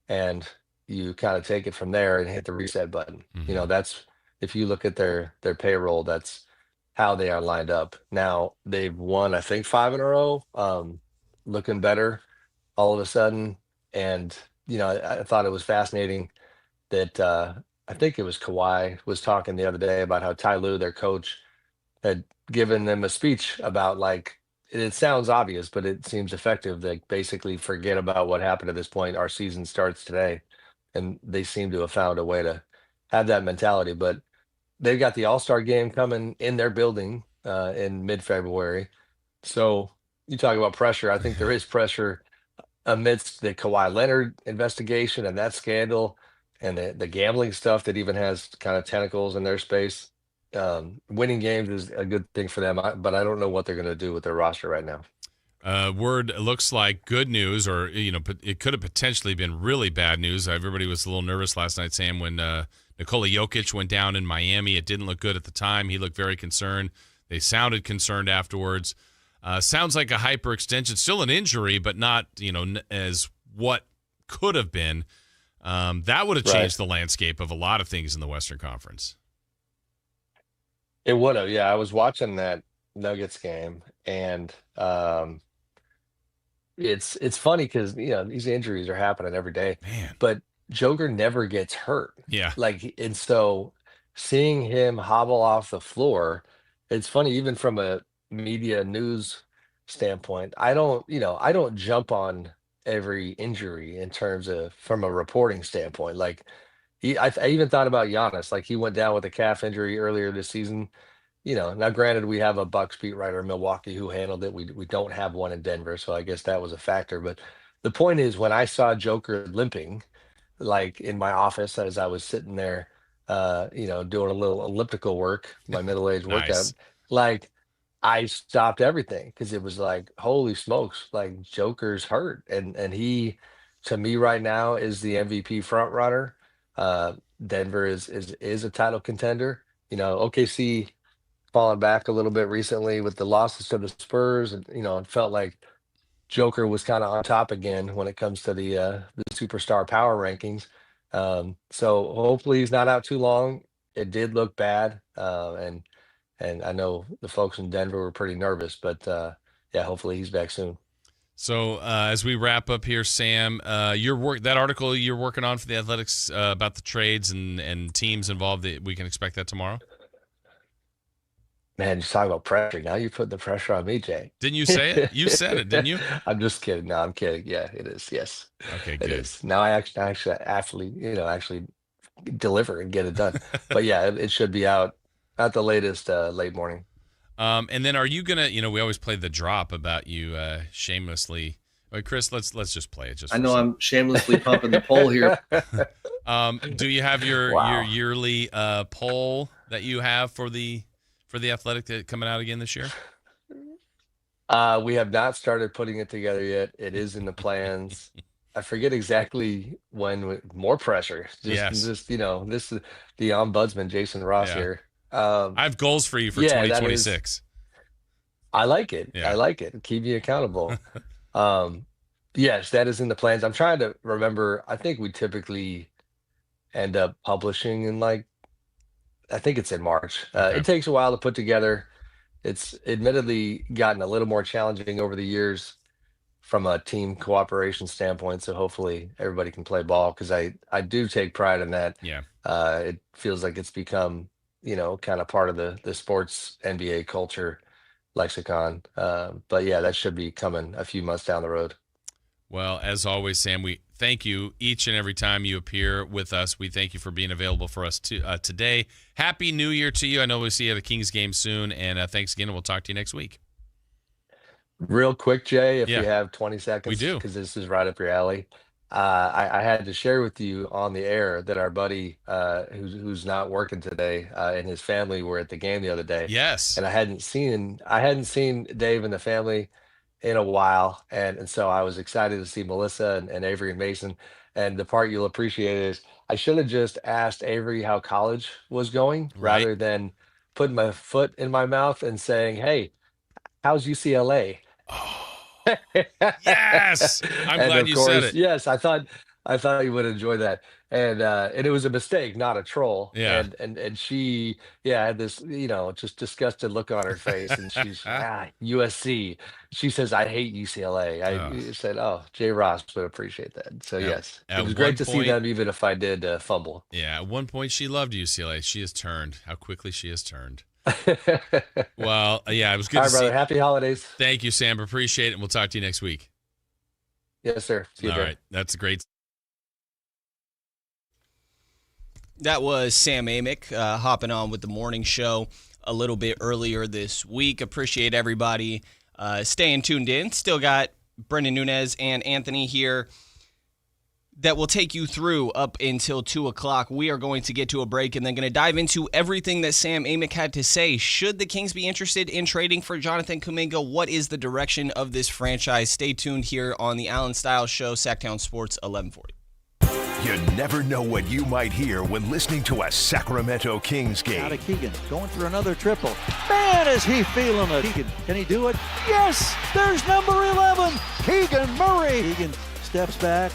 and you kind of take it from there and hit the reset button. That's, if you look at their payroll, that's how they are lined up. Now they've won, I think, 5 in a row, looking better all of a sudden. And, I thought it was fascinating that I think it was Kawhi was talking the other day about how Ty Lue, their coach, had given them a speech about, like, it sounds obvious, but it seems effective. Like, basically forget about what happened at this point. Our season starts today. And they seem to have found a way to have that mentality. But they've got the All-Star game coming in their building in mid-February. So you talk about pressure. I think there is pressure amidst the Kawhi Leonard investigation and that scandal and the gambling stuff that even has kind of tentacles in their space. Winning games is a good thing for them, but I don't know what they're going to do with their roster right now. Word looks like good news, or it could have potentially been really bad news. Everybody was a little nervous last night, Sam, when Nikola Jokic went down in Miami. It didn't look good at the time. He looked very concerned. They sounded concerned afterwards. Sounds like a hyperextension, still an injury, but not as what could have been. That would have changed the landscape of a lot of things in the Western Conference. It would have, yeah. I was watching that Nuggets game, and it's funny because these injuries are happening every day. Man. But Joker never gets hurt. Yeah. And so seeing him hobble off the floor, it's funny, even from a media news standpoint. I don't jump on every injury in terms of from a reporting standpoint. Like, I even thought about Giannis. Like, he went down with a calf injury earlier this season. Now granted, we have a Bucks beat writer in Milwaukee who handled it. We don't have one in Denver, so I guess that was a factor. But the point is, when I saw Joker limping, like in my office as I was sitting there, doing a little elliptical work, my middle-aged workout, like, I stopped everything because it was like, holy smokes, like, Joker's hurt, and he, to me right now, is the MVP front runner. Denver is a title contender. OKC fallen back a little bit recently with the losses to the Spurs, and it felt like Joker was kind of on top again when it comes to the superstar power rankings. So hopefully he's not out too long. It did look bad, and I know the folks in Denver were pretty nervous, but yeah, hopefully he's back soon. So as we wrap up here, Sam, that article you're working on for the Athletics about the trades and teams involved, we can expect that tomorrow? Man, just talking about pressure. Now you put the pressure on me, Jay. Didn't you say it? You said it, didn't you? I'm just kidding. No, I'm kidding. Yeah, it is. Yes. Okay, good. It is. Now I actually deliver and get it done. But yeah, it should be out at the latest late morning. And then are you gonna? We always play the drop about you shamelessly. Wait, Chris, let's just play it. I know I'm shamelessly pumping the poll here. Do you have your yearly poll that you have for the Athletic coming out again this year? We have not started putting it together yet. It is in the plans. I forget exactly when. More pressure. This is the ombudsman, Jason Ross here. I have goals for you for 2026. I like it. Yeah. I like it. Keep me accountable. Yes, that is in the plans. I'm trying to remember. I think we typically end up publishing in I think it's in March. It takes a while to put together. It's admittedly gotten a little more challenging over the years from a team cooperation standpoint. So hopefully everybody can play ball, because I do take pride in that. Yeah. It feels like it's become, kind of part of the sports NBA culture lexicon. But yeah, that should be coming a few months down the road. Well, as always, Sam, we thank you each and every time you appear with us. We thank you for being available for us today. Happy New Year to you. I know we'll see you at a Kings game soon, and thanks again, and we'll talk to you next week. Real quick, Jay, if you have 20 seconds. We do. Because this is right up your alley. I had to share with you on the air that our buddy who's not working today and his family were at the game the other day. Yes. And I hadn't seen Dave and the family in a while. And so I was excited to see Melissa and Avery and Mason. And the part you'll appreciate is I should have just asked Avery how college was going rather than putting my foot in my mouth and saying, hey, how's UCLA? Yes, I'm glad you said it. Yes, I thought you would enjoy that, and it was a mistake, not a troll. Yeah, and she had this just disgusted look on her face, and she's USC. She says I hate UCLA. I said, oh, Jay Ross would appreciate that. So yes, it was great to see them, even if I did fumble. Yeah, at one point she loved UCLA. She has turned. How quickly she has turned. Well, yeah, it was good to see. Brother. Happy holidays. Thank you, Sam. Appreciate it, and we'll talk to you next week. Yes, sir. See you All right. That's great. That was Sam Amick hopping on with the morning show a little bit earlier this week. Appreciate everybody staying tuned in. Still got Brenden Nunes and Anthony here that will take you through up until 2 o'clock. We are going to get to a break and then going to dive into everything that Sam Amick had to say. Should the Kings be interested in trading for Jonathan Kuminga? What is the direction of this franchise? Stay tuned here on the Allen Stiles Show, Sactown Sports 1140. You never know what you might hear when listening to a Sacramento Kings game. Out of Keegan, going for another triple. Man, is he feeling it. Keegan, can he do it? Yes, there's number 11, Keegan Murray. Keegan steps back.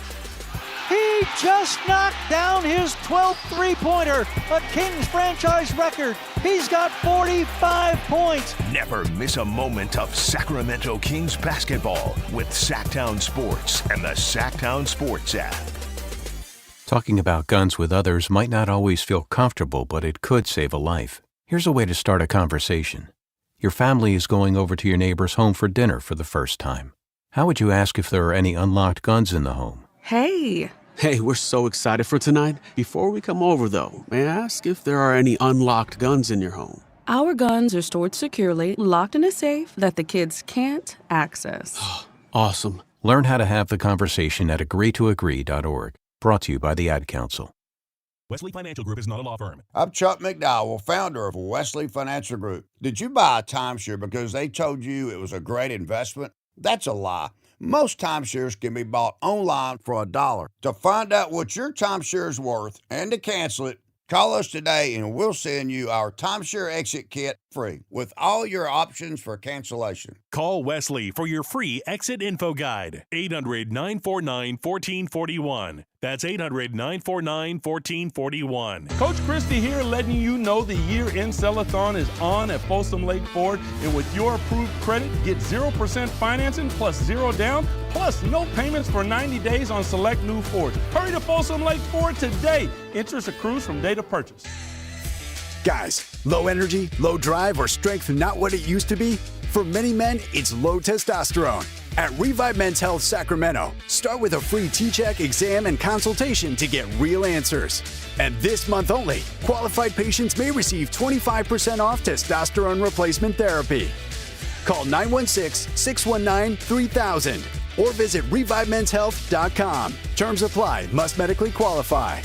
He just knocked down his 12th three-pointer, a Kings franchise record. He's got 45 points. Never miss a moment of Sacramento Kings basketball with Sactown Sports and the Sactown Sports app. Talking about guns with others might not always feel comfortable, but it could save a life. Here's a way to start a conversation. Your family is going over to your neighbor's home for dinner for the first time. How would you ask if there are any unlocked guns in the home? Hey, we're so excited for tonight. Before we come over, though, may I ask if there are any unlocked guns in your home? Our guns are stored securely, locked in a safe that the kids can't access. Awesome. Learn how to have the conversation at agreetoagree.org. Brought to you by the Ad Council. Wesley Financial Group is not a law firm. I'm Chuck McDowell, founder of Wesley Financial Group. Did you buy a timeshare because they told you it was a great investment? That's a lie. Most timeshares can be bought online for $1. To find out what your timeshare is worth and to cancel it, call us today and we'll send you our timeshare exit kit free with all your options for cancellation. Call Wesley for your free exit info guide. 800-949-1441. That's 800-949-1441. Coach Christie here letting you know the year-end sell-a-thon is on at Folsom Lake Ford. And with your approved credit, get 0% financing plus 0 down, plus no payments for 90 days on select new Fords. Hurry to Folsom Lake Ford today. Interest accrues from date of purchase. Guys, low energy, low drive, or strength not what it used to be? For many men, it's low testosterone. At Revive Men's Health Sacramento, start with a free T-check, exam, and consultation to get real answers. And this month only, qualified patients may receive 25% off testosterone replacement therapy. Call 916-619-3000 or visit ReviveMen'sHealth.com. Terms apply. Must medically qualify.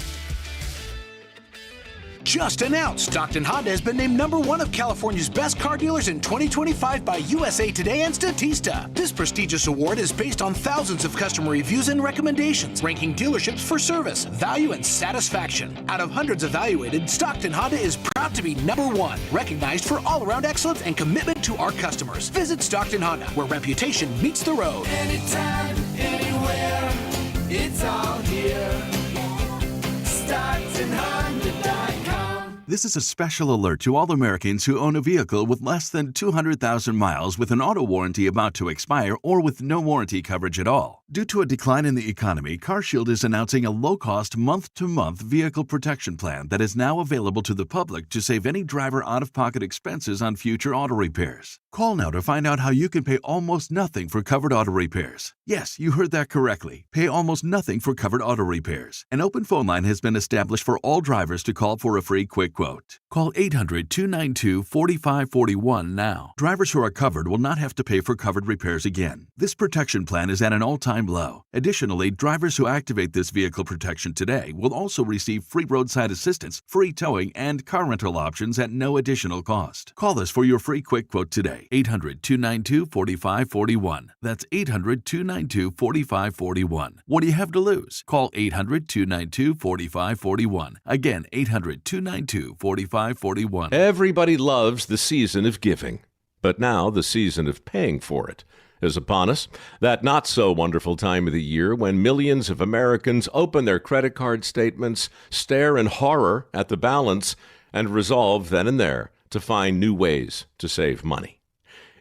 Just announced, Stockton Honda has been named #1 of California's best car dealers in 2025 by USA Today and Statista. This prestigious award is based on thousands of customer reviews and recommendations, ranking dealerships for service, value, and satisfaction. Out of hundreds evaluated, Stockton Honda is proud to be #1, recognized for all-around excellence and commitment to our customers. Visit Stockton Honda, where reputation meets the road. Anytime, anywhere, it's all here. StocktonHonda.com. This is a special alert to all Americans who own a vehicle with less than 200,000 miles with an auto warranty about to expire or with no warranty coverage at all. Due to a decline in the economy, CarShield is announcing a low-cost month-to-month vehicle protection plan that is now available to the public to save any driver out-of-pocket expenses on future auto repairs. Call now to find out how you can pay almost nothing for covered auto repairs. Yes, you heard that correctly. Pay almost nothing for covered auto repairs. An open phone line has been established for all drivers to call for a free quick quote. Call 800-292-4541 now. Drivers who are covered will not have to pay for covered repairs again. This protection plan is at an all-time low. Additionally, drivers who activate this vehicle protection today will also receive free roadside assistance, free towing, and car rental options at no additional cost. Call us for your free quick quote today. 800-292-4541. That's 800-292-4541. What do you have to lose? Call 800-292-4541. Again, 800-292-4541. Everybody loves the season of giving, but now the season of paying for it is upon us. That not-so-wonderful time of the year when millions of Americans open their credit card statements, stare in horror at the balance, and resolve then and there to find new ways to save money.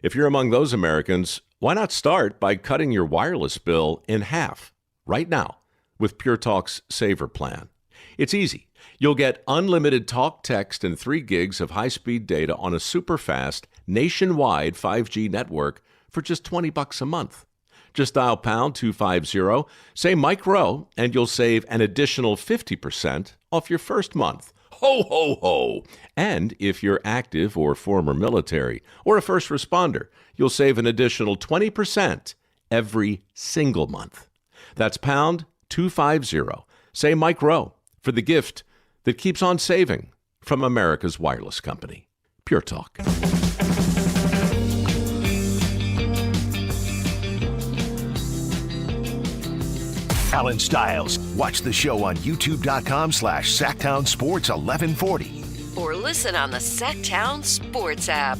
If you're among those Americans, why not start by cutting your wireless bill in half right now with Pure Talk's Saver Plan? It's easy. You'll get unlimited talk, text, and 3 gigs of high-speed data on a super-fast, nationwide 5G network for just $20 a month. Just dial pound 250, say Mike Rowe, and you'll save an additional 50% off your first month. Ho, ho, ho! And if you're active or former military or a first responder, you'll save an additional 20% every single month. That's pound 250. Say Mike Rowe for the gift that keeps on saving from America's wireless company. Pure Talk. Allen Stiles. Watch the show on youtube.com/Sactown Sports 1140. Or listen on the Sactown Sports app.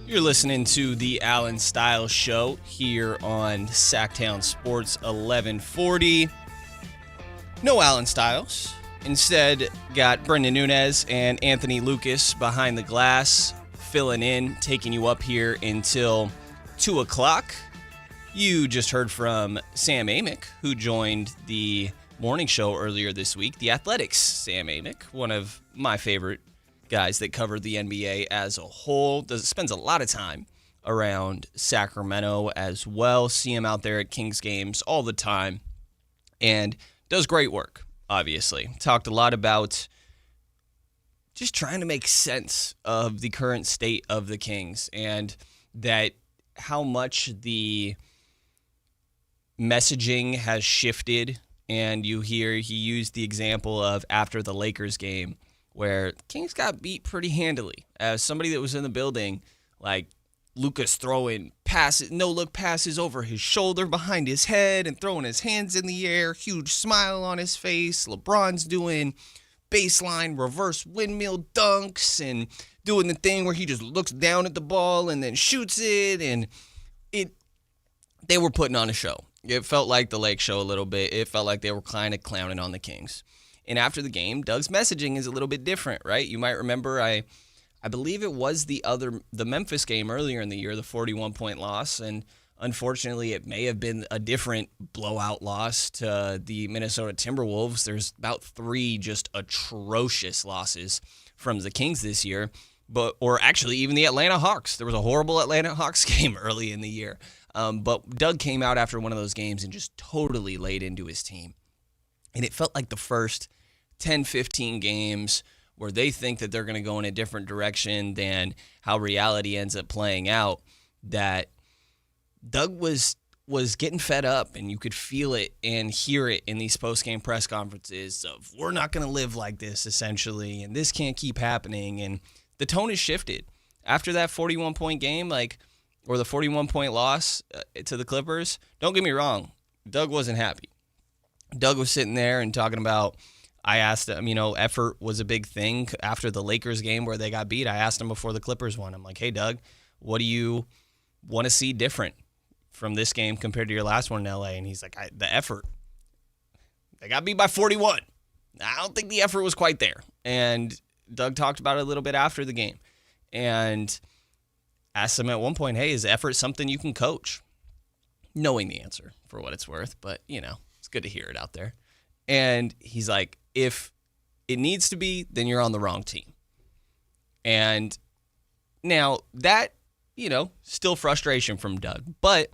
You're listening to the Allen Stiles Show here on Sactown Sports 1140. No Allen Stiles. Instead, got Brenden Nunes and Anthony Lucas behind the glass, filling in, taking you up here until 2 o'clock. You just heard from Sam Amick, who joined the morning show earlier this week. The Athletics' Sam Amick, one of my favorite guys that covered the NBA as a whole. Spends a lot of time around Sacramento as well. See him out there at Kings games all the time and does great work, obviously. Talked a lot about just trying to make sense of the current state of the Kings and that how much the messaging has shifted. And you hear he used the example of after the Lakers game where the Kings got beat pretty handily. As somebody that was in the building, like Lucas throwing passes, no-look passes over his shoulder behind his head and throwing his hands in the air, huge smile on his face. LeBron's doing baseline reverse windmill dunks and doing the thing where he just looks down at the ball and then shoots it. And they were putting on a show. It felt like the Lake Show a little bit. It felt like they were kind of clowning on the Kings. And after the game, Doug's messaging is a little bit different, right? You might remember I believe it was the Memphis game earlier in the year, the 41-point loss, and unfortunately it may have been a different blowout loss to the Minnesota Timberwolves. There's about 3 just atrocious losses from the Kings this year, or actually even the Atlanta Hawks. There was a horrible Atlanta Hawks game early in the year. But Doug came out after one of those games and just totally laid into his team. And it felt like the first 10, 15 games where they think that they're going to go in a different direction than how reality ends up playing out, that Doug was getting fed up, and you could feel it and hear it in these post-game press conferences of, we're not going to live like this, essentially, and this can't keep happening. And the tone has shifted. After that 41-point game, or the 41-point loss to the Clippers, don't get me wrong, Doug wasn't happy. Doug was sitting there and talking about, I asked him, effort was a big thing after the Lakers game where they got beat. I asked him before the Clippers won. I'm like, hey, Doug, what do you want to see different from this game compared to your last one in LA? And he's like, the effort. They got beat by 41. I don't think the effort was quite there. And Doug talked about it a little bit after the game and asked him at one point, hey, is effort something you can coach? Knowing the answer for what it's worth, but, it's good to hear it out there. And he's like, if it needs to be, then you're on the wrong team. And now that, still frustration from Doug. But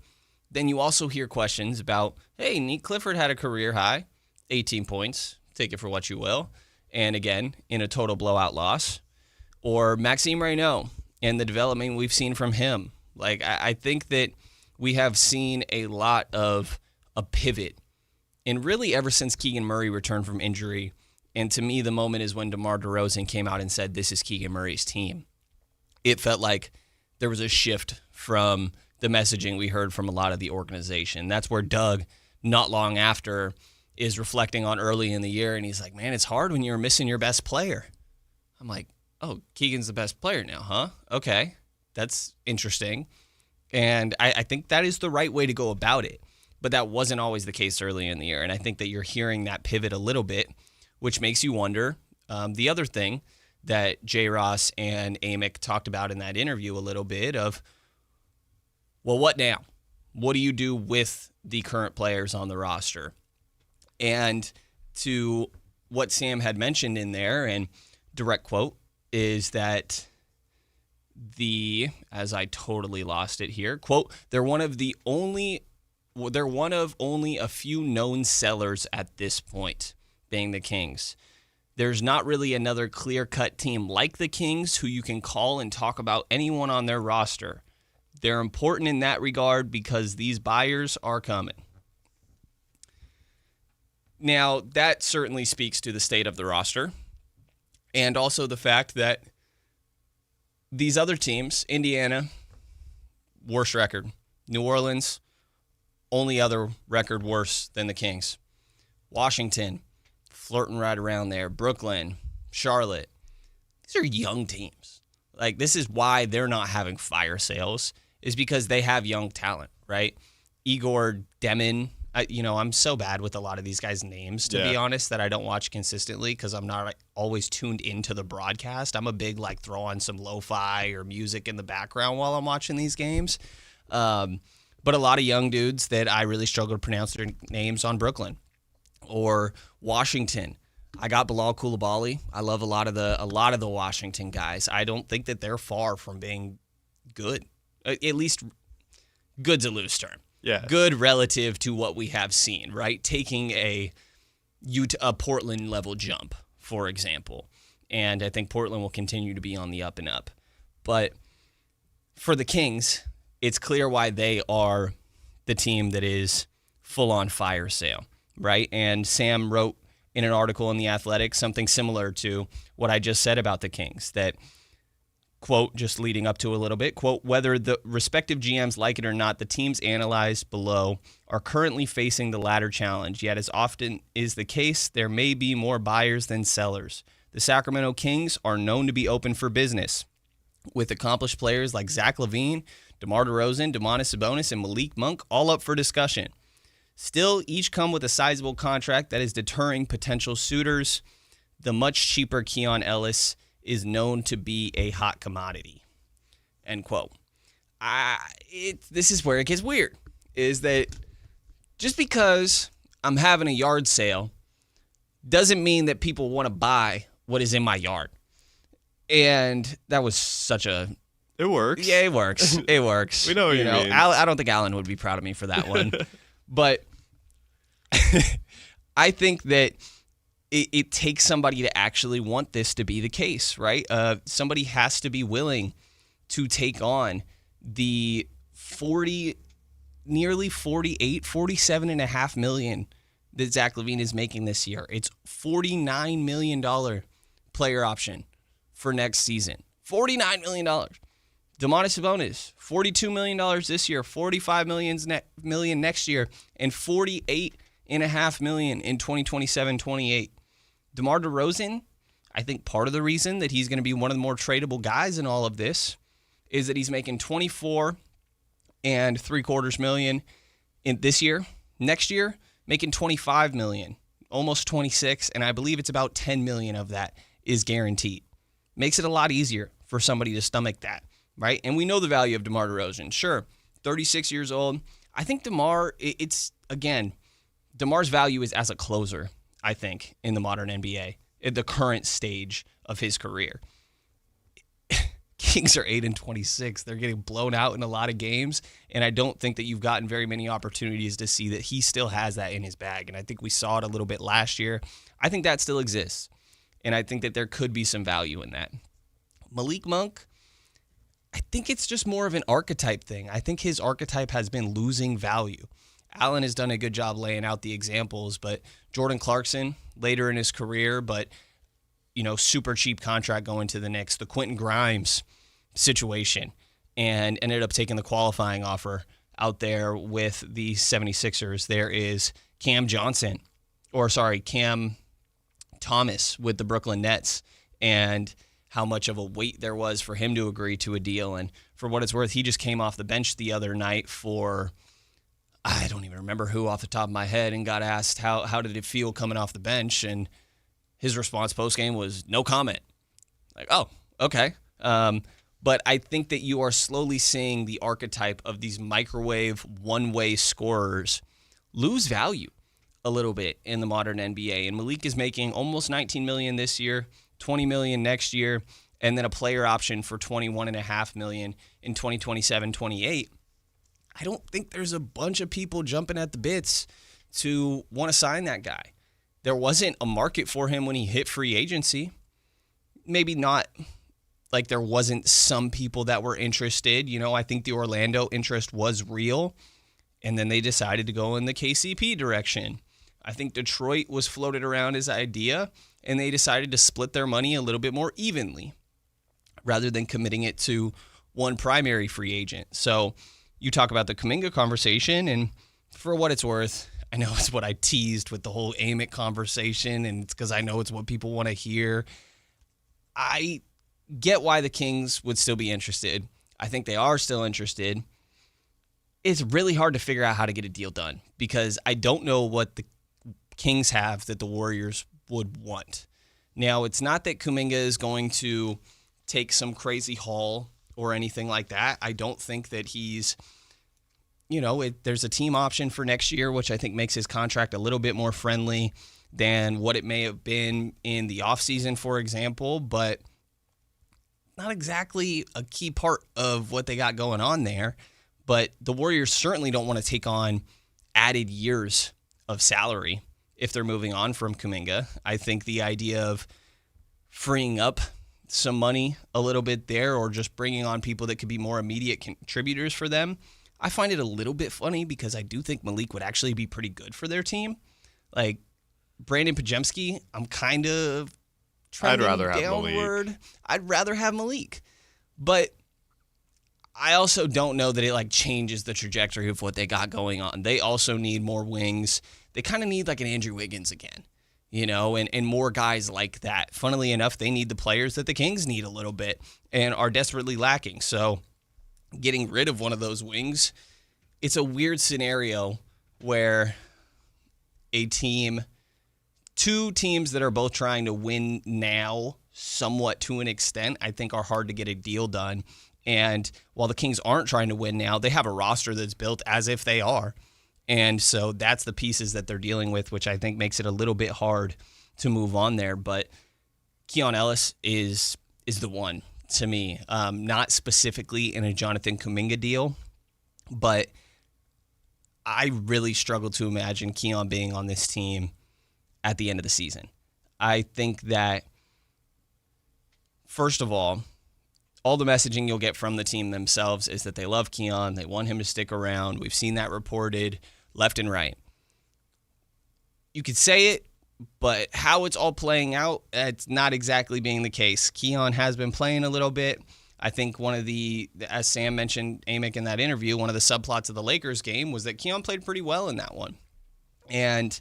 then you also hear questions about, hey, Nick Clifford had a career high, 18 points, take it for what you will. And again, in a total blowout loss. Or Maxime Reynaud and the development we've seen from him. Like, I think that we have seen a lot of a pivot. And really ever since Keegan Murray returned from injury. And to me, the moment is when DeMar DeRozan came out and said, this is Keegan Murray's team. It felt like there was a shift from the messaging we heard from a lot of the organization. That's where Doug, not long after, is reflecting on early in the year. And he's like, man, it's hard when you're missing your best player. I'm like, oh, Keegan's the best player now, huh? Okay, that's interesting. And I think that is the right way to go about it. But that wasn't always the case early in the year. And I think that you're hearing that pivot a little bit, which makes you wonder. The other thing that J. Ross and Amick talked about in that interview a little bit of, well, what now? What do you do with the current players on the roster? And to what Sam had mentioned in there, and direct quote, is that as I totally lost it here, quote, they're one of only a few known sellers at this point, being the Kings. There's not really another clear-cut team like the Kings who you can call and talk about anyone on their roster. They're important in that regard because these buyers are coming. Now, that certainly speaks to the state of the roster and also the fact that these other teams, Indiana, worst record. New Orleans, only other record worse than the Kings. Washington, flirting right around there. Brooklyn, Charlotte. These are young teams. Like, this is why they're not having fire sales, is because they have young talent, right? Igor Demin. I'm so bad with a lot of these guys' names, to be honest, that I don't watch consistently because I'm not always tuned into the broadcast. I'm a big, throw on some lo-fi or music in the background while I'm watching these games. But a lot of young dudes that I really struggle to pronounce their names on Brooklyn. Or Washington. I got Bilal Coulibaly. I love a lot of the Washington guys. I don't think that they're far from being good. At least good's a loose term. Yeah. Good relative to what we have seen, right? Taking a Portland level jump, for example. And I think Portland will continue to be on the up and up. But for the Kings, it's clear why they are the team that is full on fire sale, right? And Sam wrote in an article in The Athletic something similar to what I just said about the Kings, that, quote, just leading up to a little bit, quote, whether the respective GMs like it or not, the teams analyzed below are currently facing the latter challenge. Yet, as often is the case, there may be more buyers than sellers. The Sacramento Kings are known to be open for business, with accomplished players like Zach LaVine, DeMar DeRozan, Domantas Sabonis, and Malik Monk all up for discussion. Still, each come with a sizable contract that is deterring potential suitors. The much cheaper Keon Ellis is known to be a hot commodity, end quote. This is where it gets weird, is that just because I'm having a yard sale doesn't mean that people want to buy what is in my yard. And that was such a... It works. Yeah, it works. It works. We know what you mean. I don't think Allen would be proud of me for that one. But I think that it takes somebody to actually want this to be the case, right? Somebody has to be willing to take on the nearly 47.5 million that Zach LaVine is making this year. It's $49 million player option for next season. $49 million. Domantas Sabonis, $42 million this year, $45 million next year, and $48.5 million in 2027-28. DeMar DeRozan, I think part of the reason that he's going to be one of the more tradable guys in all of this is that he's making $24.75 million in this year. Next year, making $25 million, almost 26, and I believe it's about $10 million of that is guaranteed. makes it a lot easier for somebody to stomach that, right? And we know the value of DeMar DeRozan. Sure, 36 years old. I think DeMar, DeMar's value is as a closer, I think, in the modern NBA, at the current stage of his career. Kings are 8-26. They're getting blown out in a lot of games, and I don't think that you've gotten very many opportunities to see that he still has that in his bag, and I think we saw it a little bit last year. I think that still exists, and I think that there could be some value in that. Malik Monk, I think it's just more of an archetype thing. I think his archetype has been losing value. Allen has done a good job laying out the examples, but Jordan Clarkson, later in his career, but super cheap contract going to the Knicks. The Quentin Grimes situation, and ended up taking the qualifying offer out there with the 76ers. There is Cam Thomas with the Brooklyn Nets, and how much of a weight there was for him to agree to a deal. And for what it's worth, he just came off the bench the other night for, I don't even remember who off the top of my head, and got asked how did it feel coming off the bench, and his response post-game was no comment. Like, oh, okay. But I think that you are slowly seeing the archetype of these microwave one-way scorers lose value a little bit in the modern NBA. And Malik is making almost $19 million this year, $20 million next year, and then a player option for $21.5 million in 2027-28. I don't think there's a bunch of people jumping at the bits to want to sign that guy. There wasn't a market for him when he hit free agency. Maybe not like there wasn't some people that were interested. I think the Orlando interest was real, and then they decided to go in the KCP direction. I think Detroit was floated around as an idea, and they decided to split their money a little bit more evenly rather than committing it to one primary free agent. So you talk about the Kuminga conversation, and for what it's worth, I know it's what I teased with the whole Amick conversation, and it's because I know it's what people want to hear. I get why the Kings would still be interested. I think they are still interested. It's really hard to figure out how to get a deal done because I don't know what the Kings have that the Warriors would want. Now, it's not that Kuminga is going to take some crazy haul or anything like that. I don't think that he's, there's a team option for next year, which I think makes his contract a little bit more friendly than what it may have been in the offseason, for example, but not exactly a key part of what they got going on there. But the Warriors certainly don't want to take on added years of salary if they're moving on from Kuminga. I think the idea of freeing up some money a little bit there or just bringing on people that could be more immediate contributors for them, I find it a little bit funny because I do think Malik would actually be pretty good for their team. Like Brandon Pajemski, I'm kind of trending downward. I'd rather have Malik. But I also don't know that it changes the trajectory of what they got going on. They also need more wings. They kind of need like an Andrew Wiggins again, and more guys like that. Funnily enough, they need the players that the Kings need a little bit and are desperately lacking. So getting rid of one of those wings, it's a weird scenario where two teams that are both trying to win now somewhat to an extent, I think are hard to get a deal done. And while the Kings aren't trying to win now, they have a roster that's built as if they are. And so that's the pieces that they're dealing with, which I think makes it a little bit hard to move on there. But Keon Ellis is the one to me, not specifically in a Jonathan Kuminga deal, but I really struggle to imagine Keon being on this team at the end of the season. I think that, first of all the messaging you'll get from the team themselves is that they love Keon. They want him to stick around. We've seen that reported left and right. You could say it, but how it's all playing out, it's not exactly being the case. Keon has been playing a little bit. I think one of as Sam mentioned, Amick in that interview, one of the subplots of the Lakers game was that Keon played pretty well in that one. And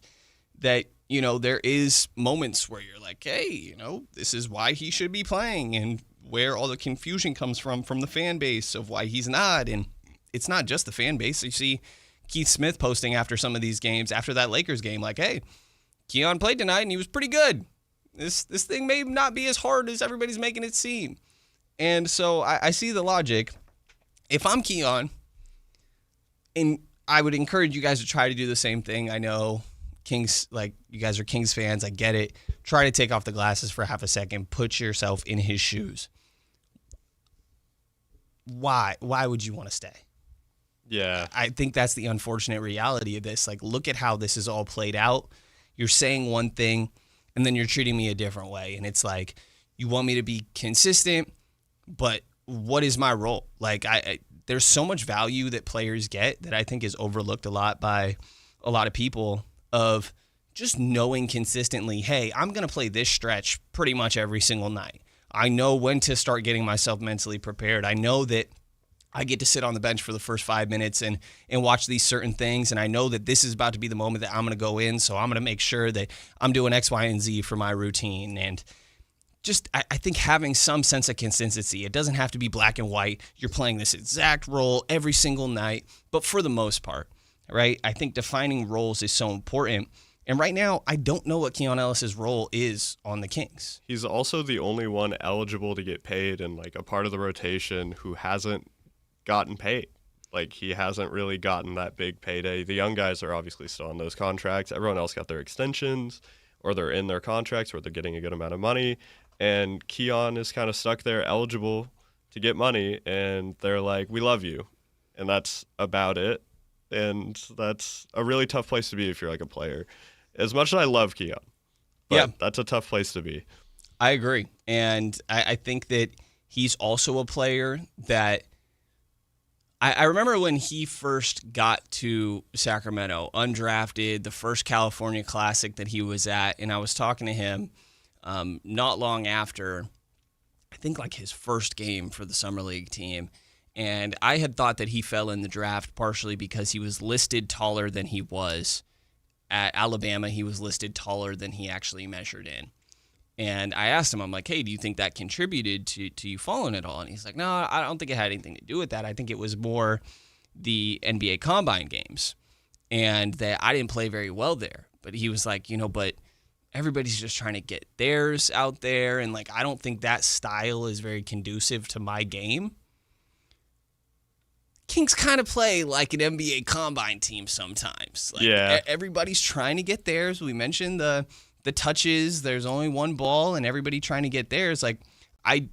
that, there is moments where you're like, hey, this is why he should be playing, and where all the confusion comes from the fan base of why he's not. And it's not just the fan base. You see Keith Smith posting after some of these games, after that Lakers game, like, hey, Keon played tonight and he was pretty good. This thing may not be as hard as everybody's making it seem. And so I see the logic. If I'm Keon, and I would encourage you guys to try to do the same thing. I know Kings, like, you guys are Kings fans. I get it. Try to take off the glasses for half a second. Put yourself in his shoes. Why would you want to stay? Yeah. I think that's the unfortunate reality of this. Like, look at how this is all played out. You're saying one thing, and then you're treating me a different way. And it's like, you want me to be consistent, but what is my role? Like, there's so much value that players get that I think is overlooked a lot by a lot of people, of just knowing consistently, hey, I'm going to play this stretch pretty much every single night. I know when to start getting myself mentally prepared. I know that I get to sit on the bench for the first 5 minutes and watch these certain things, and I know that this is about to be the moment that I'm going to go in, so I'm going to make sure that I'm doing X, Y, and Z for my routine. And just, I think having some sense of consistency. It doesn't have to be black and white. You're playing this exact role every single night, but for the most part, right? I think defining roles is so important. And right now, I don't know what Keon Ellis's role is on the Kings. He's also the only one eligible to get paid and like a part of the rotation who hasn't gotten paid. Like, he hasn't really gotten that big payday. The young guys are obviously still on those contracts. Everyone else got their extensions, or they're in their contracts where they're getting a good amount of money. And Keon is kind of stuck there, eligible to get money, and they're like, we love you. And that's about it. And that's a really tough place to be if you're like a player. As much as I love Keon, but that's a tough place to be. I agree. And I think that he's also a player that I remember when he first got to Sacramento, undrafted, the first California Classic that he was at, and I was talking to him not long after, I think like his first game for the Summer League team, and I had thought that he fell in the draft partially because he was listed taller than he was. At Alabama, he was listed taller than he actually measured in. And I asked him, I'm like, hey, do you think that contributed to you falling at all? And he's like, no, I don't think it had anything to do with that. I think it was more the NBA Combine games and that I didn't play very well there. But he was like, but everybody's just trying to get theirs out there. And, like, I don't think that style is very conducive to my game. Kings kind of play like an NBA Combine team sometimes. Like, everybody's trying to get theirs. We mentioned the touches. There's only one ball, and everybody trying to get theirs. Like, I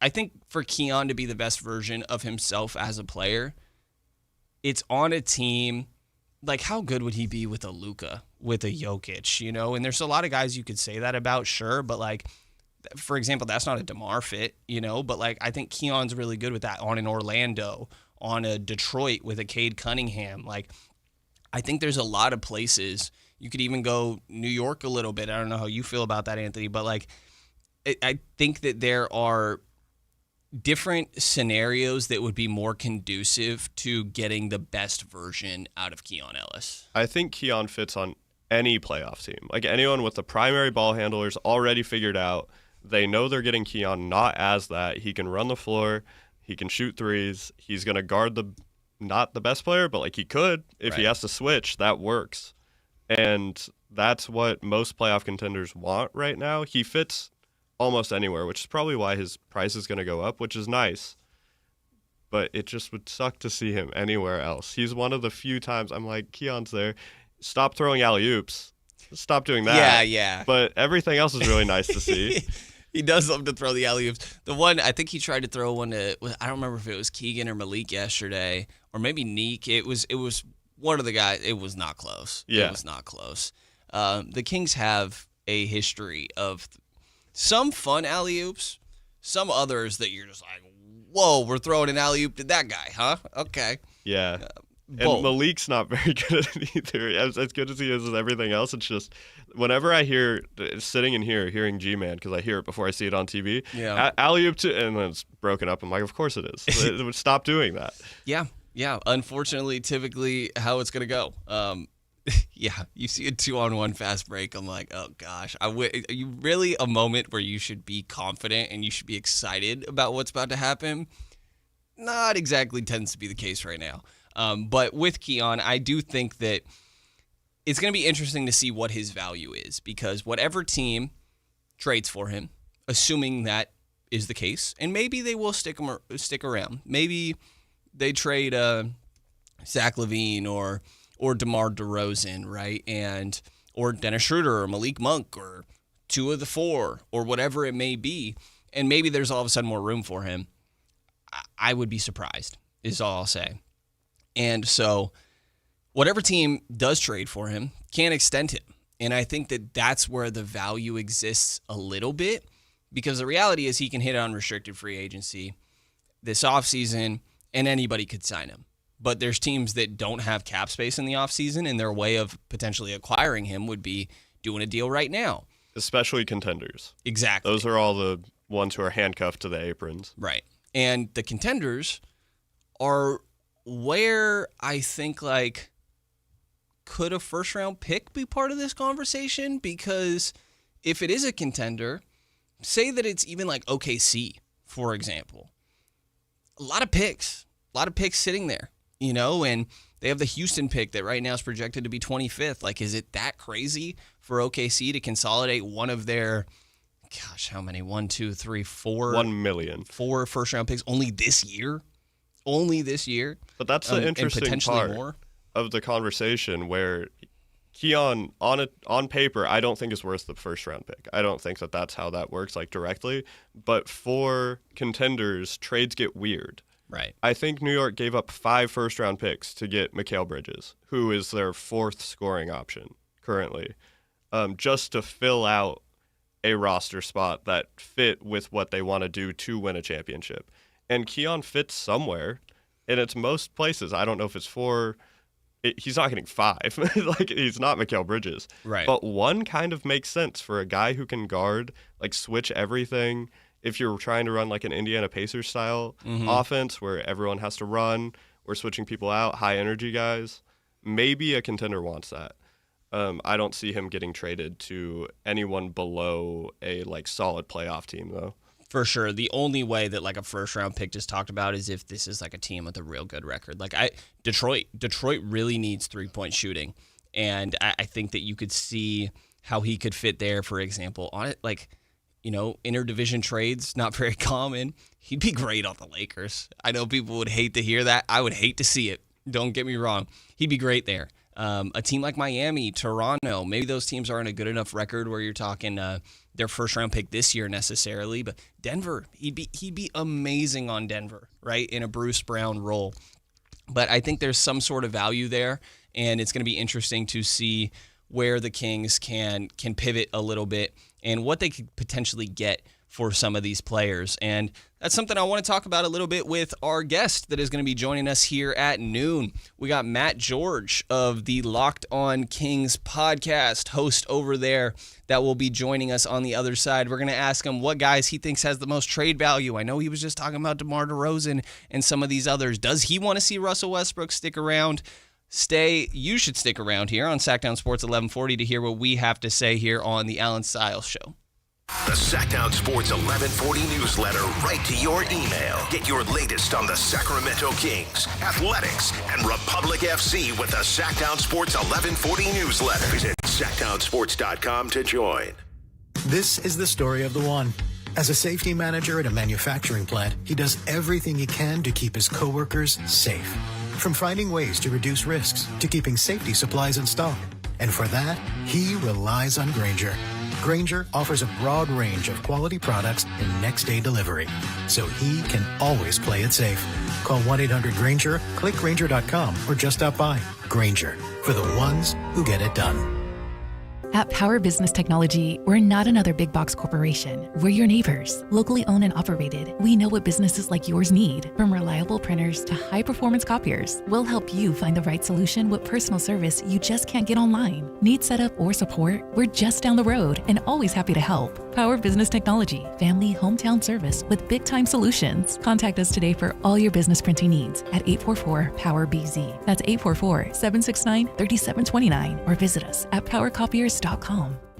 think for Keon to be the best version of himself as a player, it's on a team. Like, how good would he be with a Luka, with a Jokic, And there's a lot of guys you could say that about, sure, but, like, for example, that's not a DeMar fit, But, like, I think Keon's really good with that on an Orlando, on a Detroit with a Cade Cunningham. Like, I think there's a lot of places. You could even go New York a little bit. I don't know how you feel about that, Anthony, but, like, I think that there are different scenarios that would be more conducive to getting the best version out of Keon Ellis. I think Keon fits on any playoff team. Like, anyone with the primary ball handlers already figured out, they know they're getting Keon not as that. He can run the floor. He can shoot threes. He's going to guard not the best player, but, like, he could. If he has to switch, that works. And that's what most playoff contenders want right now. He fits almost anywhere, which is probably why his price is going to go up, which is nice. But it just would suck to see him anywhere else. He's one of the few times I'm like, Keon's there. Stop throwing alley-oops. Stop doing that. Yeah. But everything else is really nice to see. He does love to throw the alley-oops. The one, I think he tried to throw one to, I don't remember if it was Keegan or Malik yesterday, or maybe Neek. It was one of the guys. It was not close. Yeah. It was not close. The Kings have a history of some fun alley-oops, some others that you're just like, whoa, we're throwing an alley-oop to that guy, huh? Okay. Yeah. And Malik's not very good at it either. As good as he is with everything else, it's just whenever I hear, sitting in here, hearing G-Man, because I hear it before I see it on TV, alley-oop to, and then it's broken up. I'm like, of course it is. Stop doing that. Yeah. Unfortunately, typically how it's going to go. You see a 2-on-1 fast break. I'm like, oh gosh, are you really a moment where you should be confident and you should be excited about what's about to happen? Not exactly tends to be the case right now. But with Keon, I do think that it's going to be interesting to see what his value is, because whatever team trades for him, assuming that is the case, and maybe they will stick around. Maybe they trade Zach LaVine or DeMar DeRozan, right? Or Dennis Schroeder or Malik Monk or two of the four or whatever it may be, and maybe there's all of a sudden more room for him. I would be surprised, is all I'll say. And so whatever team does trade for him can extend him. And I think that that's where the value exists a little bit, because the reality is he can hit unrestricted free agency this offseason and anybody could sign him. But there's teams that don't have cap space in the offseason, and their way of potentially acquiring him would be doing a deal right now. Especially contenders. Exactly. Those are all the ones who are handcuffed to the aprons. Right. And the contenders are where I think, like, could a first-round pick be part of this conversation? Because if it is a contender, say that it's even like OKC, for example. A lot of picks sitting there. And they have the Houston pick that right now is projected to be 25th. Like, is it that crazy for OKC to consolidate one of their, how many? 1, 2, 3, 4? 1 million. 4 first-round picks only this year? Only this year? But that's the interesting part of the conversation where Keon, on paper, I don't think is worth the first-round pick. I don't think that that's how that works, like, directly. But for contenders, trades get weird. Right. I think New York gave up 5 first-round picks to get Mikal Bridges, who is their 4th scoring option currently, just to fill out a roster spot that fit with what they want to do to win a championship. And Keon fits somewhere, and it's most places. I don't know if it's 4. He's not getting 5. Like, he's not Mikal Bridges. Right. But 1 kind of makes sense for a guy who can guard, like, switch everything. If you're trying to run like an Indiana Pacers style offense where everyone has to run, or switching people out, high energy guys, maybe a contender wants that. I don't see him getting traded to anyone below a like solid playoff team though. For sure. The only way that like a first round pick just talked about is if this is like a team with a real good record. Like Detroit really needs 3-point shooting. And I think that you could see how he could fit there, for example, on it. Like, interdivision trades, not very common. He'd be great on the Lakers. I know people would hate to hear that. I would hate to see it. Don't get me wrong. He'd be great there. A team like Miami, Toronto, maybe those teams aren't a good enough record where you're talking their first-round pick this year necessarily, but Denver, he'd be amazing on Denver, right, in a Bruce Brown role. But I think there's some sort of value there, and it's going to be interesting to see where the Kings can pivot a little bit and what they could potentially get for some of these players. And that's something I want to talk about a little bit with our guest that is going to be joining us here at noon. We got Matt George of the Locked On Kings podcast, host over there, that will be joining us on the other side. We're going to ask him what guys he thinks has the most trade value. I know he was just talking about DeMar DeRozan and some of these others. Does he want to see Russell Westbrook stick around? You should stick around here on Sactown Sports 1140 to hear what we have to say here on the Allen Stiles Show. The Sactown Sports 1140 newsletter right to your email. Get your latest on the Sacramento Kings, athletics, and Republic FC with the Sactown Sports 1140 newsletter. Visit SactownSports.com to join. This is the story of the one. As a safety manager at a manufacturing plant, he does everything he can to keep his coworkers safe. From finding ways to reduce risks to keeping safety supplies in stock. And for that, he relies on Grainger. Grainger offers a broad range of quality products and next-day delivery, so he can always play it safe. Call 1-800-GRAINGER, click Grainger.com, or just stop by. Grainger, for the ones who get it done. At Power Business Technology, we're not another big box corporation. We're your neighbors, locally owned and operated. We know what businesses like yours need, from reliable printers to high-performance copiers. We'll help you find the right solution with personal service you just can't get online. Need setup or support? We're just down the road and always happy to help. Power Business Technology, family hometown service with big-time solutions. Contact us today for all your business printing needs at 844-POWER-BZ. That's 844-769-3729, or visit us at powercopiers.com.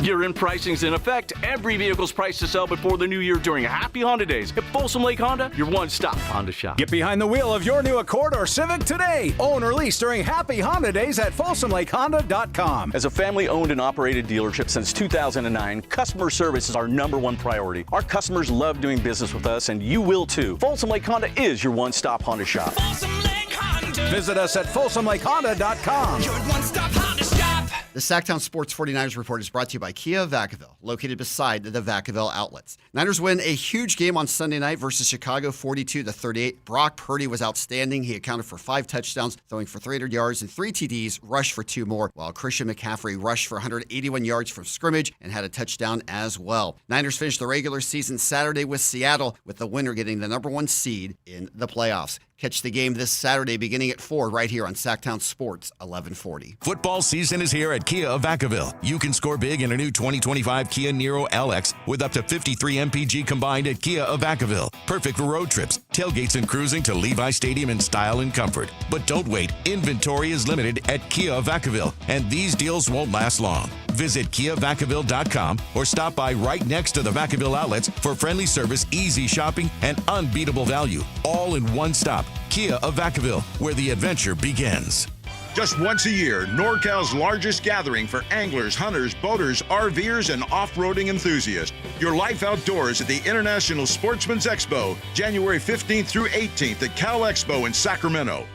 Year-end pricing's in effect. Every vehicle's priced to sell before the new year during Happy Honda Days. At Folsom Lake Honda, your one-stop Honda shop. Get behind the wheel of your new Accord or Civic today. Own or lease during Happy Honda Days at FolsomLakeHonda.com. As a family-owned and operated dealership since 2009, customer service is our #1 priority. Our customers love doing business with us, and you will too. Folsom Lake Honda is your one-stop Honda shop. Visit us at FolsomLakeHonda.com. Your one-stop Honda shop. The Sactown Sports 49ers Report is brought to you by Kia of Vacaville, located beside the Vacaville outlets. Niners win a huge game on Sunday night versus Chicago, 42-38. Brock Purdy was outstanding. He accounted for 5 touchdowns, throwing for 300 yards and 3 TDs, rushed for 2 more, while Christian McCaffrey rushed for 181 yards from scrimmage and had a touchdown as well. Niners finished the regular season Saturday with Seattle, with the winner getting the #1 seed in the playoffs. Catch the game this Saturday beginning at 4 right here on Sactown Sports 1140. Football season is here at Kia of Vacaville. You can score big in a new 2025 Kia Niro LX with up to 53 MPG combined at Kia of Vacaville. Perfect for road trips, tailgates, and cruising to Levi Stadium in style and comfort. But don't wait. Inventory is limited at Kia of Vacaville, and these deals won't last long. Visit KiaVacaville.com or stop by right next to the Vacaville outlets for friendly service, easy shopping, and unbeatable value. All in one stop. Kia of Vacaville, where the adventure begins. Just once a year, NorCal's largest gathering for anglers, hunters, boaters, RVers, and off-roading enthusiasts. Your life outdoors at the International Sportsman's Expo, January 15th through 18th at Cal Expo in Sacramento.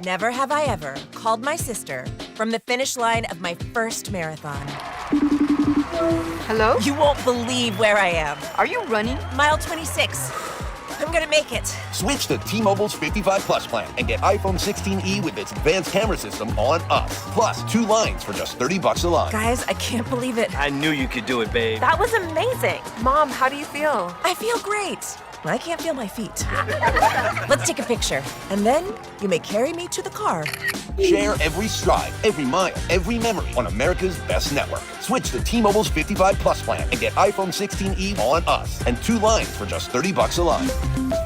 Never have I ever called my sister from the finish line of my first marathon. Hello? You won't believe where I am. Are you running? Mile 26. I'm gonna make it. Switch to T-Mobile's 55 Plus plan and get iPhone 16e with its advanced camera system on us. Plus 2 lines for just $30 a line. Guys, I can't believe it. I knew you could do it, babe. That was amazing. Mom, how do you feel? I feel great. I can't feel my feet. Let's take a picture. And then you may carry me to the car. Share every stride, every mile, every memory on America's best network. Switch to T-Mobile's 55 Plus plan and get iPhone 16e on us and 2 lines for just $30 a line.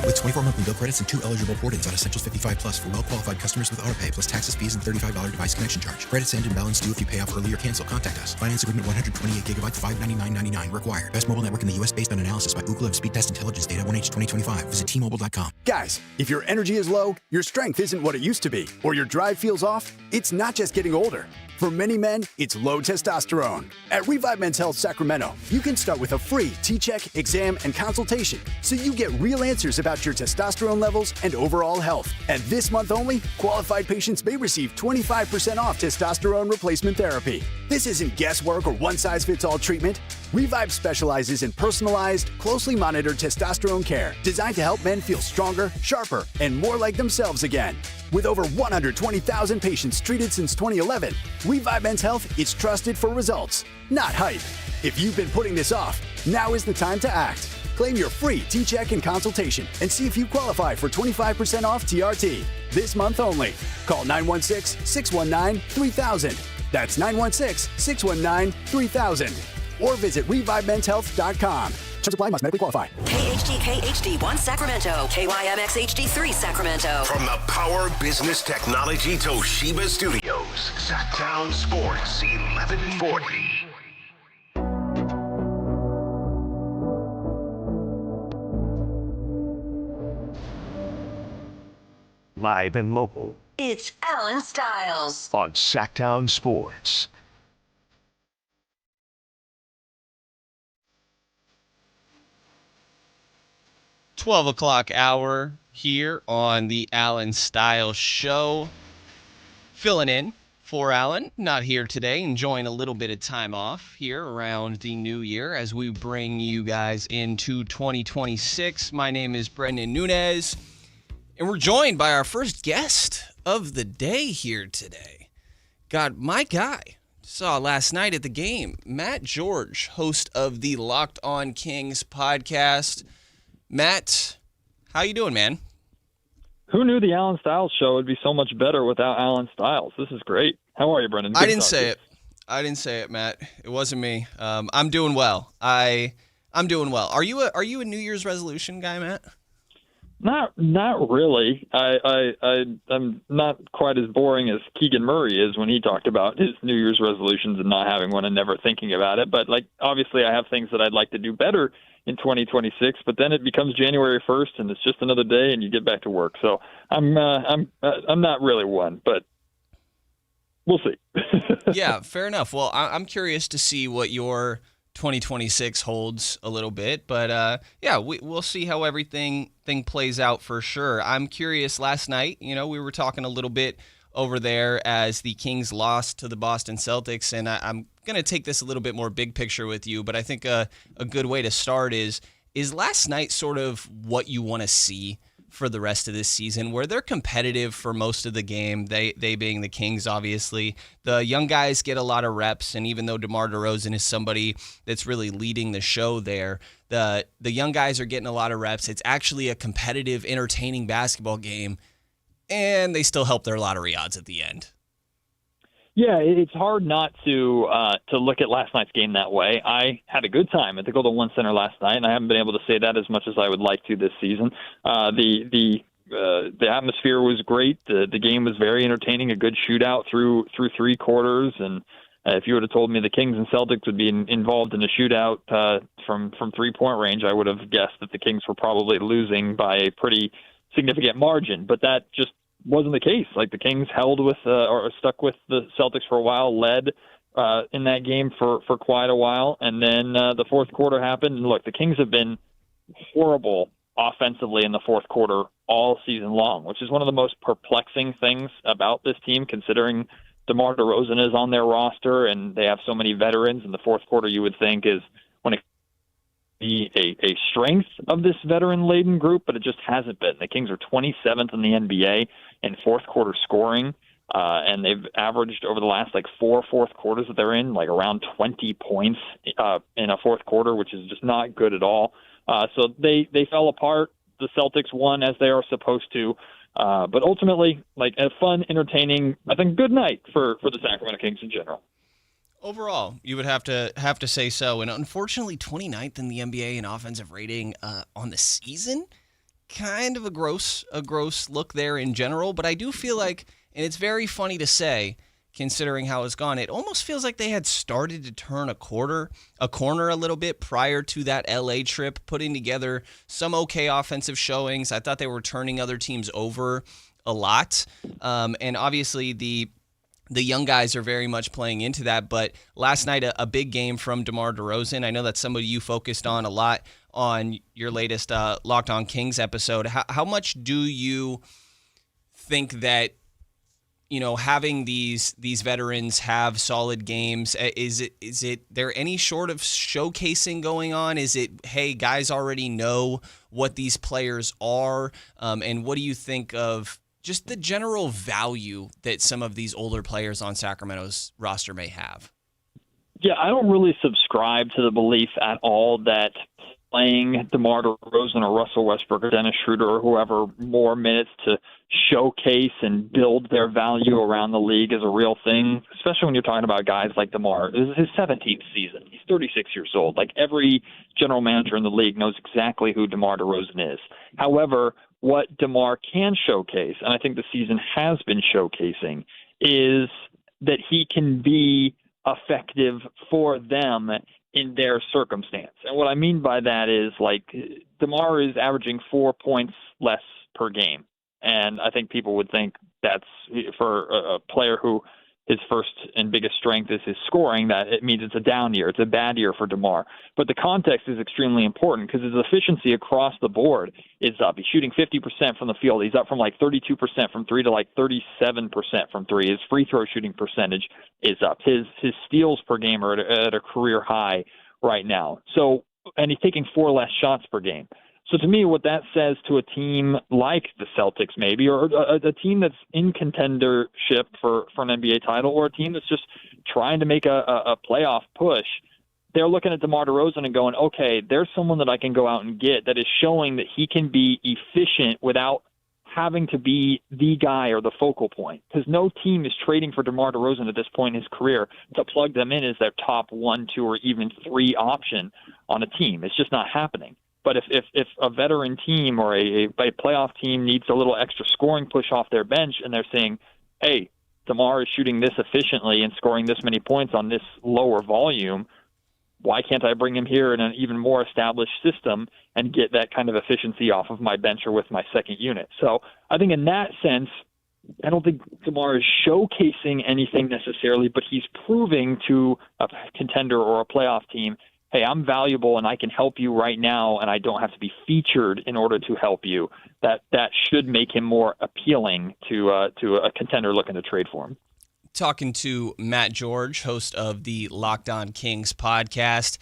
With 24 monthly bill credits and 2 eligible port-ins on Essentials 55 Plus for well-qualified customers with autopay plus taxes, fees, and $35 device connection charge. Credits end and balance due if you pay off early or cancel. Contact us. Finance agreement 128 gigabytes, $599.99 required. Best mobile network in the U.S. based on analysis by Ookla of Speed Test Intelligence data 1H 2025. Visit T-Mobile.com. Guys, if your energy is low, your strength isn't what it used to be, or your drive feels off, it's not just getting older. For many men, it's low testosterone. At Revive Men's Health Sacramento, you can start with a free T-check, exam, and consultation so you get real answers about your testosterone levels and overall health. And this month only, qualified patients may receive 25% off testosterone replacement therapy. This isn't guesswork or one-size-fits-all treatment. Revive specializes in personalized, closely monitored testosterone care designed to help men feel stronger, sharper, and more like themselves again. With over 120,000 patients treated since 2011, Revive Men's Health is trusted for results, not hype. If you've been putting this off, now is the time to act. Claim your free T-check and consultation and see if you qualify for 25% off TRT. This month only. Call 916-619-3000. That's 916-619-3000. Or visit ReviveMen'sHealth.com. Terms apply, must medically qualify. KHD1 Sacramento, KYMX HD3 Sacramento. From the Power Business Technology Toshiba Studios, Sactown Sports 1140. Live and local. It's Allen Stiles On Sactown Sports. $12 o'clock hour here on the Allen Stiles Show. Filling in for Allen, not here today, enjoying a little bit of time off here around the new year as we bring you guys into 2026. My name is Brenden Nunes, and we're joined by our first guest of the day here today. God, my guy, saw last night at the game, Matt George, host of the Locked On Kings podcast. Matt, how you doing, man? Who knew the Allen Stiles Show would be so much better without Allen Stiles? This is great. How are you, Brenden? I didn't say it. I didn't say it, Matt. It wasn't me. I'm doing well. I'm doing well. Are you a New Year's resolution guy, Matt? Not really. I'm not quite as boring as Keegan Murray is when he talked about his New Year's resolutions and not having one and never thinking about it. But like, obviously, I have things that I'd like to do better in 2026. But then it becomes January 1st, and it's just another day, and you get back to work. So I'm not really one, but we'll see. Yeah, fair enough. Well, I'm curious to see what your 2026 holds a little bit, but we'll see how everything plays out for sure. I'm curious. Last night, we were talking a little bit over there as the Kings lost to the Boston Celtics, and I'm going to take this a little bit more big picture with you, but I think a good way to start is last night sort of what you want to see for the rest of this season, where they're competitive for most of the game, they being the Kings, obviously. The young guys get a lot of reps, and even though DeMar DeRozan is somebody that's really leading the show there, the young guys are getting a lot of reps. It's actually a competitive, entertaining basketball game, and they still help their lottery odds at the end. Yeah, it's hard not to look at last night's game that way. I had a good time at the Golden One Center last night, and I haven't been able to say that as much as I would like to this season. The atmosphere was great. The game was very entertaining. A good shootout through three quarters, and if you would have told me the Kings and Celtics would be involved in a shootout from 3-point range, I would have guessed that the Kings were probably losing by a pretty significant margin. But that just wasn't the case. Like, the Kings held with or stuck with the Celtics for a while, led in that game for quite a while, and then the fourth quarter happened. And look, the Kings have been horrible offensively in the fourth quarter all season long, which is one of the most perplexing things about this team, considering DeMar DeRozan is on their roster and they have so many veterans. In the fourth quarter, you would think is when it be a strength of this veteran-laden group, but it just hasn't been. The Kings are 27th in the NBA in fourth quarter scoring, and they've averaged over the last four fourth quarters that they're in around 20 points in a fourth quarter, which is just not good at all. So they fell apart. The Celtics won as they are supposed to, but ultimately a fun, entertaining, I think, good night for the Sacramento Kings in general. Overall, you would have to say so. And unfortunately, 29th in the NBA in offensive rating on the season. Kind of a gross look there in general. But I do feel like, and it's very funny to say, considering how it's gone, it almost feels like they had started to turn a corner a little bit prior to that LA trip, putting together some okay offensive showings. I thought they were turning other teams over a lot. And obviously the young guys are very much playing into that, but last night a big game from DeMar DeRozan. I know that's somebody you focused on a lot on your latest Locked On Kings episode. How much do you think that having these veterans have solid games? Is it there any sort of showcasing going on? Is it, hey, guys already know what these players are, and what do you think of just the general value that some of these older players on Sacramento's roster may have? Yeah, I don't really subscribe to the belief at all that playing DeMar DeRozan or Russell Westbrook or Dennis Schroeder or whoever more minutes to showcase and build their value around the league is a real thing, especially when you're talking about guys like DeMar. This is his 17th season. He's 36 years old. Every general manager in the league knows exactly who DeMar DeRozan is. However, what DeMar can showcase, and I think the season has been showcasing, is that he can be effective for them in their circumstance. And what I mean by that is, DeMar is averaging 4 points less per game. And I think people would think that's, for a player who his first and biggest strength is his scoring, that it means it's a down year. It's a bad year for DeMar. But the context is extremely important because his efficiency across the board is up. He's shooting 50% from the field. He's up from 32% from three to 37% from three. His free throw shooting percentage is up. His steals per game are at a career high right now. So, and he's taking 4 less shots per game. So to me, what that says to a team like the Celtics maybe, or a team that's in contendership for an NBA title, or a team that's just trying to make a playoff push, they're looking at DeMar DeRozan and going, okay, there's someone that I can go out and get that is showing that he can be efficient without having to be the guy or the focal point. Because no team is trading for DeMar DeRozan at this point in his career to plug them in as their top 1, 2, or even 3 option on a team. It's just not happening. But if a veteran team or a playoff team needs a little extra scoring push off their bench and they're saying, hey, DeMar is shooting this efficiently and scoring this many points on this lower volume, why can't I bring him here in an even more established system and get that kind of efficiency off of my bench or with my second unit? So I think in that sense, I don't think DeMar is showcasing anything necessarily, but he's proving to a contender or a playoff team, hey, I'm valuable and I can help you right now, and I don't have to be featured in order to help you. That should make him more appealing to a contender looking to trade for him. Talking to Matt George, host of the Locked On Kings podcast.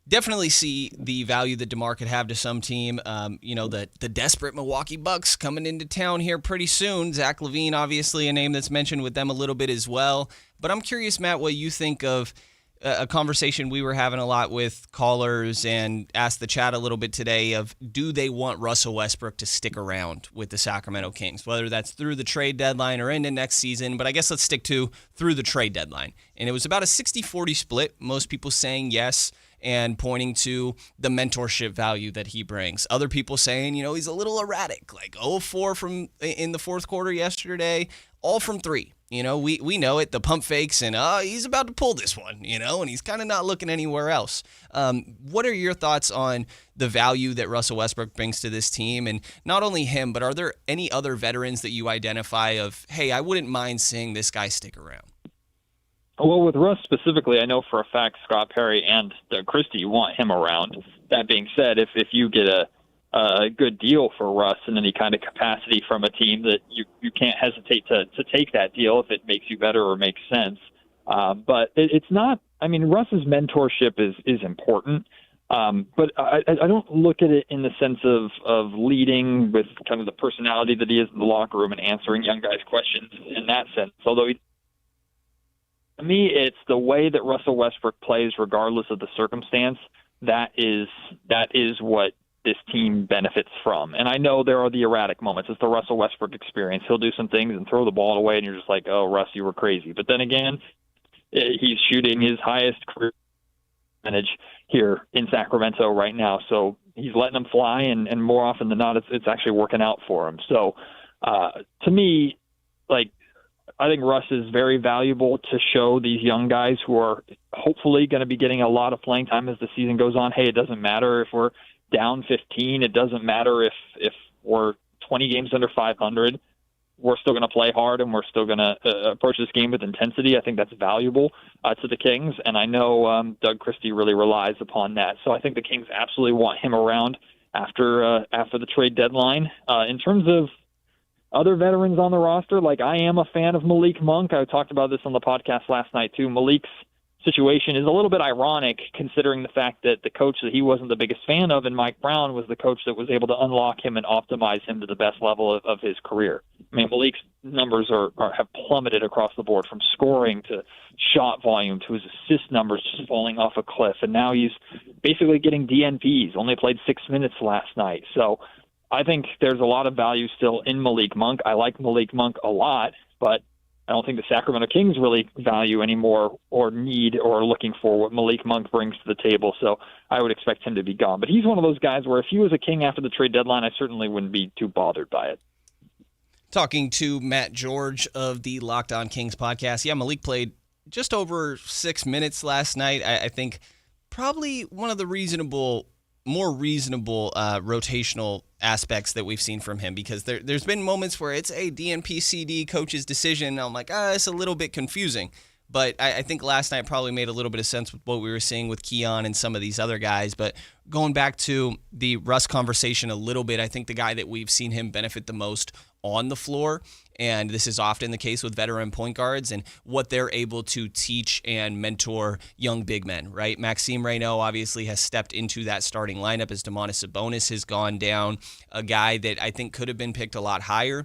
Definitely see the value that DeMar could have to some team. The desperate Milwaukee Bucks coming into town here pretty soon. Zach LaVine, obviously, a name that's mentioned with them a little bit as well. But I'm curious, Matt, what you think of a conversation we were having a lot with callers and asked the chat a little bit today of, do they want Russell Westbrook to stick around with the Sacramento Kings, whether that's through the trade deadline or into next season. But I guess let's stick to through the trade deadline. And it was about a 60-40 split, most people saying yes and pointing to the mentorship value that he brings. Other people saying, he's a little erratic, like 0-4 from in the fourth quarter yesterday, all from three. We know it, the pump fakes, and he's about to pull this one, and he's kind of not looking anywhere else. What are your thoughts on the value that Russell Westbrook brings to this team? And not only him, but are there any other veterans that you identify of, hey, I wouldn't mind seeing this guy stick around? Well, with Russ specifically, I know for a fact Scott Perry and Doug Christie want him around. That being said, if you get a good deal for Russ and any kind of capacity from a team, that you can't hesitate to take that deal if it makes you better or makes sense. But it's not. I mean, Russ's mentorship is important, but I don't look at it in the sense of leading with kind of the personality that he is in the locker room and answering young guys' questions in that sense. Although to me, it's the way that Russell Westbrook plays, regardless of the circumstance. That is what this team benefits from. And I know there are the erratic moments. It's the Russell Westbrook experience. He'll do some things and throw the ball away, and you're just like, oh, Russ, you were crazy. But then again, he's shooting his highest career percentage here in Sacramento right now. So he's letting them fly, and more often than not, it's actually working out for him. So to me, I think Russ is very valuable to show these young guys who are hopefully going to be getting a lot of playing time as the season goes on. Hey, it doesn't matter if we're down 15. It doesn't matter if we're 20 games under 500. We're still going to play hard, and we're still going to approach this game with intensity. I think that's valuable to the Kings, and I know Doug Christie really relies upon that. So I think the Kings absolutely want him around after the trade deadline. In terms of other veterans on the roster, I am a fan of Malik Monk. I talked about this on the podcast last night too. Malik's situation is a little bit ironic considering the fact that the coach that he wasn't the biggest fan of, and Mike Brown, was the coach that was able to unlock him and optimize him to the best level of his career. I mean, Malik's numbers have plummeted across the board, from scoring to shot volume to his assist numbers just falling off a cliff. And now he's basically getting DNPs, only played 6 minutes last night. So I think there's a lot of value still in Malik Monk. I like Malik Monk a lot, but I don't think the Sacramento Kings really value anymore or need or are looking for what Malik Monk brings to the table. So I would expect him to be gone. But he's one of those guys where if he was a King after the trade deadline, I certainly wouldn't be too bothered by it. Talking to Matt George of the Locked On Kings podcast. Yeah, Malik played just over 6 minutes last night. I think probably one of the more reasonable rotational aspects that we've seen from him, because there's been moments where it's a DNP CD coach's decision. I'm like, it's a little bit confusing. But I think last night probably made a little bit of sense with what we were seeing with Keon and some of these other guys. But going back to the Russ conversation a little bit, I think the guy that we've seen him benefit the most on the floor, and this is often the case with veteran point guards and what they're able to teach and mentor young big men, right? Maxime Reynaud obviously has stepped into that starting lineup as Domantas Sabonis has gone down, a guy that I think could have been picked a lot higher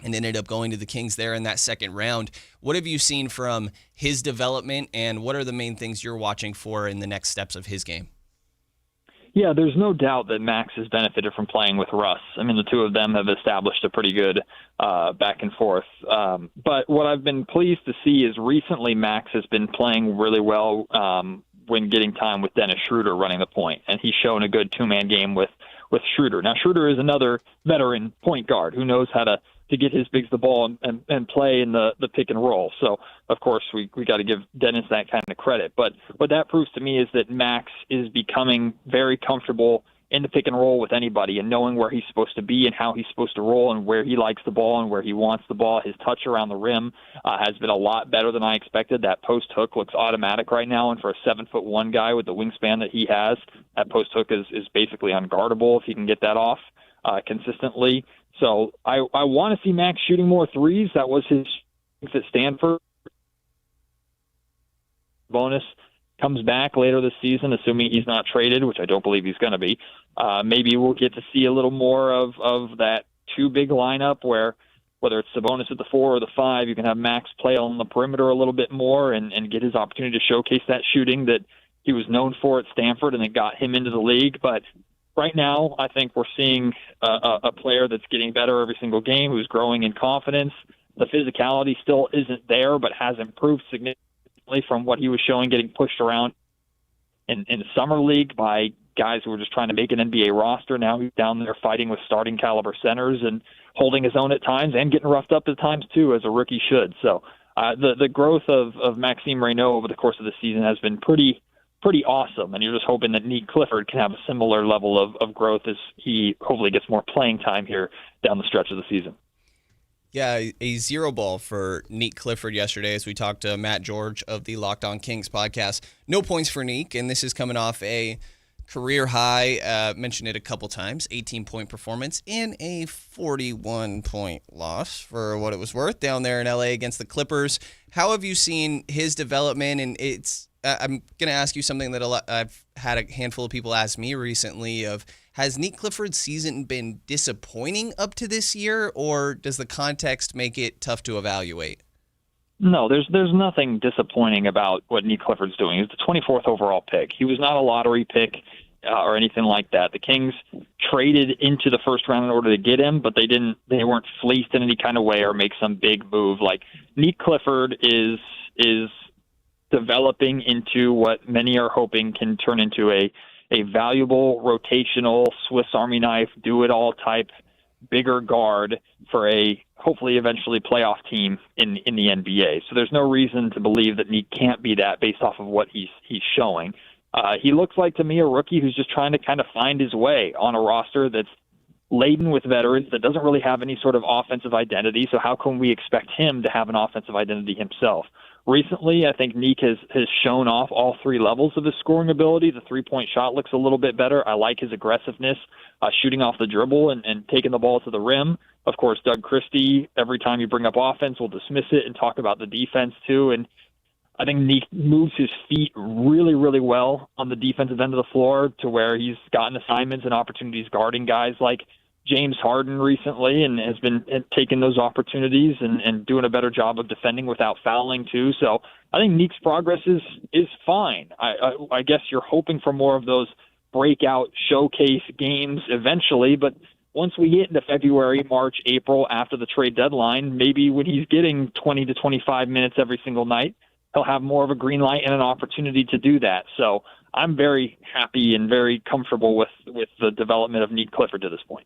and ended up going to the Kings there in that second round. What have you seen from his development, and what are the main things you're watching for in the next steps of his game? Yeah, there's no doubt that Max has benefited from playing with Russ. I mean, the two of them have established a pretty good back and forth. But what I've been pleased to see is recently Max has been playing really well when getting time with Dennis Schroeder running the point, and he's shown a good two-man game with Schroeder. Now, Schroeder is another veteran point guard who knows how to get his bigs the ball and play in the pick and roll. So, of course, we got to give Dennis that kind of credit. But what that proves to me is that Max is becoming very comfortable in the pick and roll with anybody and knowing where he's supposed to be and how he's supposed to roll and where he likes the ball and where he wants the ball. His touch around the rim has been a lot better than I expected. That post hook looks automatic right now, and for a 7'1" guy with the wingspan that he has, that post hook is basically unguardable if he can get that off consistently. So I want to see Max shooting more threes. That was his strength at Stanford. Bonus comes back later this season, assuming he's not traded, which I don't believe he's going to be. Maybe we'll get to see a little more of that two big lineup where whether it's Sabonis at the 4 or the 5, you can have Max play on the perimeter a little bit more and get his opportunity to showcase that shooting that he was known for at Stanford and it got him into the league. But right now, I think we're seeing a player that's getting better every single game, who's growing in confidence. The physicality still isn't there, but has improved significantly from what he was showing getting pushed around in the summer league by guys who were just trying to make an NBA roster. Now he's down there fighting with starting caliber centers and holding his own at times and getting roughed up at times too, as a rookie should. So the growth of Maxime Reynaud over the course of the season has been pretty awesome, and you're just hoping that Nick Clifford can have a similar level of growth as he hopefully gets more playing time here down the stretch of the season. Yeah, a zero ball for Neek Clifford yesterday as we talked to Matt George of the Locked On Kings podcast. No points for Neek, and this is coming off a career high, mentioned it a couple times, 18-point performance in a 41-point loss for what it was worth down there in LA against the Clippers. How have you seen his development? And I'm going to ask you something that I've had a handful of people ask me recently of, has Neek Clifford's season been disappointing up to this year, or does the context make it tough to evaluate? No, there's nothing disappointing about what Neek Clifford's doing. He's the 24th overall pick. He was not a lottery pick or anything like that. The Kings traded into the first round in order to get him, but they weren't fleeced in any kind of way or make some big move. Like, Neek Clifford is developing into what many are hoping can turn into a valuable, rotational, Swiss Army knife, do-it-all type, bigger guard for a hopefully eventually playoff team in the NBA. So there's no reason to believe that Neek can't be that based off of what he's showing. He looks like, to me, a rookie who's just trying to kind of find his way on a roster that's laden with veterans that doesn't really have any sort of offensive identity. So how can we expect him to have an offensive identity himself? Recently, I think Neek has shown off all three levels of his scoring ability. The three-point shot looks a little bit better. I like his aggressiveness, shooting off the dribble and taking the ball to the rim. Of course, Doug Christie, every time you bring up offense, will dismiss it and talk about the defense too. And I think Neek moves his feet really, really well on the defensive end of the floor to where he's gotten assignments and opportunities guarding guys like James Harden recently and has been taking those opportunities and doing a better job of defending without fouling too. So I think Neek's progress is fine. I guess you're hoping for more of those breakout showcase games eventually, but once we get into February, March, April, after the trade deadline, maybe when he's getting 20 to 25 minutes every single night, he'll have more of a green light and an opportunity to do that. So I'm very happy and very comfortable with the development of Neek Clifford to this point.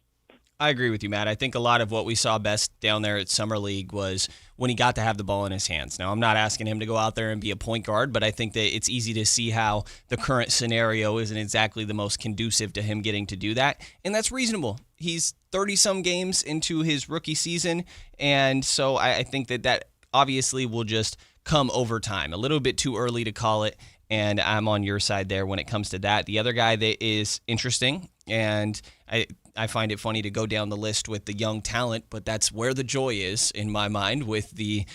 I agree with you, Matt. I think a lot of what we saw best down there at Summer League was when he got to have the ball in his hands. Now, I'm not asking him to go out there and be a point guard, but I think that it's easy to see how the current scenario isn't exactly the most conducive to him getting to do that, and that's reasonable. He's 30-some games into his rookie season, and so I think that obviously will just come over time. A little bit too early to call it, and I'm on your side there when it comes to that. The other guy that is interesting, and I find it funny to go down the list with the young talent, but that's where the joy is in my mind with the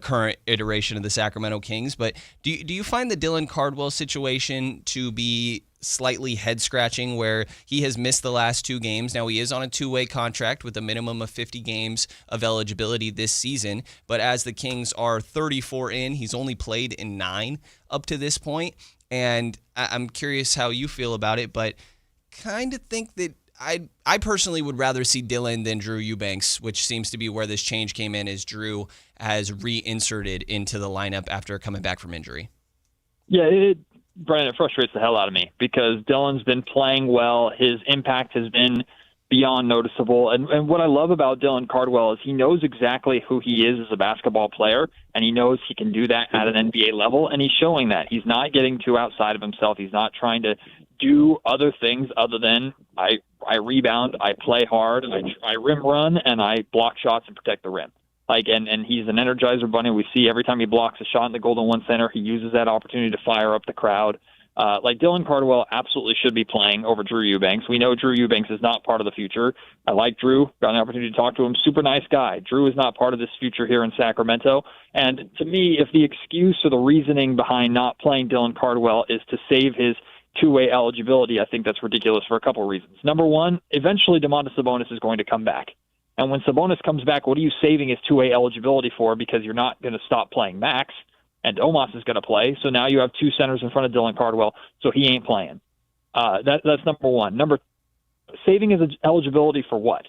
current iteration of the Sacramento Kings. But do you find the Dylan Cardwell situation to be slightly head-scratching, where he has missed the last 2 games? Now, he is on a 2-way contract with a minimum of 50 games of eligibility this season, but as the Kings are 34 in, he's only played in 9 up to this point, and I'm curious how you feel about it, but kind of think that I personally would rather see Dylan than Drew Eubanks, which seems to be where this change came in, as Drew has reinserted into the lineup after coming back from injury. Yeah, Brenden, it frustrates the hell out of me because Dylan's been playing well. His impact has been beyond noticeable. And what I love about Dylan Cardwell is he knows exactly who he is as a basketball player, and he knows he can do that at an NBA level, and he's showing that. He's not getting too outside of himself. He's not trying to do other things other than I rebound, I play hard, I rim run, and I block shots and protect the rim. And he's an Energizer bunny. We see every time he blocks a shot in the Golden One Center, he uses that opportunity to fire up the crowd. Dylan Cardwell absolutely should be playing over Drew Eubanks. We know Drew Eubanks is not part of the future. I like Drew. Got an opportunity to talk to him. Super nice guy. Drew is not part of this future here in Sacramento. And to me, if the excuse or the reasoning behind not playing Dylan Cardwell is to save his two-way eligibility, I think that's ridiculous for a couple of reasons. Number one, eventually Domantas Sabonis is going to come back. And when Sabonis comes back, what are you saving his two-way eligibility for? Because you're not going to stop playing Max, and Domas is going to play. So now you have two centers in front of Dylan Cardwell, so he ain't playing. That's number one. Number saving his eligibility for what?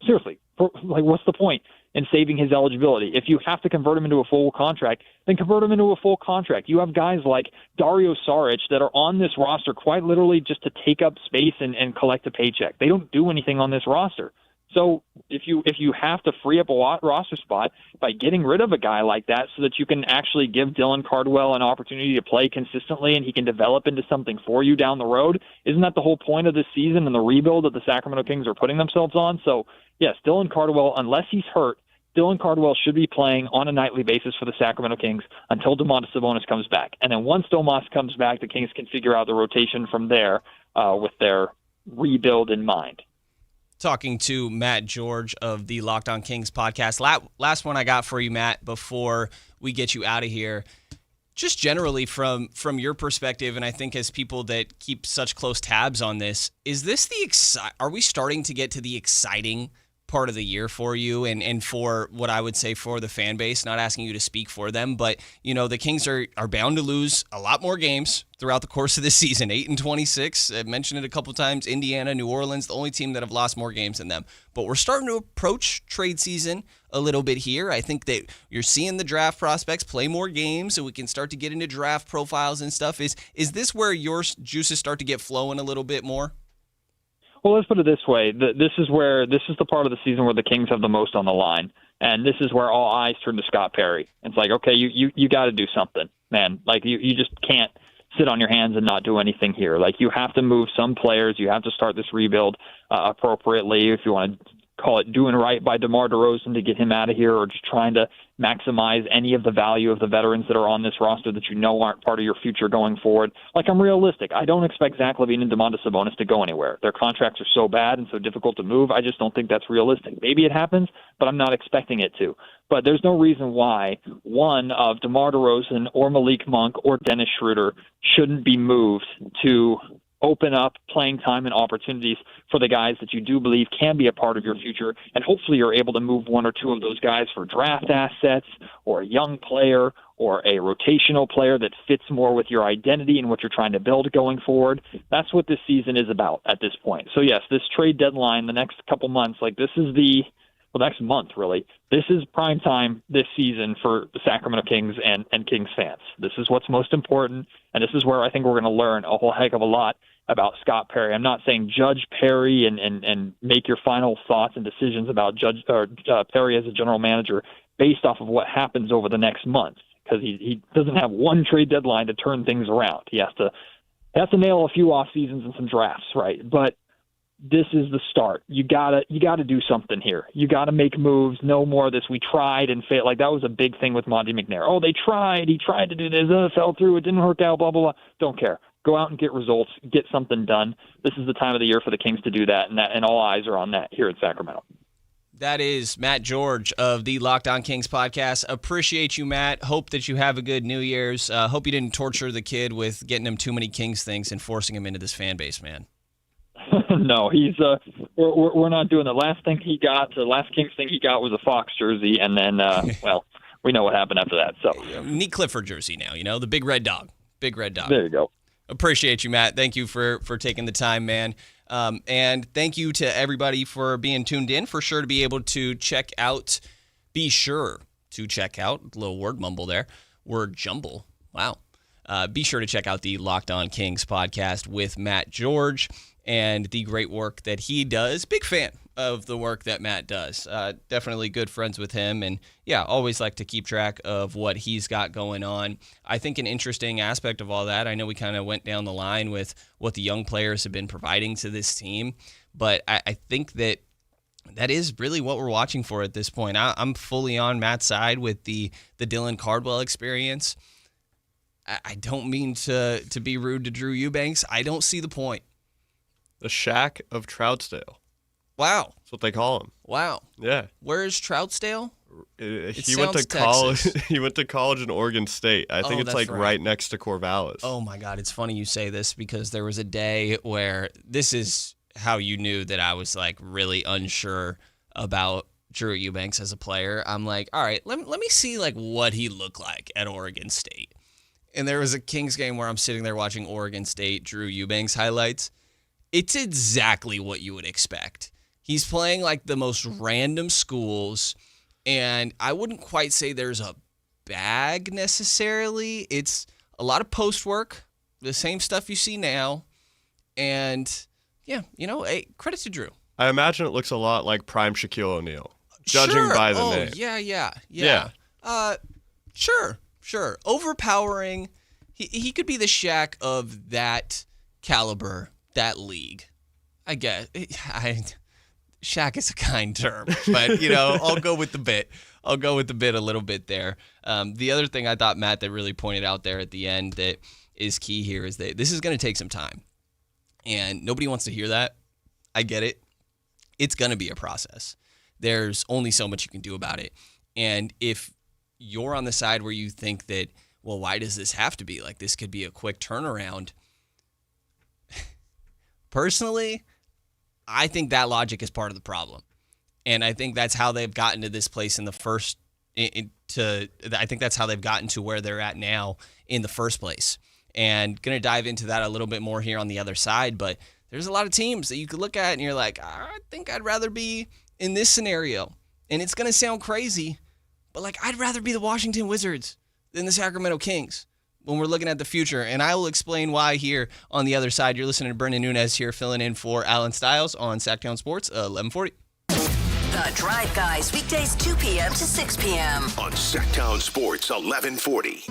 Seriously, what's the point in saving his eligibility? If you have to convert him into a full contract, then convert him into a full contract. You have guys like Dario Saric that are on this roster quite literally just to take up space and collect a paycheck. They don't do anything on this roster. So if you have to free up a roster spot by getting rid of a guy like that so that you can actually give Dylan Cardwell an opportunity to play consistently and he can develop into something for you down the road, isn't that the whole point of this season and the rebuild that the Sacramento Kings are putting themselves on? So, yes, Dylan Cardwell, unless he's hurt, Dylan Cardwell should be playing on a nightly basis for the Sacramento Kings until Domantas Sabonis comes back. And then once Domas comes back, the Kings can figure out the rotation from there with their rebuild in mind. Talking to Matt George of the Locked On Kings podcast. Last one I got for you, Matt, before we get you out of here. Just generally from your perspective, and I think as people that keep such close tabs on this, is this are we starting to get to the exciting part of the year for you and for what I would say for the fan base? Not asking you to speak for them, but the Kings are bound to lose a lot more games throughout the course of this season. 8-26. I mentioned it a couple times. Indiana, New Orleans, the only team that have lost more games than them. But we're starting to approach trade season a little bit here. I think that you're seeing the draft prospects play more games, so we can start to get into draft profiles and stuff. Is this where your juices start to get flowing a little bit more? Well, let's put it this way. This is the part of the season where the Kings have the most on the line. And this is where all eyes turn to Scott Perry. It's like, okay, you got to do something, man. You just can't sit on your hands and not do anything here. You have to move some players. You have to start this rebuild appropriately. If you want to call it doing right by DeMar DeRozan to get him out of here, or just trying to maximize any of the value of the veterans that are on this roster that aren't part of your future going forward. I'm realistic. I don't expect Zach LaVine and Domantas Sabonis to go anywhere. Their contracts are so bad and so difficult to move. I just don't think that's realistic. Maybe it happens, but I'm not expecting it to. But there's no reason why one of DeMar DeRozan or Malik Monk or Dennis Schroeder shouldn't be moved to open up playing time and opportunities for the guys that you do believe can be a part of your future. And hopefully you're able to move one or two of those guys for draft assets or a young player or a rotational player that fits more with your identity and what you're trying to build going forward. That's what this season is about at this point. So yes, this trade deadline, the next couple months, this is next month, really. This is prime time this season for the Sacramento Kings and Kings fans. This is what's most important, and this is where I think we're going to learn a whole heck of a lot about Scott Perry. I'm not saying judge Perry and make your final thoughts and decisions about Perry as a general manager based off of what happens over the next month, because he doesn't have one trade deadline to turn things around. He has to nail a few off seasons and some drafts, right? But this is the start. You gotta do something here. You gotta make moves. No more of this. We tried and failed. That was a big thing with Monty McNair. Oh, they tried. He tried to do this. Fell through. It didn't work out. Blah blah blah. Don't care. Go out and get results. Get something done. This is the time of the year for the Kings to do that, and all eyes are on that here in Sacramento. That is Matt George of the Locked On Kings podcast. Appreciate you, Matt. Hope that you have a good New Year's. Hope you didn't torture the kid with getting him too many Kings things and forcing him into this fan base, man. No, he's we're not doing the last thing he got. The last Kings thing he got was a Fox jersey, and then we know what happened after that. So neat Clifford jersey now, the big red dog. Big red dog. There you go. Appreciate you, Matt. Thank you for taking the time, man. And thank you to everybody for being tuned in. For sure to be able to check out, little word mumble there, word jumble. Wow. be sure to check out the Locked On Kings podcast with Matt George and the great work that he does. Big fan of the work that Matt does. Definitely good friends with him, and yeah, always like to keep track of what he's got going on. I think an interesting aspect of all that, I know we kind of went down the line with what the young players have been providing to this team, but I think that is really what we're watching for at this point. I'm fully on Matt's side with the Dylan Cardwell experience. I don't mean to be rude to Drew Eubanks. I don't see the point. The Shaq of Troutdale. Wow. That's what they call him. Wow. Yeah. Where is Troutdale? He went to college. He went to college in Oregon State. I think it's like right next to Corvallis. Oh my God, it's funny you say this because there was a day where this is how you knew that I was like really unsure about Drew Eubanks as a player. I'm like, all right, let me see like what he looked like at Oregon State. And there was a Kings game where I'm sitting there watching Oregon State Drew Eubanks highlights. It's exactly what you would expect. He's playing like the most random schools, and I wouldn't quite say there's a bag necessarily. It's a lot of post work, the same stuff you see now, and yeah, hey, credit to Drew. I imagine it looks a lot like prime Shaquille O'Neal, judging by the name. Yeah. Sure. Overpowering. He could be the Shaq of that caliber, that league. I guess. Shaq is a kind term, but, I'll go with the bit. I'll go with the bit a little bit there. The other thing I thought, Matt, that really pointed out there at the end that is key here is that this is going to take some time. And nobody wants to hear that. I get it. It's going to be a process. There's only so much you can do about it. And if you're on the side where you think that, well, why does this have to be? Like, this could be a quick turnaround. Personally, I think that logic is part of the problem. And I think that's how they've gotten to this place in the first I think that's how they've gotten to where they're at now in the first place. And going to dive into that a little bit more here on the other side, but there's a lot of teams that you could look at and you're like, I think I'd rather be in this scenario. And it's going to sound crazy, but like I'd rather be the Washington Wizards than the Sacramento Kings when we're looking at the future. And I will explain why here on the other side. You're listening to Brenden Nunes here filling in for Allen Stiles on Sactown Sports 1140. The Drive Guys, weekdays 2 p.m. to 6 p.m. on Sactown Sports 1140.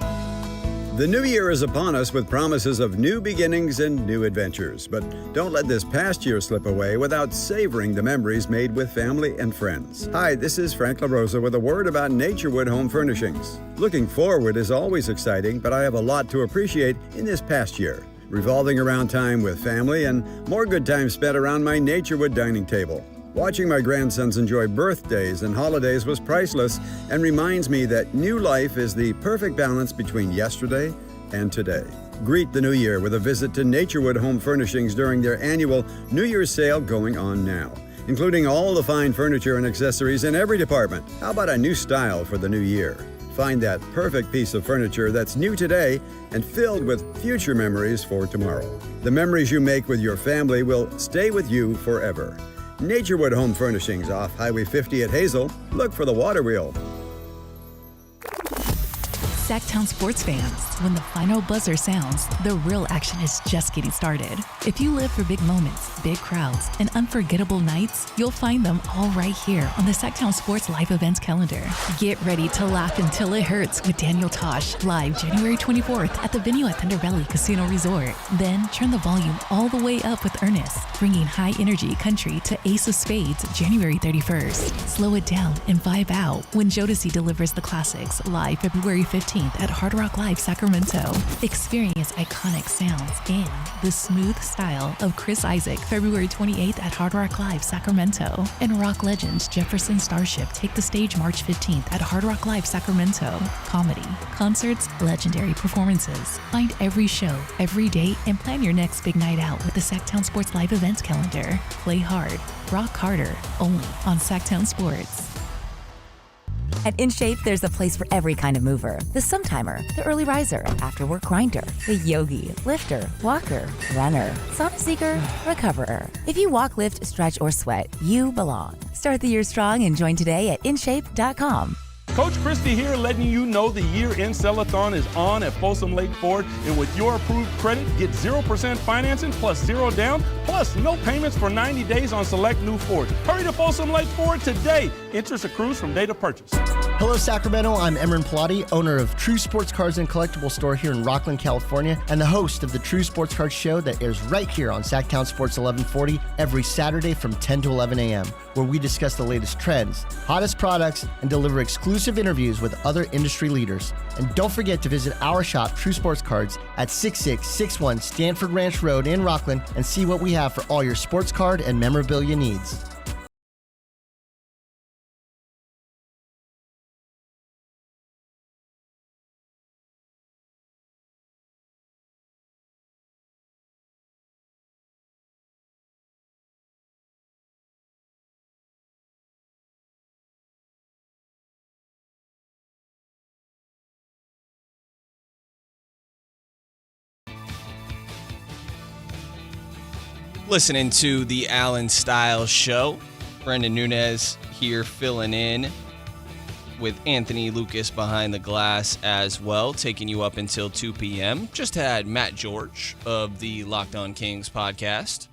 The new year is upon us with promises of new beginnings and new adventures. But don't let this past year slip away without savoring the memories made with family and friends. Hi, this is Frank LaRosa with a word about Naturewood Home Furnishings. Looking forward is always exciting, but I have a lot to appreciate in this past year, revolving around time with family and more good time spent around my Naturewood dining table. Watching my grandsons enjoy birthdays and holidays was priceless and reminds me that new life is the perfect balance between yesterday and today. Greet the new year with a visit to Naturewood Home Furnishings during their annual New Year's sale going on now, including all the fine furniture and accessories in every department. How about a new style for the new year? Find that perfect piece of furniture that's new today and filled with future memories for tomorrow. The memories you make with your family will stay with you forever. Naturewood Home Furnishings off Highway 50 at Hazel. Look for the water wheel. Sactown sports fans, when the final buzzer sounds, the real action is just getting started. If you live for big moments, big crowds, and unforgettable nights, you'll find them all right here on the Sactown Sports live events calendar. Get ready to laugh until it hurts with Daniel Tosh, live January 24th at the venue at Thunder Valley Casino Resort. Then turn the volume all the way up with Ernest, bringing high energy country to Ace of Spades January 31st. Slow it down and vibe out when Jodeci delivers the classics live February 15th at Hard Rock Live Sacramento. Experience iconic sounds and the smooth style of Chris Isaac February 28th at Hard Rock Live Sacramento. And rock legends Jefferson Starship take the stage March 15th at Hard Rock Live Sacramento. Comedy, concerts, legendary performances. Find every show, every day, and plan your next big night out with the Sactown Sports live events calendar. Play hard, rock harder, only on Sactown Sports. At InShape, there's a place for every kind of mover. The Sometimer, the early riser, after-work grinder, the yogi, lifter, walker, runner, sauna seeker, recoverer. If you walk, lift, stretch, or sweat, you belong. Start the year strong and join today at InShape.com. Coach Christie here letting you know the year-end sell-a-thon is on at Folsom Lake Ford, and with your approved credit, get 0% financing plus 0 down, plus no payments for 90 days on select new Fords. Hurry to Folsom Lake Ford today. Interest accrues from date of purchase. Hello, Sacramento. I'm Emran Pilati, owner of True Sports Cards and Collectible Store here in Rockland, California, and the host of the True Sports Cards Show that airs right here on Sactown Sports 1140 every Saturday from 10 to 11 a.m., where we discuss the latest trends, hottest products, and deliver exclusive interviews with other industry leaders. And don't forget to visit our shop, True Sports Cards, at 6661 Stanford Ranch Road in Rockland and see what we have for all your sports card and memorabilia needs. Listening to the Allen Stiles Show. Brenden Nunes here filling in with Anthony Lucas behind the glass as well, taking you up until 2 p.m. Just had Matt George of the Locked On Kings podcast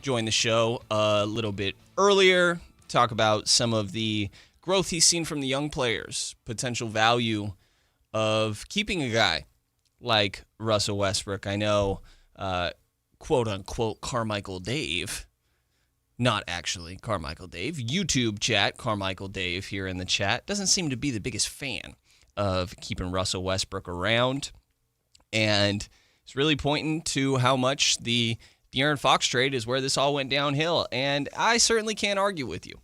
join the show a little bit earlier, talk about some of the growth he's seen from the young players, potential value of keeping a guy like Russell Westbrook. I know, quote-unquote Carmichael Dave, not actually Carmichael Dave, YouTube chat, Carmichael Dave here in the chat, doesn't seem to be the biggest fan of keeping Russell Westbrook around, and it's really pointing to how much the De'Aaron Fox trade is where this all went downhill, and I certainly can't argue with you.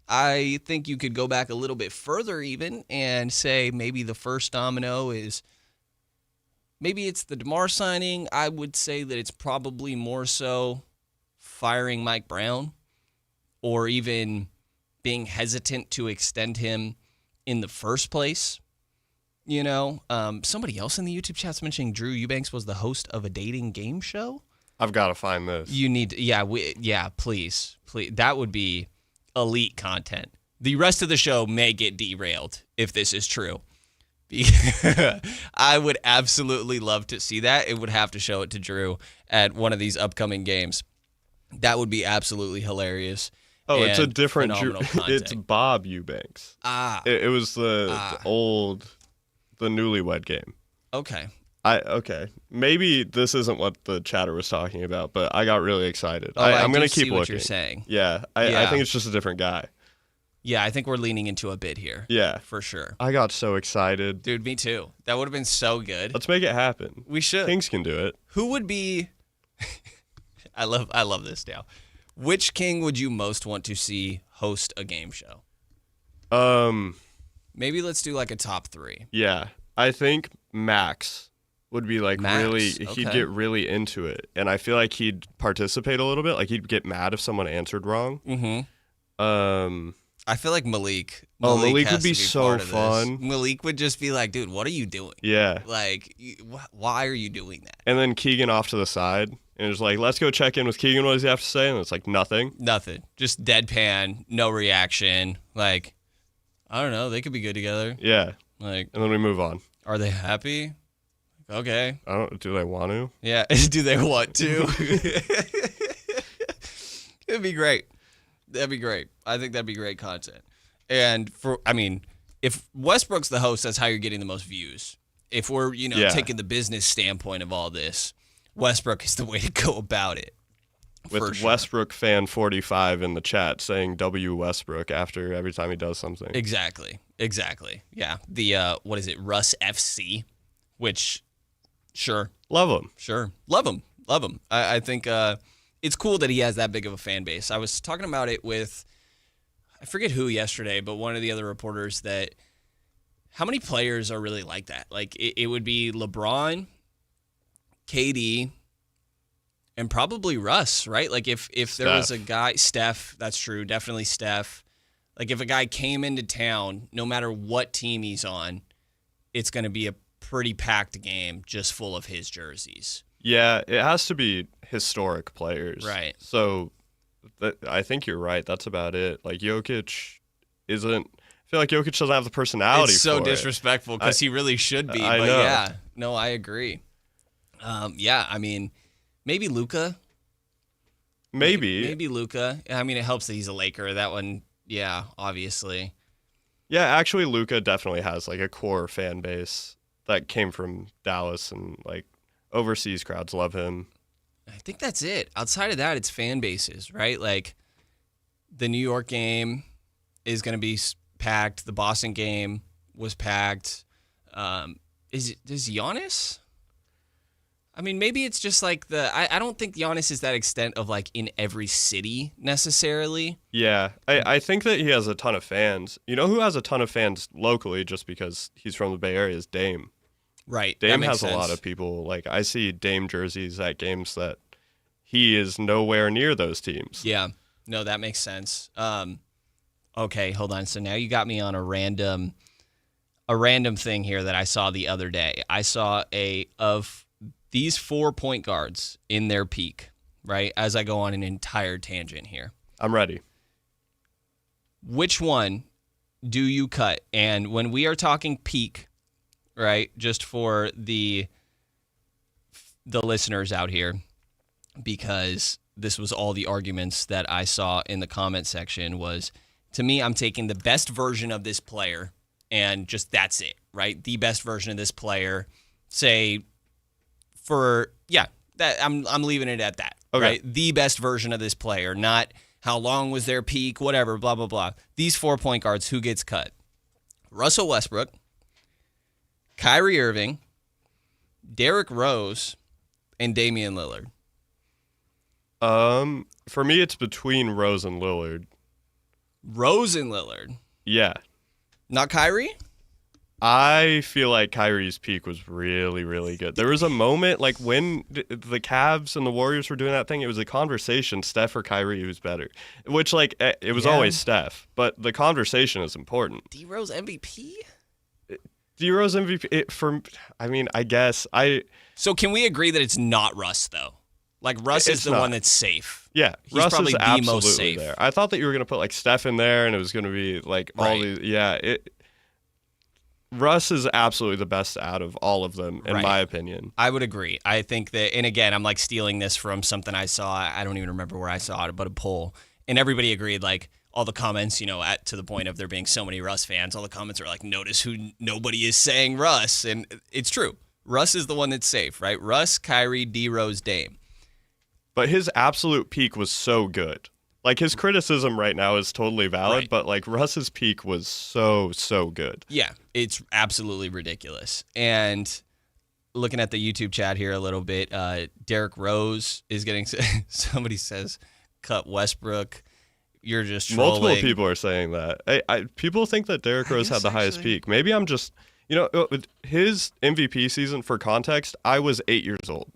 I think you could go back a little bit further even and say maybe the first domino is maybe it's the DeMar signing. I would say that it's probably more so firing Mike Brown or even being hesitant to extend him in the first place. You know, somebody else in the YouTube chat's mentioning Drew Eubanks was the host of a dating game show. I've got to find this. You need to, please. That would be elite content. The rest of the show may get derailed if this is true. I would absolutely love to see that. It would have to show it to Drew at one of these upcoming games. That would be absolutely hilarious. Oh, it's a different Drew. It's Bob Eubanks. It was the newlywed game. Okay. Okay. Maybe this isn't what the chatter was talking about, but I got really excited. Oh, I'm going to keep looking. What looking. you're saying. Yeah, I think it's just a different guy. Yeah, I think we're leaning into a bit here. Yeah. For sure. I got so excited. Dude, me too. That would have been so good. Let's make it happen. We should. Kings can do it. Who would be I love this now. Which King would you most want to see host a game show? Maybe let's do like a top 3. Yeah. I think Max would be like okay. He'd get really into it. And I feel like he'd participate a little bit. Like he'd get mad if someone answered wrong. Mm-hmm. I feel like Malik. Malik has would be to so fun. Malik would just be like, dude, what are you doing? Yeah. Like, why are you doing that? And then Keegan off to the side. And it's like, let's go check in with Keegan. What does he have to say? And it's like, nothing. Nothing. Just deadpan, no reaction. Like, I don't know. They could be good together. Yeah. Like, and then we move on. Are they happy? Okay. Do they want to? Yeah. Do they want to? It'd be great. That'd be great. I think that'd be great content. And if Westbrook's the host, that's how you're getting the most views. If we're, taking the business standpoint of all this, Westbrook is the way to go about it. With Westbrook fan 45 in the chat saying W Westbrook after every time he does something. Exactly. Yeah. The what is it? Russ FC, which sure. Love him. Sure. Love him. I think it's cool that he has that big of a fan base. I was talking about it with, I forget who yesterday, but one of the other reporters, that how many players are really like that? Like it would be LeBron, KD, and probably Russ, right? Like if there was a guy, Steph, that's true, definitely Steph. Like if a guy came into town, no matter what team he's on, it's going to be a pretty packed game just full of his jerseys. Yeah, it has to be historic players. Right. So I think you're right. That's about it. Like Jokic I feel feel like Jokic doesn't have the personality It's so for disrespectful because he really should be. I but know. yeah, no, I agree. Yeah, I mean, maybe Luka. Maybe Luka. I mean, it helps that he's a Laker. That one, yeah, obviously. Yeah, actually, Luka definitely has like a core fan base that came from Dallas, and like overseas crowds love him. I think that's it. Outside of that, it's fan bases, right? Like the New York game is going to be packed. The Boston game was packed. Does Giannis? I mean, maybe it's just like I don't think Giannis is that extent of like in every city necessarily. Yeah, I think that he has a ton of fans. You know who has a ton of fans locally just because he's from the Bay Area is Dame. Right. Dame that makes has a lot sense. of people. Like I see Dame jerseys at games that he is nowhere near those teams. Yeah. No, that makes sense. Okay, hold on. So now you got me on a random thing here that I saw the other day. I saw of these 4 point guards in their peak, right? As I go on an entire tangent here. I'm ready. Which one do you cut? And when we are talking peak, right, just for the listeners out here, because this was all the arguments that I saw in the comment section was, to me, I'm taking the best version of this player and just that's it, right? The best version of this player, say, I'm leaving it at that, okay. Right? The best version of this player, not how long was their peak, whatever, blah, blah, blah. These 4 point guards, who gets cut? Russell Westbrook, Kyrie Irving, Derrick Rose, and Damian Lillard. For me, it's between Rose and Lillard. Rose and Lillard? Yeah. Not Kyrie? I feel like Kyrie's peak was really, really good. There was a moment like when the Cavs and the Warriors were doing that thing, it was a conversation, Steph or Kyrie, who's better. Which, like, it was always Steph. But the conversation is important. D-Rose MVP? D-Rose MVP, I guess. So can we agree that it's not Russ, though? Like, Russ is the one that's safe. Yeah, He's Russ probably is the absolutely most safe. there. I thought that you were going to put, like, Steph in there, and it was going to be, like, all these. Yeah, Russ is absolutely the best out of all of them, in my opinion. I would agree. I think that, and again, I'm like stealing this from something I saw. I don't even remember where I saw it, but a poll. And everybody agreed, like, all the comments, to the point of there being so many Russ fans, all the comments are like, notice who nobody is saying Russ. And it's true. Russ is the one that's safe, right? Russ, Kyrie, D-Rose, Dame. But his absolute peak was so good. Like, his criticism right now is totally valid, but, like, Russ's peak was so, so good. Yeah, it's absolutely ridiculous. And looking at the YouTube chat here a little bit, Derrick Rose is getting, somebody says, cut Westbrook. You're just trolling. Multiple people are saying that. People think that Derrick Rose had the highest peak. Maybe I'm just, his MVP season, for context, I was 8 years old.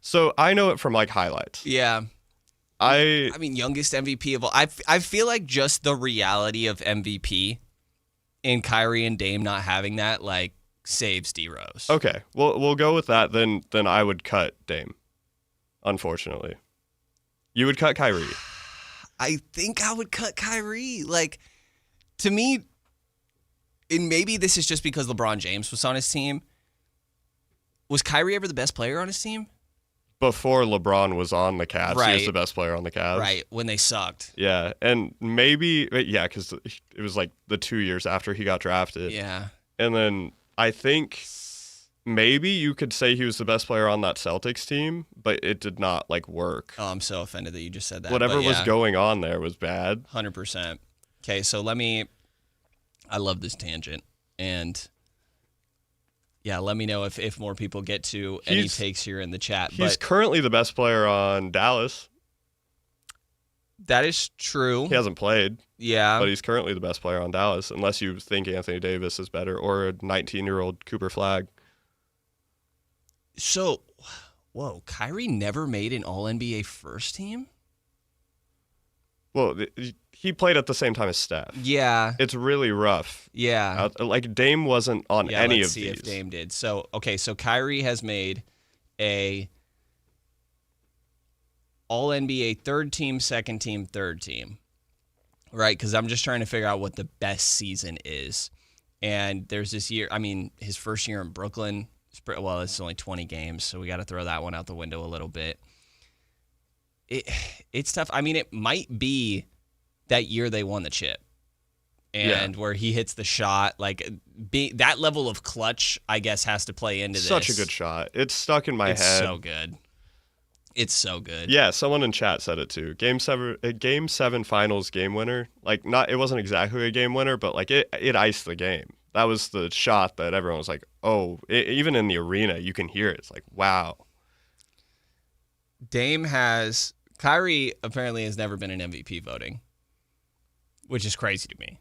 So I know it from, like, highlights. Yeah. I mean, youngest MVP of all. I feel like just the reality of MVP and Kyrie and Dame not having that, like, saves D-Rose. Okay, we'll go with that. Then I would cut Dame, unfortunately. You would cut Kyrie. I think I would cut Kyrie. Like, to me, and maybe this is just because LeBron James was on his team, was Kyrie ever the best player on his team? Before LeBron was on the Cavs, Right. he was the best player on the Cavs. Right, when they sucked. Yeah, and maybe, because it was like the 2 years after he got drafted. Yeah. And then I think maybe you could say he was the best player on that Celtics team, but it did not, like, work. Oh, I'm so offended that you just said that. Whatever but yeah, was going on there was bad. 100%. Okay, so I love this tangent. And yeah, let me know if more people get to any takes here in the chat. He's currently the best player on Dallas. That is true. He hasn't played. Yeah. But he's currently the best player on Dallas, unless you think Anthony Davis is better or a 19-year-old Cooper Flagg. So, Kyrie never made an All-NBA first team? Well, he played at the same time as Steph. Yeah. It's really rough. Yeah. Like, Dame wasn't on any let's of see these. if Dame did. So Kyrie has made a All-NBA third team, second team, third team. right? Because I'm just trying to figure out what the best season is. And there's this year, I mean, his first year in Brooklyn, well, it's only 20 games, so we got to throw that one out the window a little bit. It's tough. I mean, it might be that year they won the chip. And where he hits the shot, like that level of clutch, I guess, has to play into this. Such a good shot. It's stuck in my head. It's so good. It's so good. Yeah, someone in chat said it too. Game 7 finals game winner. Like, it wasn't exactly a game winner, but like it iced the game. That was the shot that everyone was like, oh, even in the arena, you can hear it. It's like, wow. Kyrie apparently has never been in MVP voting, which is crazy to me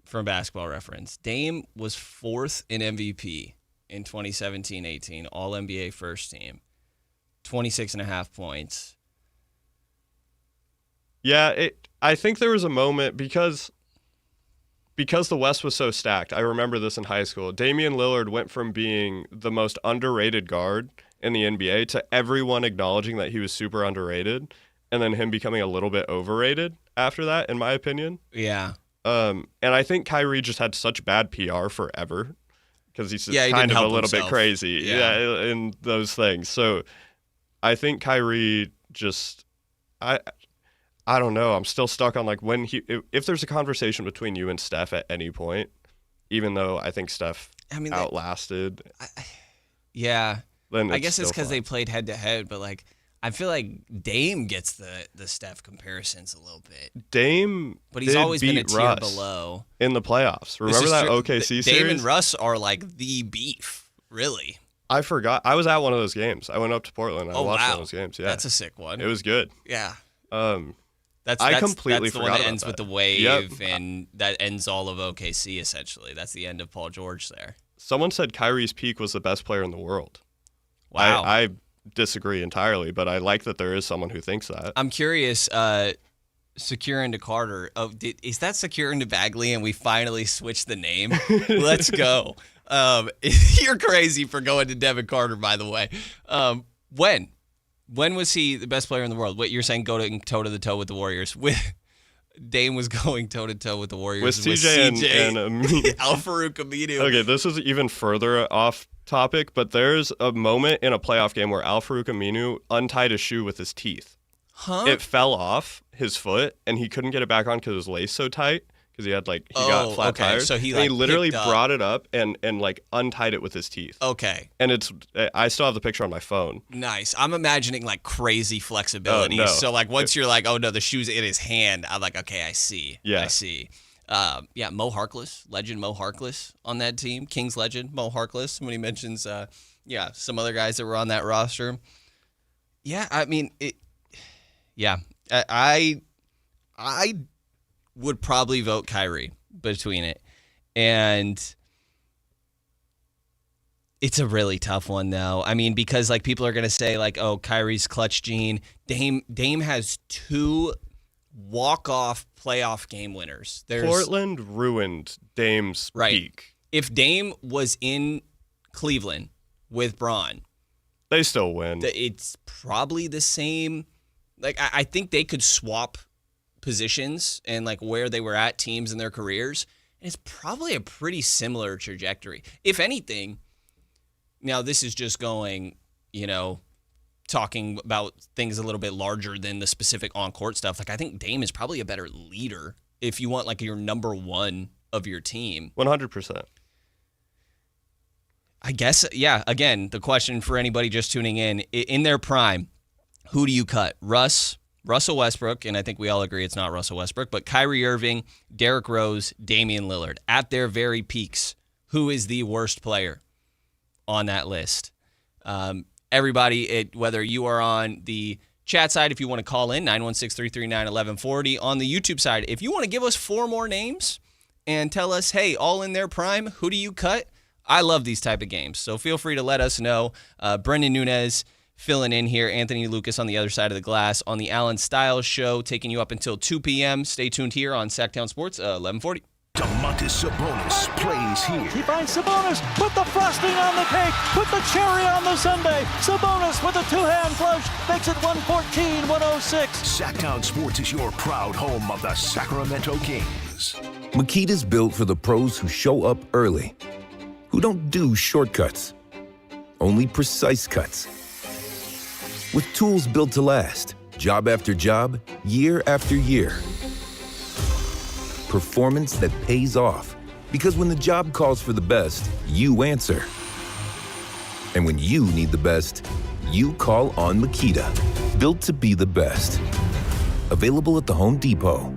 from Basketball Reference. Dame was 4th in MVP in 2017-18, All-NBA first team. 26.5 points. Yeah, I think there was a moment because the West was so stacked. I remember this in high school. Damian Lillard went from being the most underrated guard in the NBA to everyone acknowledging that he was super underrated, and then him becoming a little bit overrated after that, in my opinion. Yeah. And I think Kyrie just had such bad PR forever because he's kind of a little bit crazy in those things. So I think Kyrie just, I don't know. I'm still stuck on like if there's a conversation between you and Steph at any point, even though I think Steph outlasted. I guess it's because they played head to head, but like I feel like Dame gets the Steph comparisons a little bit. But he's always been a tier below in the playoffs. Remember that OKC series? Dame and Russ are like the beef, really. I forgot. I was at one of those games. I went up to Portland. I watched one of those games. Yeah, that's a sick one. It was good. Yeah. I completely that's the forgot one that about ends that. with the wave, and that ends all of OKC essentially. That's the end of Paul George there. Someone said Kyrie's peak was the best player in the world. Wow. I disagree entirely, but I like that there is someone who thinks that. I'm curious. Secure into Carter. Oh, is that Secure into Bagley? And we finally switched the name. Let's go. You're crazy for going to Devin Carter, by the way. When was he the best player in the world? What you're saying, going toe to toe with the Warriors? Dame was going toe to toe with the Warriors with CJ and Al-Farouq Aminu. Okay, this is even further off topic, but there's a moment in a playoff game where Al-Farouq Aminu untied a shoe with his teeth. Huh? It fell off his foot, and he couldn't get it back on because it was laced so tight. Because he got flat tires. So he literally brought it up and like untied it with his teeth. Okay. And I still have the picture on my phone. Nice. I'm imagining like crazy flexibility. No. So like once you're like, oh no, the shoe's in his hand, I'm like, okay, I see. Yeah. I see. Mo Harkless, legend Mo Harkless on that team. Kings legend Mo Harkless. When he mentions, some other guys that were on that roster. Yeah, I mean, I would probably vote Kyrie between it. And it's a really tough one, though. I mean, because like people are going to say like, oh, Kyrie's clutch gene. Dame has 2 walk-off playoff game winners. Portland ruined Dame's peak. If Dame was in Cleveland with Bron, they still win. It's probably the same. Like I think they could swap positions and like where they were at teams in their careers, and it's probably a pretty similar trajectory. If anything, now this is just going, talking about things a little bit larger than the specific on-court stuff. Like I think Dame is probably a better leader if you want like your number one of your team. 100%. I guess, again, the question for anybody just tuning in their prime, who do you cut? Russell Westbrook, and I think we all agree it's not Russell Westbrook, but Kyrie Irving, Derrick Rose, Damian Lillard. At their very peaks, who is the worst player on that list? Everybody, whether you are on the chat side, if you want to call in, 916-339-1140. On the YouTube side, if you want to give us 4 more names and tell us, hey, all in their prime, who do you cut? I love these type of games, so feel free to let us know. Brenden Nunes filling in here, Anthony Lucas on the other side of the glass on the Allen Stiles Show, taking you up until 2 p.m. Stay tuned here on Sactown Sports, 1140. Domantas Sabonis plays here. He finds Sabonis, put the frosting on the cake, put the cherry on the sundae. Sabonis with a two-hand flush makes it 114-106. Sactown Sports is your proud home of the Sacramento Kings. Makita's built for the pros who show up early, who don't do shortcuts, only precise cuts. With tools built to last, job after job, year after year. Performance that pays off, because when the job calls for the best, you answer. And when you need the best, you call on Makita. Built to be the best. Available at the Home Depot.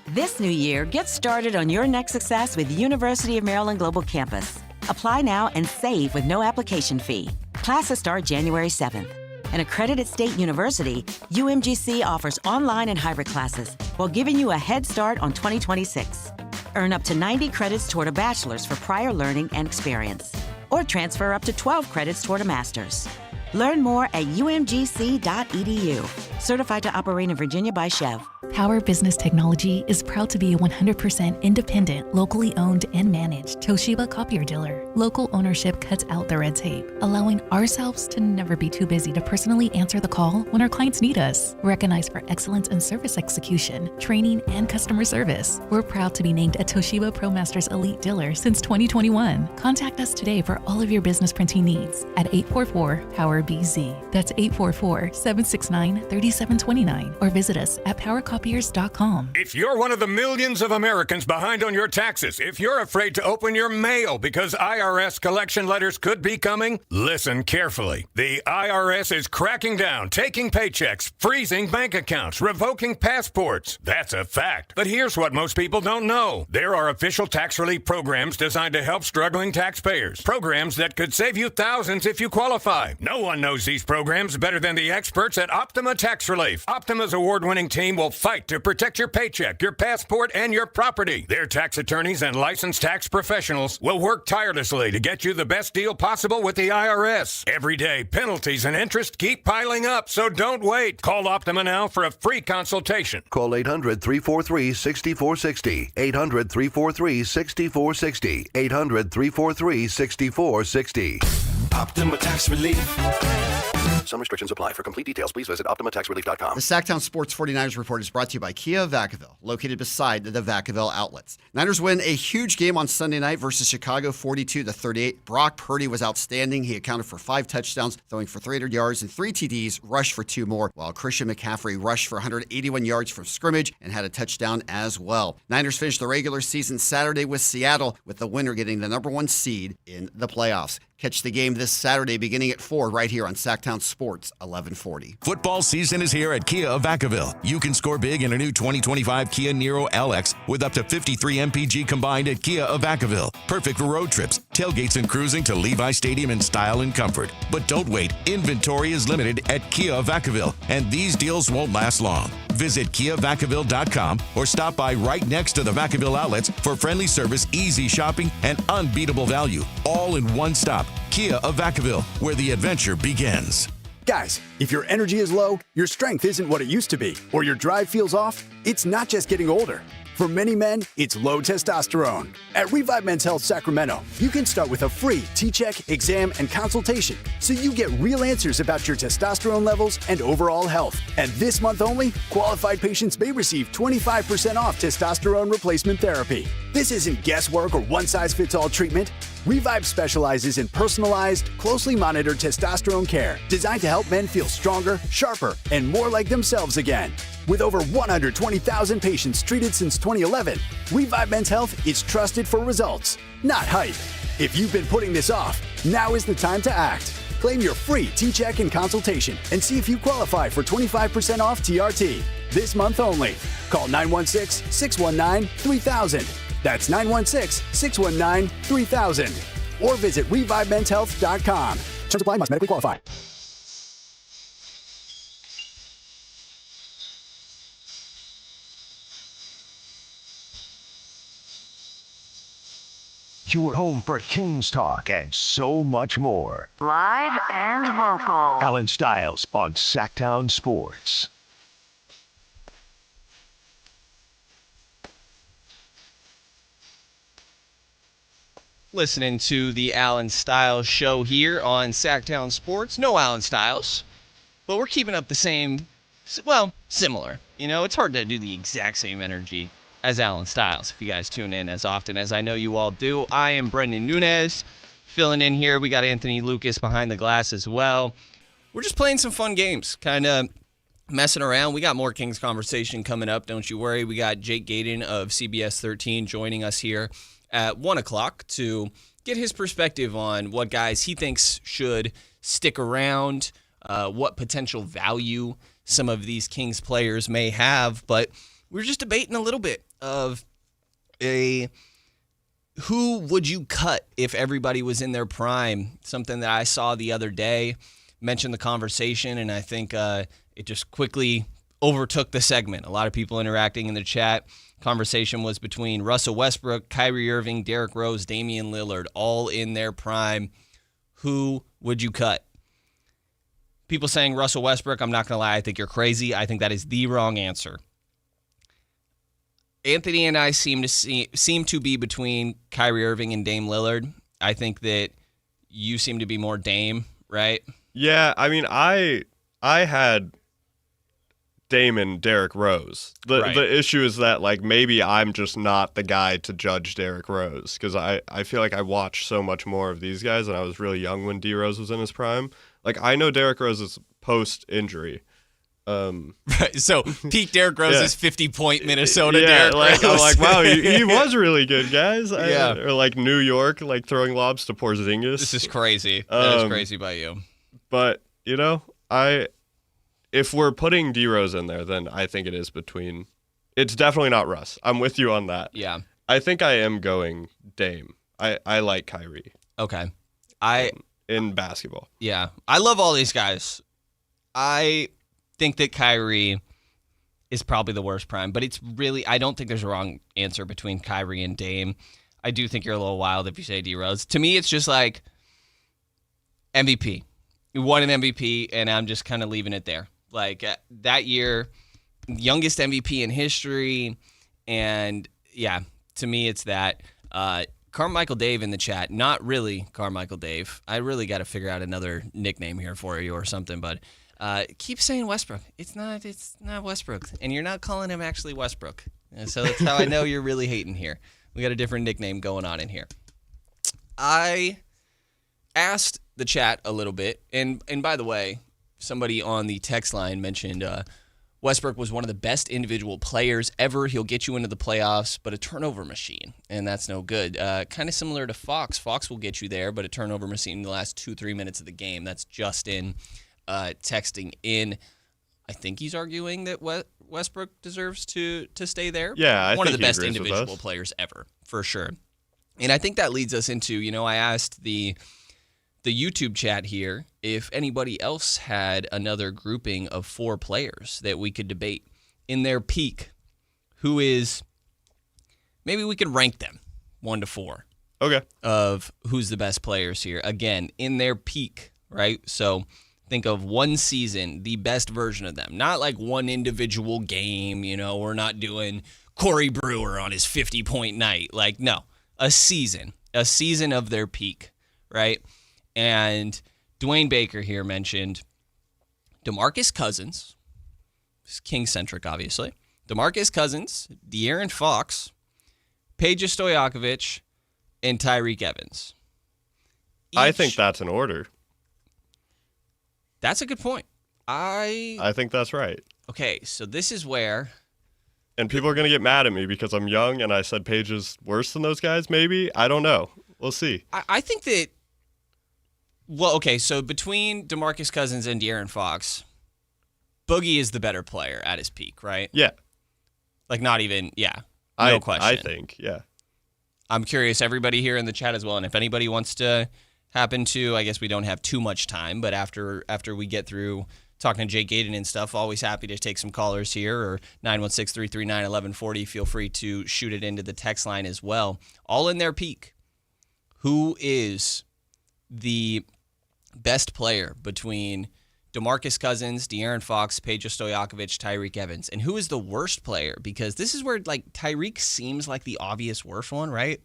This new year, get started on your next success with University of Maryland Global Campus. Apply now and save with no application fee. Classes start January 7th. An accredited state university, UMGC offers online and hybrid classes while giving you a head start on 2026. Earn up to 90 credits toward a bachelor's for prior learning and experience, or transfer up to 12 credits toward a master's. Learn more at umgc.edu. Certified to operate in Virginia by Chev. Power Business Technology is proud to be a 100% independent, locally owned and managed Toshiba copier dealer. Local ownership cuts out the red tape, allowing ourselves to never be too busy to personally answer the call when our clients need us. Recognized for excellence in service execution, training, and customer service, we're proud to be named a Toshiba ProMasters Elite dealer since 2021. Contact us today for all of your business printing needs at 844-POWER-BZ. That's 844-769-3729, or visit us at powercopiers.com. If you're one of the millions of Americans behind on your taxes, if you're afraid to open your mail because IRS collection letters could be coming, listen carefully. The IRS is cracking down, taking paychecks, freezing bank accounts, revoking passports. That's a fact. But here's what most people don't know. There are official tax relief programs designed to help struggling taxpayers. Programs that could save you thousands if you qualify. No one knows these programs better than the experts at Optima Tax Relief. Optima's award-winning team will fight to protect your paycheck, your passport, and your property. Their tax attorneys and licensed tax professionals will work tirelessly to get you the best deal possible with the IRS. Every day, penalties and interest keep piling up, so don't wait. Call Optima now for a free consultation. Call 800-343-6460. 800-343-6460. 800-343-6460. Optima Tax Relief. Some restrictions apply. For complete details, please visit OptimaTaxRelief.com. The Sactown Sports 49ers report is brought to you by Kia of Vacaville, located beside the Vacaville outlets. Niners win a huge game on Sunday night versus Chicago, 42-38. Brock Purdy was outstanding. He accounted for 5 touchdowns, throwing for 300 yards and 3 TDs, rushed for 2 more, while Christian McCaffrey rushed for 181 yards from scrimmage and had a touchdown as well. Niners finished the regular season Saturday with Seattle, with the winner getting the number 1 seed in the playoffs. Catch the game this Saturday beginning at 4 right here on Sactown Sports 1140. Football season is here at Kia of Vacaville. You can score big in a new 2025 Kia Niro LX with up to 53 MPG combined at Kia of Vacaville. Perfect for road trips, tailgates, and cruising to Levi Stadium in style and comfort. But don't wait. Inventory is limited at Kia of Vacaville, and these deals won't last long. Visit KiaVacaville.com or stop by right next to the Vacaville outlets for friendly service, easy shopping, and unbeatable value. All in one stop. Kia of Vacaville, where the adventure begins. Guys, if your energy is low, your strength isn't what it used to be, or your drive feels off, it's not just getting older. For many men, it's low testosterone. At Revive Men's Health Sacramento, you can start with a free T-check, exam, and consultation so you get real answers about your testosterone levels and overall health. And this month only, qualified patients may receive 25% off testosterone replacement therapy. This isn't guesswork or one-size-fits-all treatment. Revive specializes in personalized, closely monitored testosterone care designed to help men feel stronger, sharper, and more like themselves again. With over 120,000 patients treated since 2011, Revive Men's Health is trusted for results, not hype. If you've been putting this off, now is the time to act. Claim your free T-check and consultation and see if you qualify for 25% off TRT. This month only. Call 916-619-3000. That's 916-619-3000. Or visit ReviveMen'sHealth.com. Terms apply, must medically qualify. Your home for Kings talk and so much more. Live and local. Allen Stiles on Sactown Sports. listening to the Allen Stiles Show here on Sactown Sports. No Allen Stiles, but we're keeping up the same, well, similar. You know, it's hard to do the exact same energy as Allen Stiles if you guys tune in as often as I know you all do. I am Brenden Nunes, filling in here. We got Anthony Lucas behind the glass as well. We're just playing some fun games, kind of messing around. We got more Kings conversation coming up, don't you worry. We got Jake Gaden of CBS 13 joining us here at 1 o'clock to get his perspective on what guys he thinks should stick around, what potential value some of these Kings players may have. But we're just debating a little bit of who would you cut if everybody was in their prime? Something that I saw the other day, mentioned the conversation, and I think it just quickly overtook the segment. A lot of people interacting in the chat. Conversation was between Russell Westbrook, Kyrie Irving, Derrick Rose, Damian Lillard, all in their prime. Who would you cut? People saying Russell Westbrook, I'm not going to lie, I think you're crazy. I think that is the wrong answer. Anthony and I seem to be between Kyrie Irving and Dame Lillard. I think that you seem to be more Dame, right? Yeah, I mean, I had Dame and Derrick Rose. The issue is that, like, maybe I'm just not the guy to judge Derrick Rose because I feel like I watched so much more of these guys, and I was really young when D Rose was in his prime. Like, I know Derrick Rose is post-injury. Right, so peak Derrick Rose is 50-point Minnesota. Yeah, Derrick like, Rose. I'm like, wow, he was really good, guys. Yeah. Or like New York, like throwing lobs to Porzingis. This is crazy. That is crazy by you. But, you know, if we're putting D Rose in there, then I think it is between. It's definitely not Russ. I'm with you on that. Yeah. I think I am going Dame. I like Kyrie. Okay. In basketball. Yeah. I love all these guys. I think that Kyrie is probably the worst prime, but it's really, I don't think there's a wrong answer between Kyrie and Dame. I do think you're a little wild if you say D Rose. To me, it's just like MVP. You won an MVP, and I'm just kind of leaving it there. Like that year, youngest MVP in history, and yeah, to me, it's that. Carmichael Dave in the chat. Not really Carmichael Dave. I really got to figure out another nickname here for you or something, but keep saying Westbrook. It's not Westbrook, and you're not calling him actually Westbrook. And so that's how I know you're really hating here. We got a different nickname going on in here. I asked the chat a little bit, and by the way, somebody on the text line mentioned Westbrook was one of the best individual players ever. He'll get you into the playoffs, but a turnover machine, and that's no good. Kind of similar to Fox. Fox will get you there, but a turnover machine in the last 2-3 minutes of the game. That's Justin texting in. I think he's arguing that Westbrook deserves to stay there. Yeah, I one think of the best individual players ever, for sure. And I think that leads us into, I asked the YouTube chat here if anybody else had another grouping of 4 players that we could debate in their peak. Maybe we could rank them 1 to 4. Okay. Of who's the best players here. Again, in their peak, right? So think of one season, the best version of them. Not like one individual game, we're not doing Corey Brewer on his 50-point night. Like, no, a season of their peak, right? And Dwayne Baker here mentioned DeMarcus Cousins. It's King-centric, obviously. DeMarcus Cousins, De'Aaron Fox, Peja Stojakovic, and Tyreek Evans. I think that's an order. That's a good point. I think that's right. Okay, so this is where... And people are going to get mad at me because I'm young and I said Page is worse than those guys, maybe? I don't know. We'll see. I think that... Well, okay, so between DeMarcus Cousins and De'Aaron Fox, Boogie is the better player at his peak, right? Yeah. Like, not even, no question. I think, yeah. I'm curious, everybody here in the chat as well, and if anybody wants to happen to, I guess we don't have too much time, but after we get through talking to Jake Gaden and stuff, always happy to take some callers here, or 916-339-1140. Feel free to shoot it into the text line as well. All in their peak. Who is the best player between DeMarcus Cousins, De'Aaron Fox, Peja Stojakovic, Tyreek Evans? And who is the worst player? Because this is where, like, Tyreek seems like the obvious worst one, right?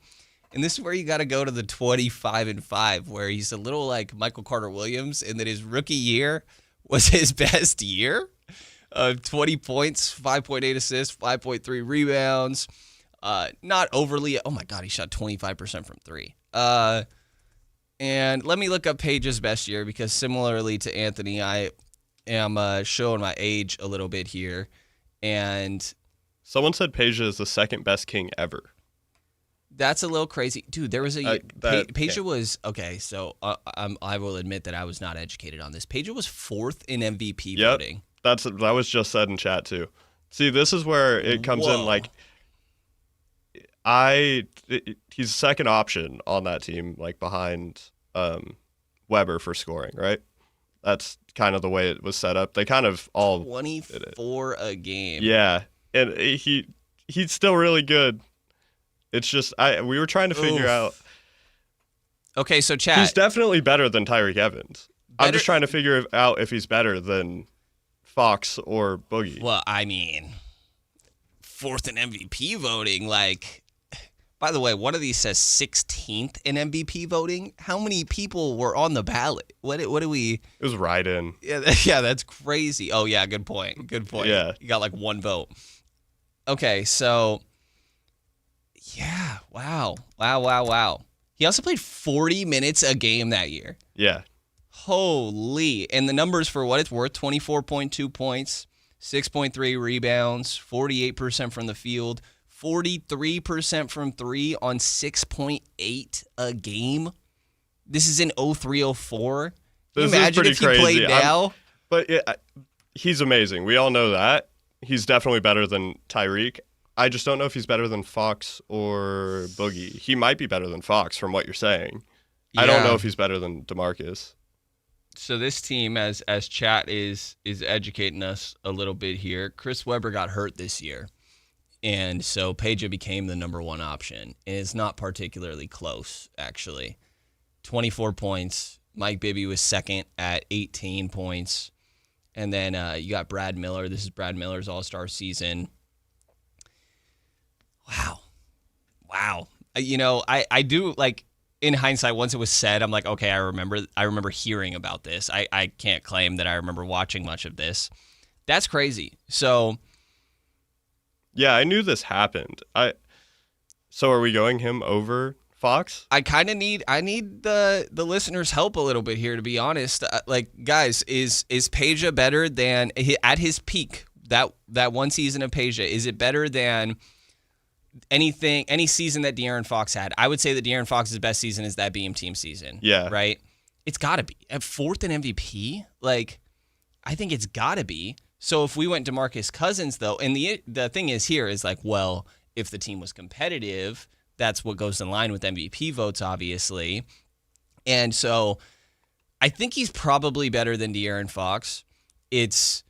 And this is where you got to go to the 25-5, where he's a little like Michael Carter Williams, and that his rookie year was his best year of 20 points, 5.8 assists, 5.3 rebounds. Not overly. Oh my God, he shot 25% from three. And let me look up Page's best year, because similarly to Anthony, I am showing my age a little bit here. And someone said Page is the second best King ever. That's a little crazy. Dude, there was a Peja was okay, so I will admit that I was not educated on this. Peja was 4th in MVP voting. That was just said in chat too. See, this is where it comes in, like he's second option on that team, like behind Weber for scoring, right? That's kind of the way it was set up. They kind of all 24 a game. Yeah. And he's still really good. It's just we were trying to figure out. Okay, so chat. He's definitely better than Tyreek Evans. I'm just trying to figure out if he's better than Fox or Boogie. Well, I mean, 4th in MVP voting. Like, by the way, one of these says 16th in MVP voting. How many people were on the ballot? What do we? It was right in. Yeah, that's crazy. Oh yeah, good point. Yeah, you got like one vote. Okay, so. Yeah, wow. He also played 40 minutes a game that year. Yeah. Holy. And the numbers for what it's worth, 24.2 points, 6.3 rebounds, 48% from the field, 43% from three on 6.8 a game. This is in 03-04. Can you imagine if he played now? He's amazing. We all know that. He's definitely better than Tyreek. I just don't know if he's better than Fox or Boogie. He might be better than Fox from what you're saying. Yeah. I don't know if he's better than DeMarcus. So this team, as chat is educating us a little bit here, Chris Webber got hurt this year. And so Peja became the number one option. And it's not particularly close, actually. 24 points. Mike Bibby was second at 18 points. And then you got Brad Miller. This is Brad Miller's all-star season. Wow. You know, I do, like, in hindsight, once it was said, I'm like, okay, I remember hearing about this. I can't claim that I remember watching much of this. That's crazy. So. Yeah, I knew this happened. So are we going him over Fox? I kind of need the listeners' help a little bit here, to be honest. Like, guys, is Peja better than, at his peak, that one season of Peja, is it better than any season that De'Aaron Fox had? I would say that De'Aaron Fox's best season is that BM team season. Yeah. Right? It's got to be. At 4th in MVP? Like, I think it's got to be. So if we went DeMarcus Cousins, though, and the thing is here is like, well, if the team was competitive, that's what goes in line with MVP votes, obviously. And so I think he's probably better than De'Aaron Fox. It's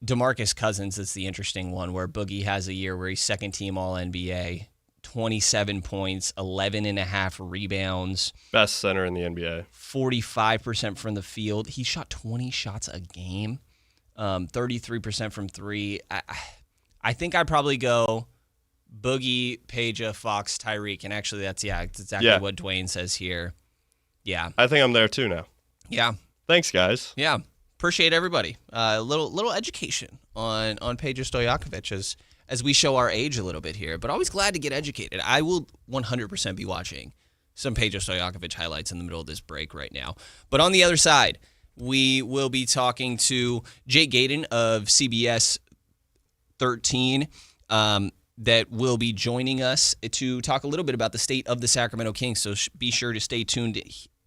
DeMarcus Cousins that's the interesting one, where Boogie has a year where he's second team All-NBA, 27 points, 11.5 rebounds. Best center in the NBA. 45% from the field. He shot 20 shots a game, 33% from three. I think I'd probably go Boogie, Peja, Fox, Tyreek. And actually, that's exactly what Dwayne says here. Yeah. I think I'm there too now. Yeah. Thanks, guys. Yeah. Appreciate everybody. A little education on Peja Stojakovic as we show our age a little bit here, but always glad to get educated. I will 100% be watching some Peja Stojakovic highlights in the middle of this break right now. But on the other side, we will be talking to Jake Gaydon of CBS 13 that will be joining us to talk a little bit about the state of the Sacramento Kings. So be sure to stay tuned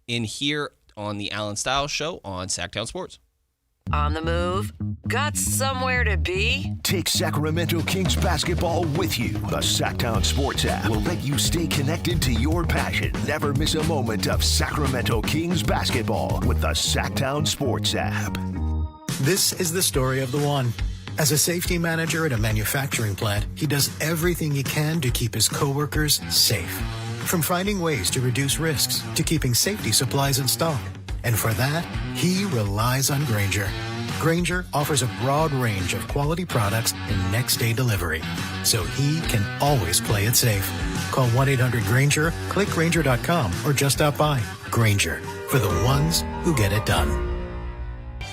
in here on the Allen Stiles Show on Sactown Sports. On the move? Got somewhere to be? Take Sacramento Kings basketball with you. The Sactown Sports app will let you stay connected to your passion. Never miss a moment of Sacramento Kings basketball with the Sactown Sports app. This is the story of the one. As a safety manager at a manufacturing plant, he does everything he can to keep his coworkers safe. From finding ways to reduce risks to keeping safety supplies in stock. And for that, he relies on Grainger. Grainger offers a broad range of quality products and next-day delivery, so he can always play it safe. Call 1-800-GRAINGER, click Grainger.com, or just stop by. Grainger, for the ones who get it done.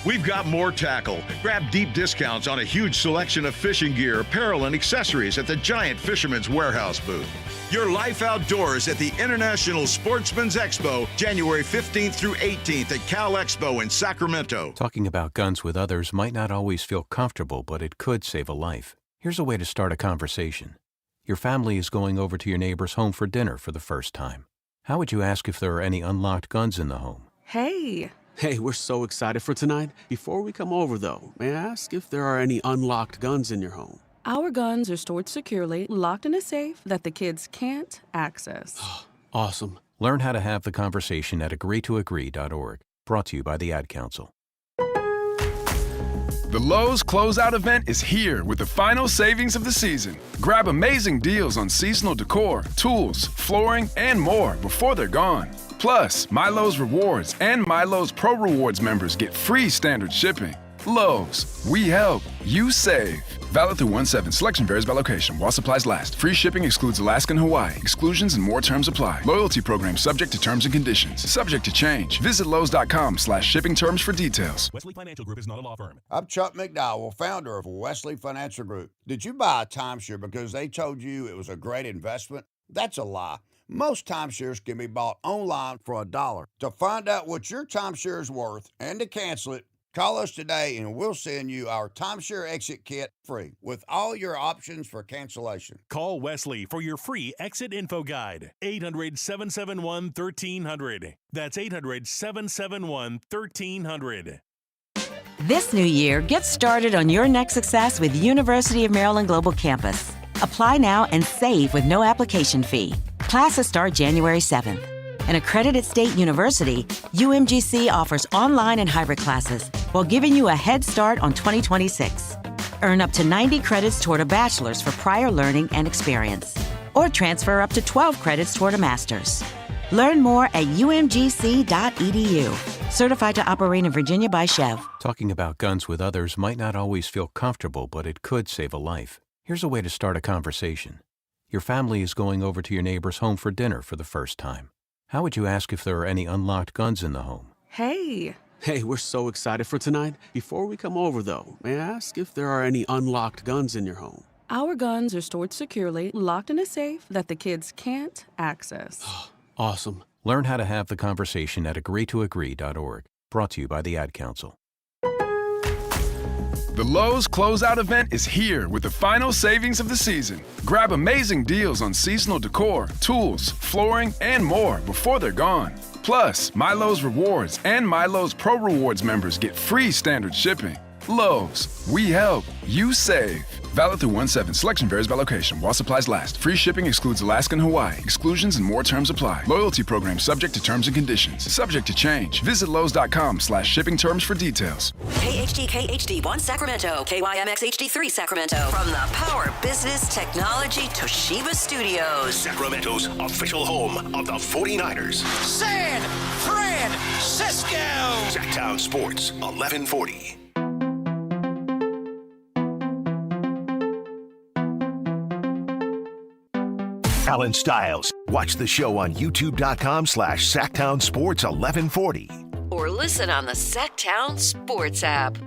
We've got more tackle. Grab deep discounts on a huge selection of fishing gear, apparel, and accessories at the Giant Fisherman's Warehouse booth. Your life outdoors at the International Sportsman's Expo, January 15th through 18th at Cal Expo in Sacramento. Talking about guns with others might not always feel comfortable, but it could save a life. Here's a way to start a conversation. Your family is going over to your neighbor's home for dinner for the first time. How would you ask if there are any unlocked guns in the home? Hey, we're so excited for tonight. Before we come over, though, may I ask if there are any unlocked guns in your home? Our guns are stored securely, locked in a safe that the kids can't access. Awesome. Learn how to have the conversation at agreetoagree.org. Brought to you by the Ad Council. The Lowe's Closeout event is here with the final savings of the season. Grab amazing deals on seasonal decor, tools, flooring, and more before they're gone. Plus, My Lowe's Rewards and My Lowe's Pro Rewards members get free standard shipping. Lowe's, we help, you save. Valid through 1/7. Selection varies by location while supplies last. Free shipping excludes Alaska and Hawaii. Exclusions and more terms apply. Loyalty program subject to terms and conditions. Subject to change. Visit Lowe's.com/shipping terms for details. Wesley Financial Group is not a law firm. I'm Chuck McDowell, founder of Wesley Financial Group. Did you buy a timeshare because they told you it was a great investment? That's a lie. Most timeshares can be bought online for $1. To find out what your timeshare is worth and to cancel it, call us today and we'll send you our timeshare exit kit free with all your options for cancellation. Call Wesley for your free exit info guide. 800-771-1300. That's 800-771-1300. This new year, get started on your next success with University of Maryland Global Campus. Apply now and save with no application fee. Classes start January 7th. An accredited state university, UMGC offers online and hybrid classes while giving you a head start on 2026. Earn up to 90 credits toward a bachelor's for prior learning and experience, or transfer up to 12 credits toward a master's. Learn more at umgc.edu. Certified to operate in Virginia by Chev. Talking about guns with others might not always feel comfortable, but it could save a life. Here's a way to start a conversation. Your family is going over to your neighbor's home for dinner for the first time. How would you ask if there are any unlocked guns in the home? Hey, we're so excited for tonight. Before we come over, though, may I ask if there are any unlocked guns in your home? Our guns are stored securely, locked in a safe that the kids can't access. Awesome. Learn how to have the conversation at agreetoagree.org. Brought to you by the Ad Council. The Lowe's Closeout event is here with the final savings of the season. Grab amazing deals on seasonal decor, tools, flooring, and more before they're gone. Plus, My Lowe's Rewards and My Lowe's Pro Rewards members get free standard shipping. Lowe's, we help, you save. Valid through 1/7. Selection varies by location while supplies last. Free shipping excludes Alaska and Hawaii. Exclusions and more terms apply. Loyalty program subject to terms and conditions. Subject to change. Visit Lowe's.com/shipping terms for details. KHD1 Sacramento, KYMX HD3 Sacramento. From the Power Business Technology Toshiba Studios. Sacramento's official home of the 49ers. San Francisco. Sactown Sports 1140. Allen Stiles. Watch the show on youtube.com/Sactown Sports 1140. Or listen on the Sactown Sports app.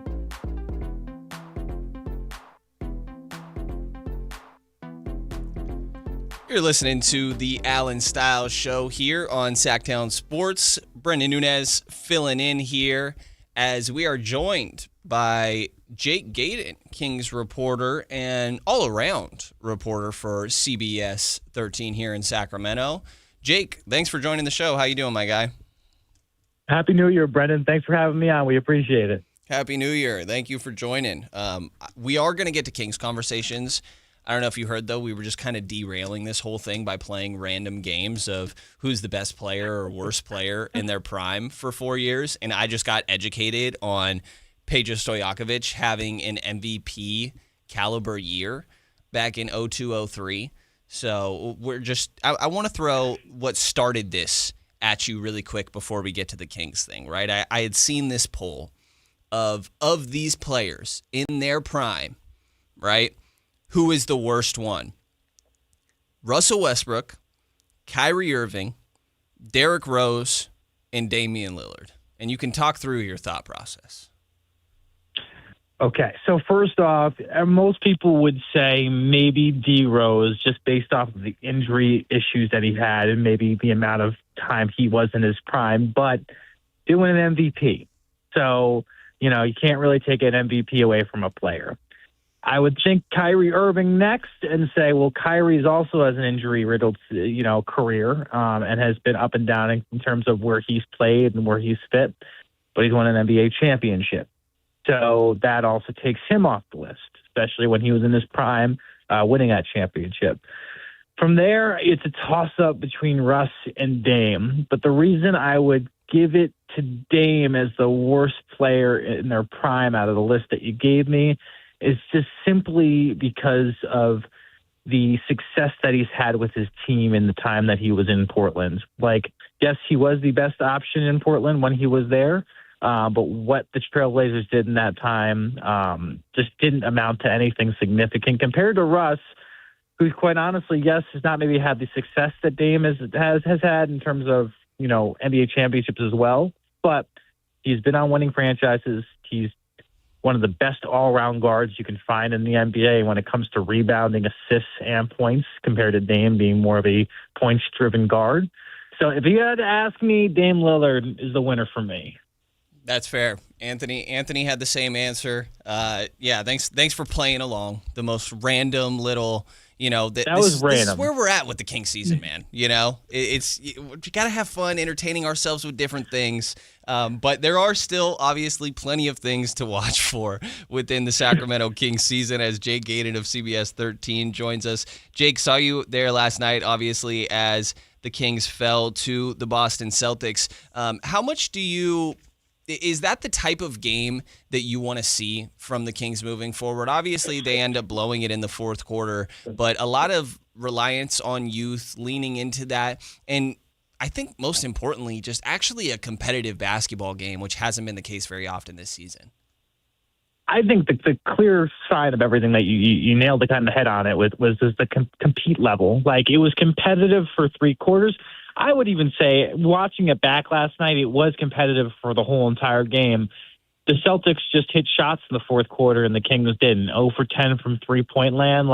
You're listening to the Allen Stiles Show here on Sactown Sports. Brenden Nunes filling in here as we are joined by Jake Gayden, Kings reporter and all-around reporter for CBS 13 here in Sacramento. Jake, thanks for joining the show. How you doing, my guy? Happy New Year, Brenden. Thanks for having me on. We appreciate it. Happy New Year. Thank you for joining. We are going to get to Kings conversations. I don't know if you heard, though, we were just kind of derailing this whole thing by playing random games of who's the best player or worst player in their prime for 4 years, and I just got educated on Peja Stojakovic having an MVP caliber year back in 02-03. So we're just I want to throw what started this at you really quick before we get to the Kings thing, right? I had seen this poll of these players in their prime, right? Who is the worst one? Russell Westbrook, Kyrie Irving, Derrick Rose, and Damian Lillard. And you can talk through your thought process. Okay, so first off, most people would say maybe D Rose, just based off of the injury issues that he had and maybe the amount of time he was in his prime, but doing an MVP. So, you can't really take an MVP away from a player. I would think Kyrie Irving next and say, well, Kyrie's also has an injury-riddled, career and has been up and down in terms of where he's played and where he's fit, but he's won an NBA championship. So that also takes him off the list, especially when he was in his prime winning that championship. From there, it's a toss-up between Russ and Dame, but the reason I would give it to Dame as the worst player in their prime out of the list that you gave me is just simply because of the success that he's had with his team in the time that he was in Portland. Like, yes, he was the best option in Portland when he was there, but what the Trailblazers did in that time just didn't amount to anything significant compared to Russ, who quite honestly, yes, has not maybe had the success that Dame has had in terms of, NBA championships as well, but he's been on winning franchises. He's one of the best all-around guards you can find in the NBA when it comes to rebounding, assists, and points, compared to Dame being more of a points-driven guard. So if you had to ask me, Dame Lillard is the winner for me. That's fair. Anthony had the same answer. Thanks for playing along. The most random little, this is where we're at with the King season, man. You got to have fun entertaining ourselves with different things. But there are still obviously plenty of things to watch for within the Sacramento Kings season, as Jake Gaden of CBS 13 joins us. Jake, saw you there last night, obviously, as the Kings fell to the Boston Celtics. How much is that the type of game that you want to see from the Kings moving forward? Obviously, they end up blowing it in the fourth quarter, but a lot of reliance on youth, leaning into that, and I think most importantly, just actually a competitive basketball game, which hasn't been the case very often this season. I think the clear sign of everything that you nailed the kind of head on it with was just the compete level. Like, it was competitive for three quarters. I would even say, watching it back last night, it was competitive for the whole entire game. The Celtics just hit shots in the fourth quarter, and the Kings didn't. 0 for 10 from three-point land,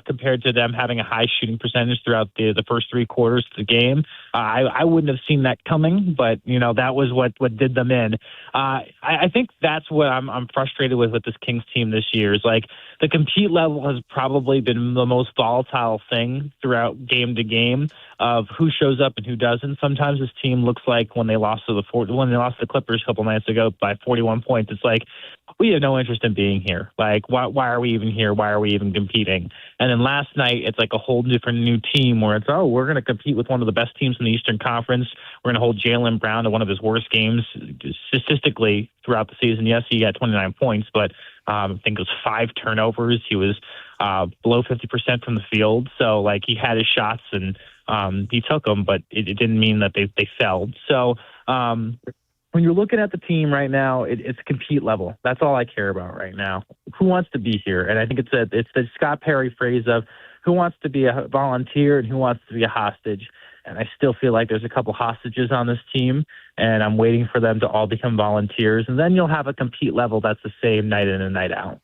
compared to them having a high shooting percentage throughout the first three quarters of the game. I wouldn't have seen that coming, but, that was what did them in. I think that's what I'm frustrated with this Kings team this year is, the compete level has probably been the most volatile thing throughout game to game of who shows up and who doesn't. Sometimes this team looks like when they lost to the Clippers a couple nights ago by 41 points, it's like, we have no interest in being here. Why are we even here? Why are we even competing? And then last night, it's like a whole different new team where it's, we're going to compete with one of the best teams in the Eastern Conference. We're going to hold Jaylen Brown to one of his worst games statistically throughout the season. Yes, he got 29 points, but I think it was 5 turnovers. He was below 50% from the field. So, he had his shots and he took them, but it didn't mean that they failed. So, when you're looking at the team right now, it's compete level. That's all I care about right now. Who wants to be here? And I think it's the Scott Perry phrase of who wants to be a volunteer and who wants to be a hostage. And I still feel like there's a couple hostages on this team, and I'm waiting for them to all become volunteers. And then you'll have a compete level that's the same night in and night out.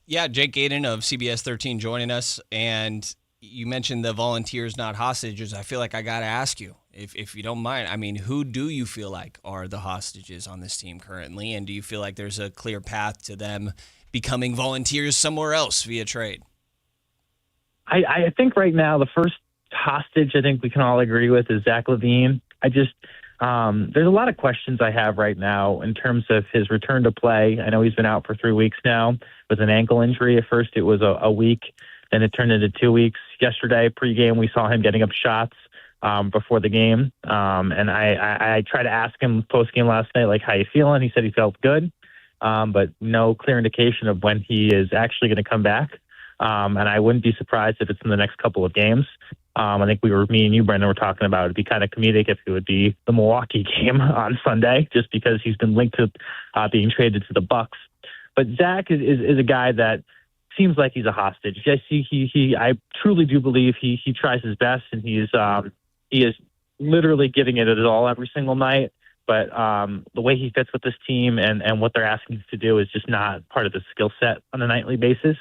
Yeah, Jake Gaden of CBS 13 joining us. And you mentioned the volunteers, not hostages. I feel like I got to ask you, if you don't mind, who do you feel like are the hostages on this team currently? And do you feel like there's a clear path to them becoming volunteers somewhere else via trade? I think right now the first hostage I think we can all agree with is Zach LaVine. There's a lot of questions I have right now in terms of his return to play. I know he's been out for 3 weeks now with an ankle injury. At first it was a week, then it turned into 2 weeks. Yesterday, pregame, we saw him getting up shots before the game. And I tried to ask him post-game last night, how you feeling? He said he felt good, but no clear indication of when he is actually going to come back. And I wouldn't be surprised if it's in the next couple of games. I think me and you, Brenden, were talking about it'd be kind of comedic if it would be the Milwaukee game on Sunday, just because he's been linked to being traded to the Bucks. But Zach is a guy that seems like he's a hostage. Yes, I truly do believe he tries his best, and he is literally giving it all every single night. But the way he fits with this team and what they're asking him to do is just not part of the skill set on a nightly basis.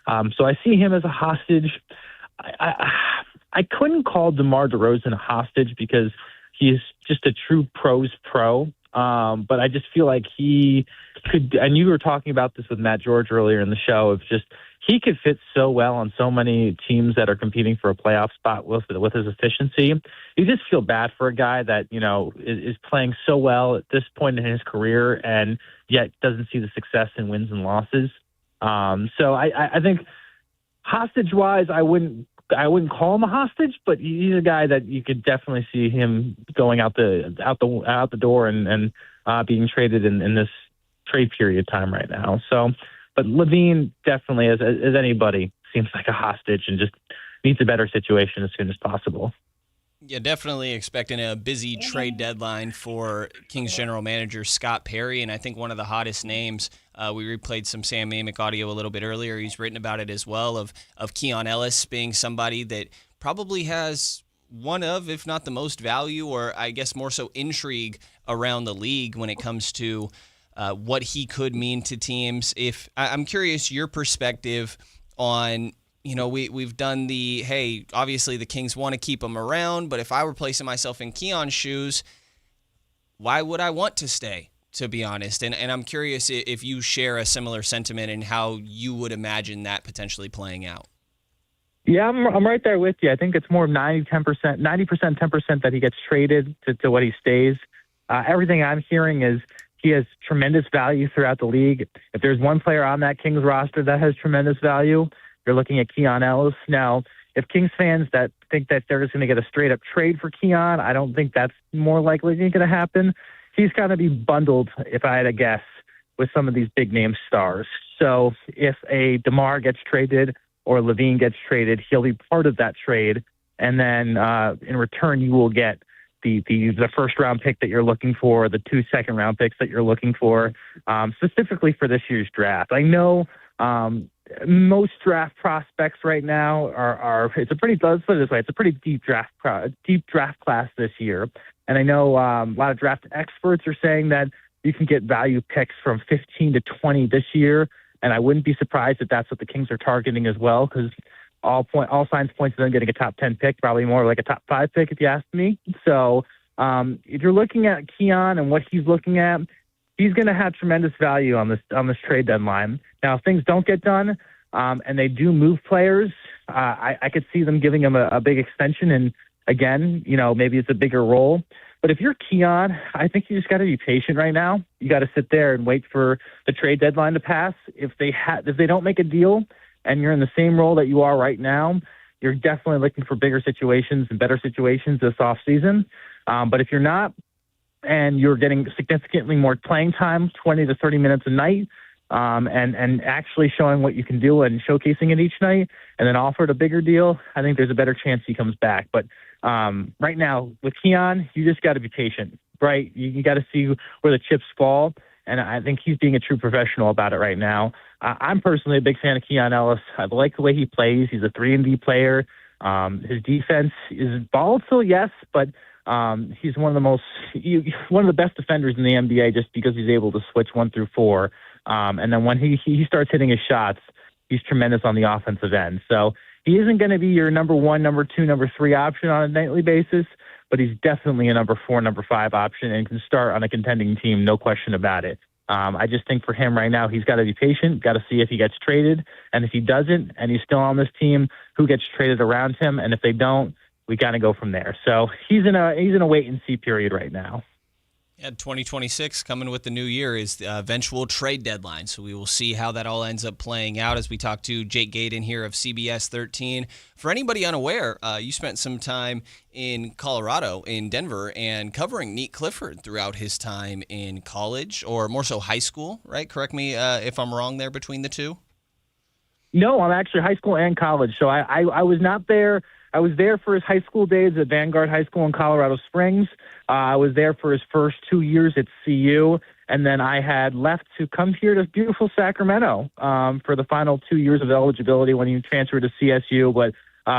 So I see him as a hostage. I couldn't call DeMar DeRozan a hostage because he's just a true pro's pro. But I just feel like he could, and you were talking about this with Matt George earlier in the show, of just he could fit so well on so many teams that are competing for a playoff spot with his efficiency. You just feel bad for a guy that, is playing so well at this point in his career and yet doesn't see the success in wins and losses. So I think hostage-wise, I wouldn't call him a hostage, but he's a guy that you could definitely see him going out the door and being traded in this trade period time right now. So, but LaVine definitely, as anybody, seems like a hostage and just needs a better situation as soon as possible. Yeah, definitely expecting a busy trade deadline for Kings general manager Scott Perry, and I think one of the hottest names, we replayed some Sam Amick audio a little bit earlier, he's written about it as well, of Keon Ellis being somebody that probably has one of, if not the most value, or I guess more so intrigue around the league when it comes to what he could mean to teams. I'm curious your perspective on, we've done obviously the Kings want to keep him around, but if I were placing myself in Keon's shoes, why would I want to stay, to be honest? And I'm curious if you share a similar sentiment and how you would imagine that potentially playing out. Yeah, I'm right there with you. I think it's more 90%, 10% that he gets traded to what he stays. Everything I'm hearing is he has tremendous value throughout the league. If there's one player on that Kings roster that has tremendous value, you're looking at Keon Ellis. Now, if Kings fans that think that they're just going to get a straight-up trade for Keon, I don't think that's more likely going to happen. He's going to be bundled, if I had to guess, with some of these big-name stars. So if a DeMar gets traded or LaVine gets traded, he'll be part of that trade. And then in return, you will get the first-round pick that you're looking for, the 2 second-round picks that you're looking for, specifically for this year's draft. I know most draft prospects right now let's put it this way, it's a pretty deep draft class this year. And I know a lot of draft experts are saying that you can get value picks from 15 to 20 this year. And I wouldn't be surprised if that's what the Kings are targeting as well, because all signs point to them getting a top 10 pick, probably more like a top 5 pick if you ask me. So if you're looking at Keon and what he's looking at, he's going to have tremendous value on this trade deadline. Now, if things don't get done and they do move players, I could see them giving him a big extension. And again, maybe it's a bigger role. But if you're Keon, I think you just got to be patient right now. You got to sit there and wait for the trade deadline to pass. If they don't make a deal and you're in the same role that you are right now, you're definitely looking for bigger situations and better situations this offseason. But if you're not, and you're getting significantly more playing time, 20 to 30 minutes a night, and actually showing what you can do and showcasing it each night, and then offered a bigger deal, I think there's a better chance he comes back. But right now, with Keon, you just got to be patient, right? You got to see where the chips fall, and I think he's being a true professional about it right now. I'm personally a big fan of Keon Ellis. I like the way he plays. He's a 3-and-D player. His defense is volatile, yes, but he's one of the best defenders in the NBA just because he's able to switch 1 through 4. And then when he starts hitting his shots, he's tremendous on the offensive end. So he isn't going to be your number 1, number 2, number 3 option on a nightly basis, but he's definitely a number 4, number 5 option and can start on a contending team, no question about it. I just think for him right now, he's got to be patient, got to see if he gets traded. And if he doesn't, and he's still on this team, who gets traded around him? And if they don't, we got to go from there. So he's in a wait and see period right now. Yeah, 2026 coming with the new year is the eventual trade deadline. So we will see how that all ends up playing out as we talk to Jake Gaden here of CBS 13. For anybody unaware, you spent some time in Colorado, in Denver, and covering Neat Clifford throughout his time in college, or more so high school, right? Correct me if I'm wrong there between the two. No, I'm actually high school and college. So I was not there. I was there for his high school days at Vanguard High School in Colorado Springs. I was there for his first 2 years at CU, and then I had left to come here to beautiful Sacramento for the final 2 years of eligibility when he transferred to CSU. But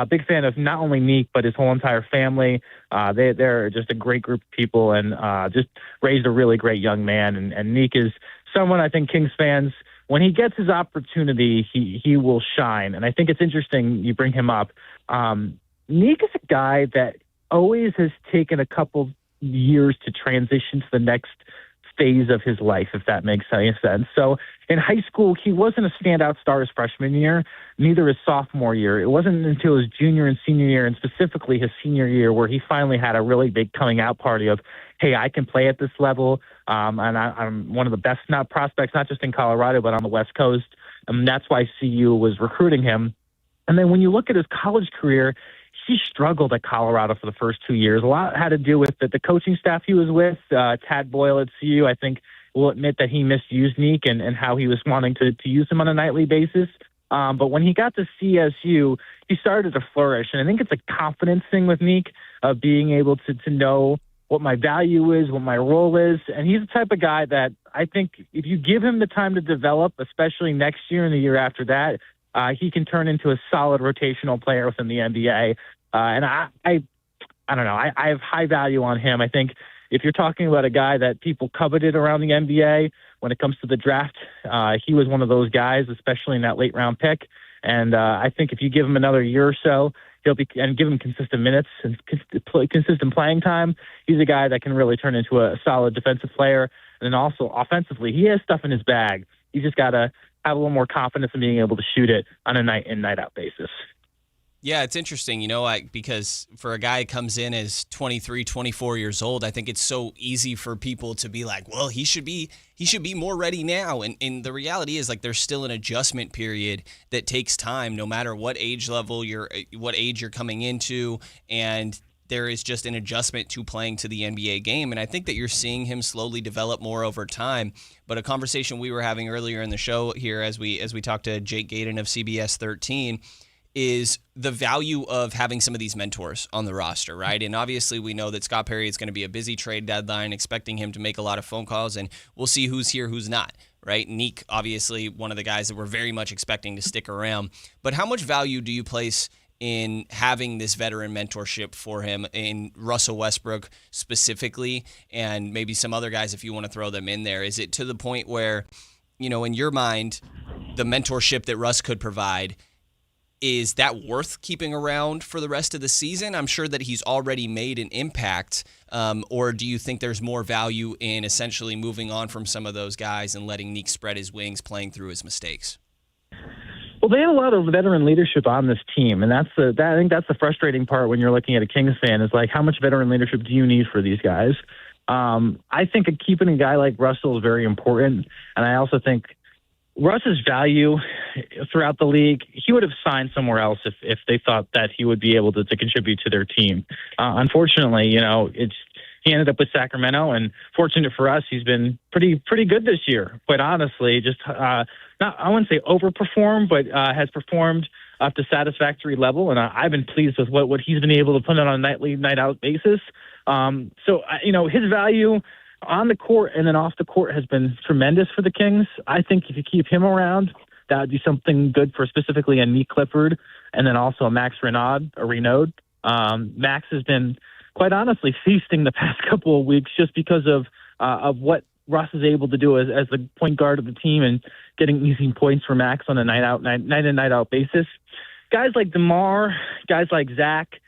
big fan of not only Neek, but his whole entire family. They're just a great group of people and just raised a really great young man. And Neek is someone I think Kings fans, when he gets his opportunity, he will shine. And I think it's interesting you bring him up. Neek is a guy that always has taken a couple years to transition to the next phase of his life, if that makes any sense. So in high school, he wasn't a standout star his freshman year, neither his sophomore year. It wasn't until his junior and senior year, and specifically his senior year, where he finally had a really big coming out party of, hey, I can play at this level, and I'm one of the best prospects, not just in Colorado, but on the West Coast. And that's why CU was recruiting him. And then when you look at his college career, he struggled at Colorado for the first 2 years. A lot had to do with the coaching staff he was with. Tad Boyle at CU, I think, will admit that he misused Neek and how he was wanting to use him on a nightly basis. But when he got to CSU, he started to flourish. And I think it's a confidence thing with Neek of being able to know what my value is, what my role is. And he's the type of guy that I think if you give him the time to develop, especially next year and the year after that, he can turn into a solid rotational player within the NBA. And I don't know. I have high value on him. I think if you're talking about a guy that people coveted around the NBA when it comes to the draft, he was one of those guys, especially in that late round pick. And I think if you give him another year or so, and give him consistent minutes and consistent playing time, he's a guy that can really turn into a solid defensive player. And then also offensively, he has stuff in his bag. He's just got to have a little more confidence in being able to shoot it on a night in, night out basis. Yeah, it's interesting, because for a guy who comes in as 23, 24 years old, I think it's so easy for people to be like, well, he should be more ready now. And the reality is, like, there's still an adjustment period that takes time, no matter what age level what age you're coming into. And there is just an adjustment to playing to the NBA game. And I think that you're seeing him slowly develop more over time. But a conversation we were having earlier in the show here as we talked to Jake Gaden of CBS 13 is the value of having some of these mentors on the roster, right? And obviously we know that Scott Perry is going to be a busy trade deadline, expecting him to make a lot of phone calls, and we'll see who's here, who's not, right? Neek, obviously one of the guys that we're very much expecting to stick around. But how much value do you place in having this veteran mentorship for him in Russell Westbrook specifically, and maybe some other guys if you want to throw them in there? Is it to the point where, in your mind, the mentorship that Russ could provide, is that worth keeping around for the rest of the season? I'm sure that he's already made an impact, or do you think there's more value in essentially moving on from some of those guys and letting Neek spread his wings, playing through his mistakes? Well, they have a lot of veteran leadership on this team, and I think that's the frustrating part when you're looking at a Kings fan, is like, how much veteran leadership do you need for these guys? I think keeping a guy like Russell is very important, and I also think Russ's value throughout the league, he would have signed somewhere else if they thought that he would be able to contribute to their team. Unfortunately, he ended up with Sacramento, and fortunate for us, he's been pretty good this year. Quite honestly, just I wouldn't say overperformed, but has performed up to satisfactory level, and I've been pleased with what he's been able to put on a nightly, night out basis. So his value on the court and then off the court has been tremendous for the Kings. I think if you keep him around, that would be something good for specifically a Neek Clifford and then also a Max Renaud. Max has been, quite honestly, feasting the past couple of weeks just because of what Russ is able to do as the point guard of the team and getting easy points for Max on a night in, night out basis. Guys like DeMar, guys like Zach,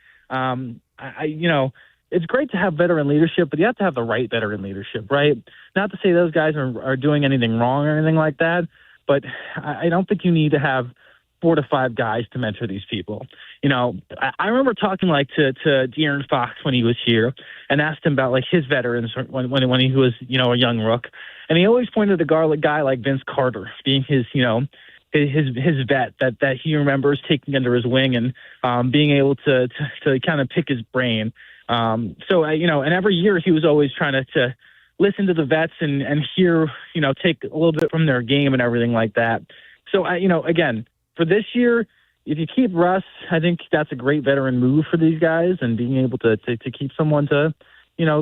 it's great to have veteran leadership, but you have to have the right veteran leadership, right? Not to say those guys are doing anything wrong or anything like that, but I don't think you need to have 4 to 5 guys to mentor these people. I remember talking to De'Aaron Fox when he was here and asked him about his veterans when he was, a young rook. And he always pointed to a guy like Vince Carter being his vet that he remembers taking under his wing and being able to kind of pick his brain. And every year he was always trying to listen to the vets and hear, take a little bit from their game and everything like that. So, again, for this year, if you keep Russ, I think that's a great veteran move for these guys, and being able to keep someone to,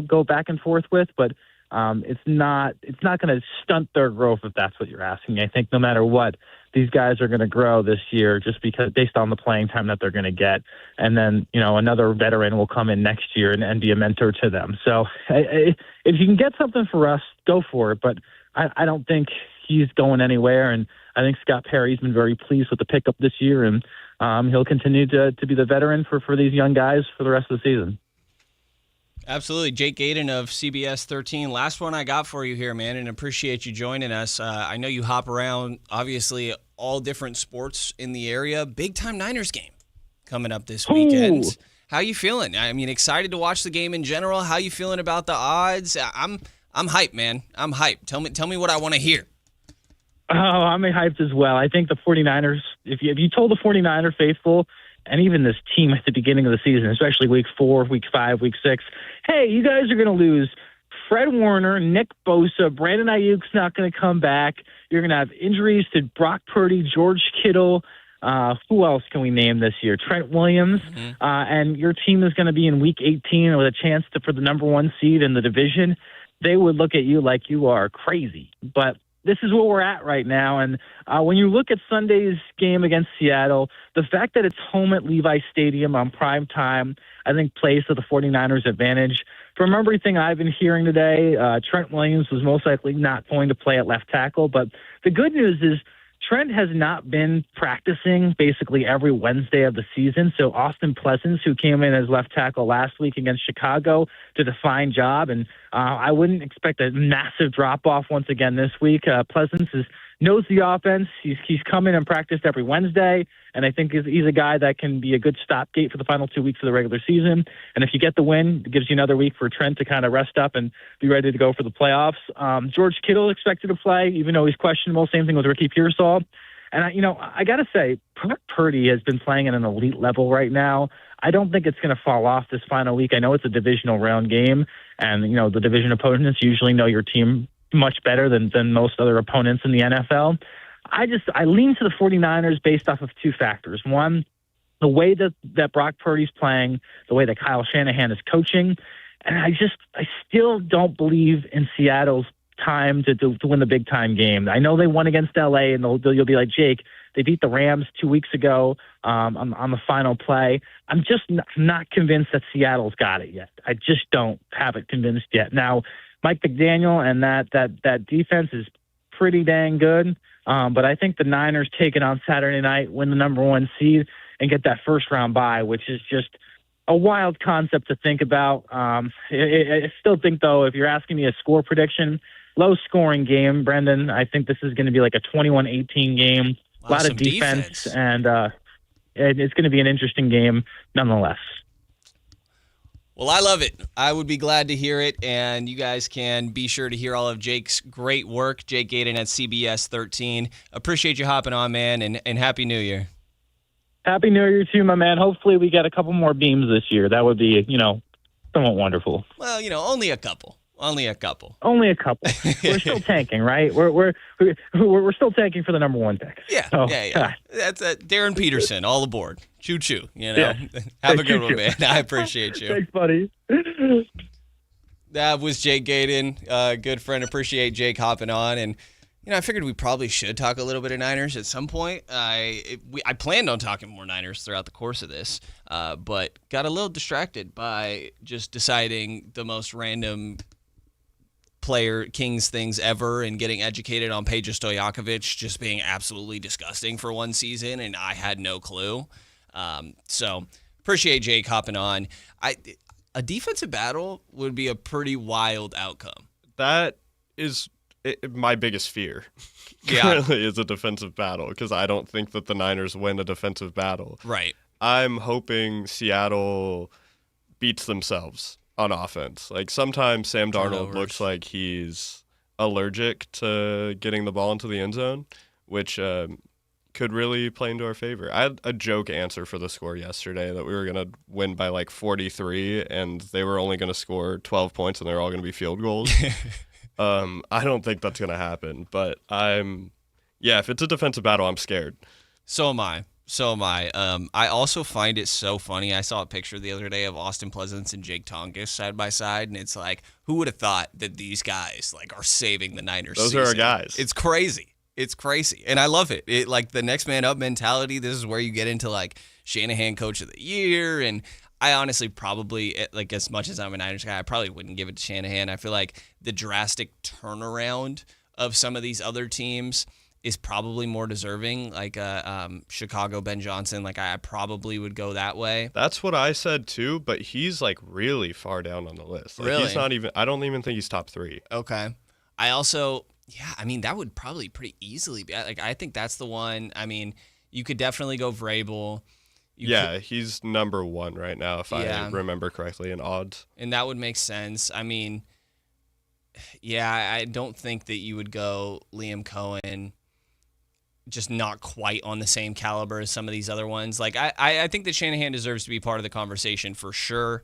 go back and forth with. But it's not going to stunt their growth if that's what you're asking. I think no matter what, these guys are going to grow this year just because based on the playing time that they're going to get. And then, another veteran will come in next year and be a mentor to them. So if you can get something for Russ, go for it. But I don't think he's going anywhere. And I think Scott Perry's been very pleased with the pickup this year. And he'll continue to be the veteran for these young guys for the rest of the season. Absolutely. Jake Gaden of CBS 13. Last one I got for you here, man, and appreciate you joining us. I know you hop around, obviously, all different sports in the area. Big-time Niners game coming up this weekend. Ooh. How you feeling? I mean, excited to watch the game in general. How you feeling about the odds? I'm hyped, man. I'm hyped. Tell me what I want to hear. Oh, I'm hyped as well. I think the 49ers, if you told the 49er faithful, and even this team at the beginning of the season, especially week 4, week 5, week 6, hey, you guys are going to lose Fred Warner, Nick Bosa, Brandon Ayuk's not going to come back. You're going to have injuries to Brock Purdy, George Kittle. Who else can we name this year? Trent Williams. Mm-hmm. And your team is going to be in week 18 with a chance for the number 1 seed in the division. They would look at you like you are crazy. But this is where we're at right now. And when you look at Sunday's game against Seattle, the fact that it's home at Levi Stadium on prime time, I think plays to the 49ers' advantage. From everything I've been hearing today, Trent Williams was most likely not going to play at left tackle. But the good news is Trent has not been practicing basically every Wednesday of the season. So Austin Pleasance, who came in as left tackle last week against Chicago, did a fine job. And I wouldn't expect a massive drop-off once again this week. Pleasance knows the offense. He's come in and practiced every Wednesday, and I think he's a guy that can be a good stopgate for the final 2 weeks of the regular season. And if you get the win, it gives you another week for Trent to kind of rest up and be ready to go for the playoffs. George Kittle expected to play, even though he's questionable. Same thing with Ricky Pearsall. And, I got to say, Brock Purdy has been playing at an elite level right now. I don't think it's going to fall off this final week. I know it's a divisional round game, and, the division opponents usually know your team much better than most other opponents in the NFL. I lean to the 49ers based off of 2 factors. One, the way that Brock Purdy's playing, the way that Kyle Shanahan is coaching. And I still don't believe in Seattle's time to win the big time game. I know they won against LA, and you'll be like, Jake, they beat the Rams 2 weeks ago on the final play. I'm just not convinced that Seattle's got it yet. I just don't have it convinced yet. Now, Mike McDaniel and that defense is pretty dang good. But I think the Niners take it on Saturday night, win the number 1 seed, and get that first round bye, which is just a wild concept to think about. I still think, though, if you're asking me a score prediction, low scoring game, Brendan, I think this is going to be like a 21-18 game. A lot of defense. And it's going to be an interesting game nonetheless. Well, I love it. I would be glad to hear it, and you guys can be sure to hear all of Jake's great work. Jake Gaden at CBS 13. Appreciate you hopping on, man, and Happy New Year. Happy New Year too, my man. Hopefully we get a couple more beams this year. That would be, somewhat wonderful. Well, only a couple. Only a couple. Only a couple. We're still tanking, right? We're still tanking for the number 1 pick. Yeah, so, yeah. That's Darren Peterson, all aboard. Choo-choo, Yeah. Have a good one, man. I appreciate you. Thanks, buddy. That was Jake Gaden, good friend. Appreciate Jake hopping on. And, I figured we probably should talk a little bit of Niners at some point. I planned on talking more Niners throughout the course of this, but got a little distracted by just deciding the most random player Kings things ever and getting educated on Peja Stojakovic just being absolutely disgusting for one season, and I had no clue. So appreciate Jake hopping on. A defensive battle would be a pretty wild outcome. That is my biggest fear. Yeah. Currently is a defensive battle, because I don't think that the Niners win a defensive battle. Right. I'm hoping Seattle beats themselves on offense. Like, sometimes Sam Darnold looks like he's allergic to getting the ball into the end zone, which could really play into our favor. I had a joke answer for the score yesterday that we were going to win by like 43, and they were only going to score 12 points, and they're all going to be field goals. I don't think that's going to happen, but if it's a defensive battle, I'm scared. So am I. So am I. I also find it so funny. I saw a picture the other day of Austin Pleasance and Jake Tonges side by side, and it's like, who would have thought that these guys are saving the Niners Those season? are our guys. It's crazy. It's crazy. And I love it. It the next man up mentality. This is where you get into Shanahan Coach of the Year. And I honestly probably, as much as I'm a Niners guy, I probably wouldn't give it to Shanahan. I feel like the drastic turnaround of some of these other teams is probably more deserving, Chicago, Ben Johnson. I probably would go that way. That's what I said too, but he's really far down on the list. Really? He's not even, I don't even think he's top 3. Okay. I also, that would probably pretty easily be, I think that's the one. I mean, you could definitely go Vrabel. He's number 1 right now, if I remember correctly in odds. And that would make sense. I mean, I don't think that you would go Liam Cohen. Just not quite on the same caliber as some of these other ones. I think that Shanahan deserves to be part of the conversation for sure.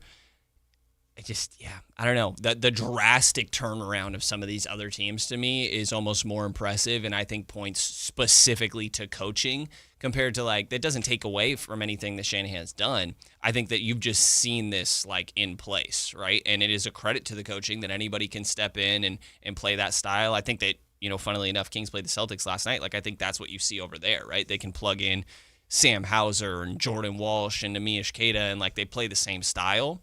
I don't know. The drastic turnaround of some of these other teams to me is almost more impressive, and I think points specifically to coaching compared to that doesn't take away from anything that Shanahan's done. I think that you've just seen this in place, right? And it is a credit to the coaching that anybody can step in and play that style. I think that, funnily enough, Kings played the Celtics last night. I think that's what you see over there, right? They can plug in Sam Hauser and Jordan Walsh and Namish Keita, and they play the same style.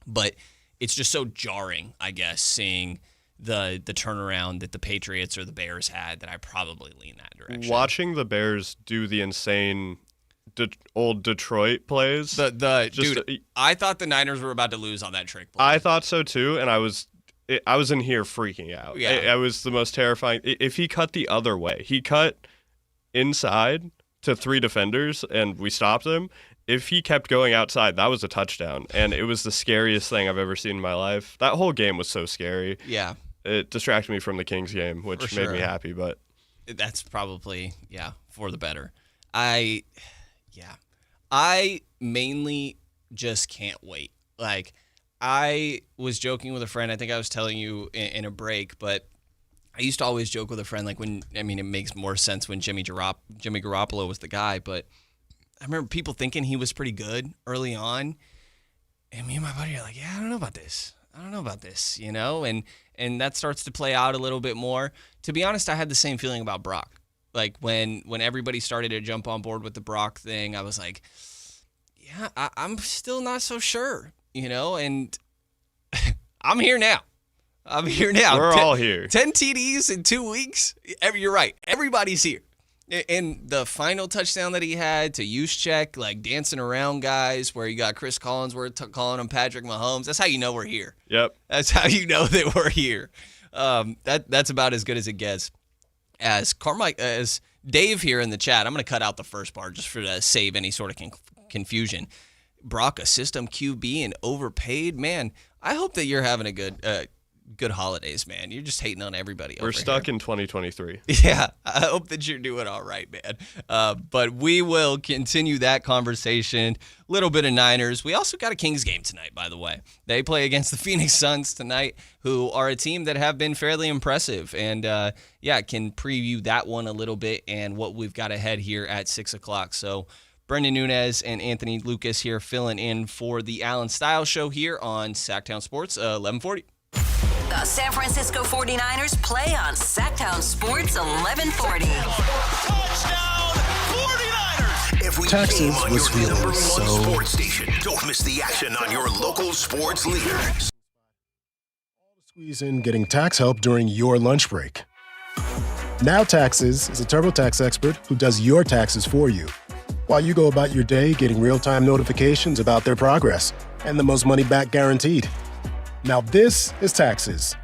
But it's just so jarring, I guess, seeing the turnaround that the Patriots or the Bears had that I probably lean that direction. Watching the Bears do the insane old Detroit plays. Dude, I thought the Niners were about to lose on that trick play. I thought so too, and I was in here freaking out. Yeah. I was the most terrifying. If he cut the other way, he cut inside to 3 defenders, and we stopped him. If he kept going outside, that was a touchdown, and it was the scariest thing I've ever seen in my life. That whole game was so scary. Yeah. It distracted me from the Kings game, which made me happy, but that's probably, for the better. I mainly just can't wait. I was joking with a friend. I think I was telling you in a break, but I used to always joke with a friend it makes more sense when Jimmy Garoppolo was the guy, but I remember people thinking he was pretty good early on, and me and my buddy are like, I don't know about this, and that starts to play out a little bit more. To be honest, I had the same feeling about Brock. When everybody started to jump on board with the Brock thing, I was like, I'm still not so sure. And I'm here now. We're all here. 10 TDs in 2 weeks. You're right. Everybody's here. And the final touchdown that he had to Juszczyk, dancing around guys, where you got Chris Collinsworth calling him Patrick Mahomes. That's how you know we're here. Yep. That's how you know that we're here. That's about as good as it gets. As Dave here in the chat, I'm going to cut out the first part just to save any sort of confusion. Brock, a system QB and overpaid, man. I hope that you're having a good holidays, man. You're just hating on everybody. We're stuck in 2023. Yeah, I hope that you're doing all right, man. But we will continue that conversation. Little bit of Niners. We also got a Kings game tonight, by the way. They play against the Phoenix Suns tonight, who are a team that have been fairly impressive. And can preview that one a little bit and what we've got ahead here at 6 o'clock. So Brenden Nunes and Anthony Lucas here filling in for the Allen Stiles Show here on Sactown Sports 1140. The San Francisco 49ers play on Sactown Sports 1140. Touchdown 49ers! Every Texas game on was your feeling number 1 so sports station. Don't miss the action on your local sports leader. Squeeze in getting tax help during your lunch break. Now Taxes is a TurboTax expert who does your taxes for you, while you go about your day getting real-time notifications about their progress and the most money back guaranteed. Now this is taxes.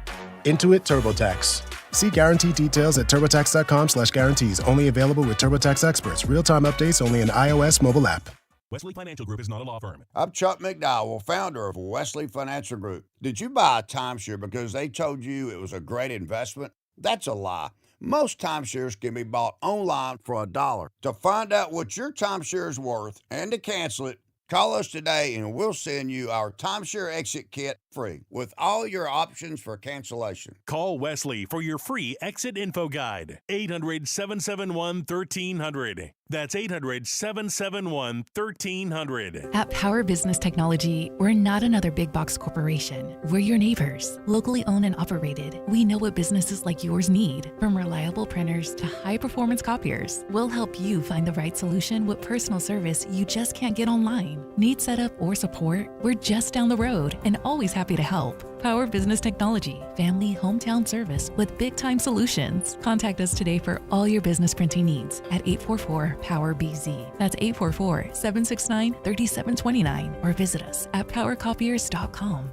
Intuit TurboTax. See guarantee details at turbotax.com/guarantees. Only available with TurboTax experts. Real-time updates only in iOS mobile app. Wesley Financial Group is not a law firm. I'm Chuck McDowell, founder of Wesley Financial Group. Did you buy a timeshare because they told you it was a great investment? That's a lie. Most timeshares can be bought online for $1. To find out what your timeshare is worth and to cancel it, call us today and we'll send you our timeshare exit kit risk-free with all your options for cancellation. Call Wesley for your free exit info guide. 800-771-1300. That's 800-771-1300. At Power Business Technology, we're not another big box corporation. We're your neighbors, locally owned and operated. We know what businesses like yours need, from reliable printers to high-performance copiers. We'll help you find the right solution with personal service you just can't get online. Need setup or support? We're just down the road and always happy to help. Power Business Technology, family hometown service with big-time solutions. Contact us today for all your business printing needs at 844-POWER-BZ. That's 844-769-3729 or visit us at powercopiers.com.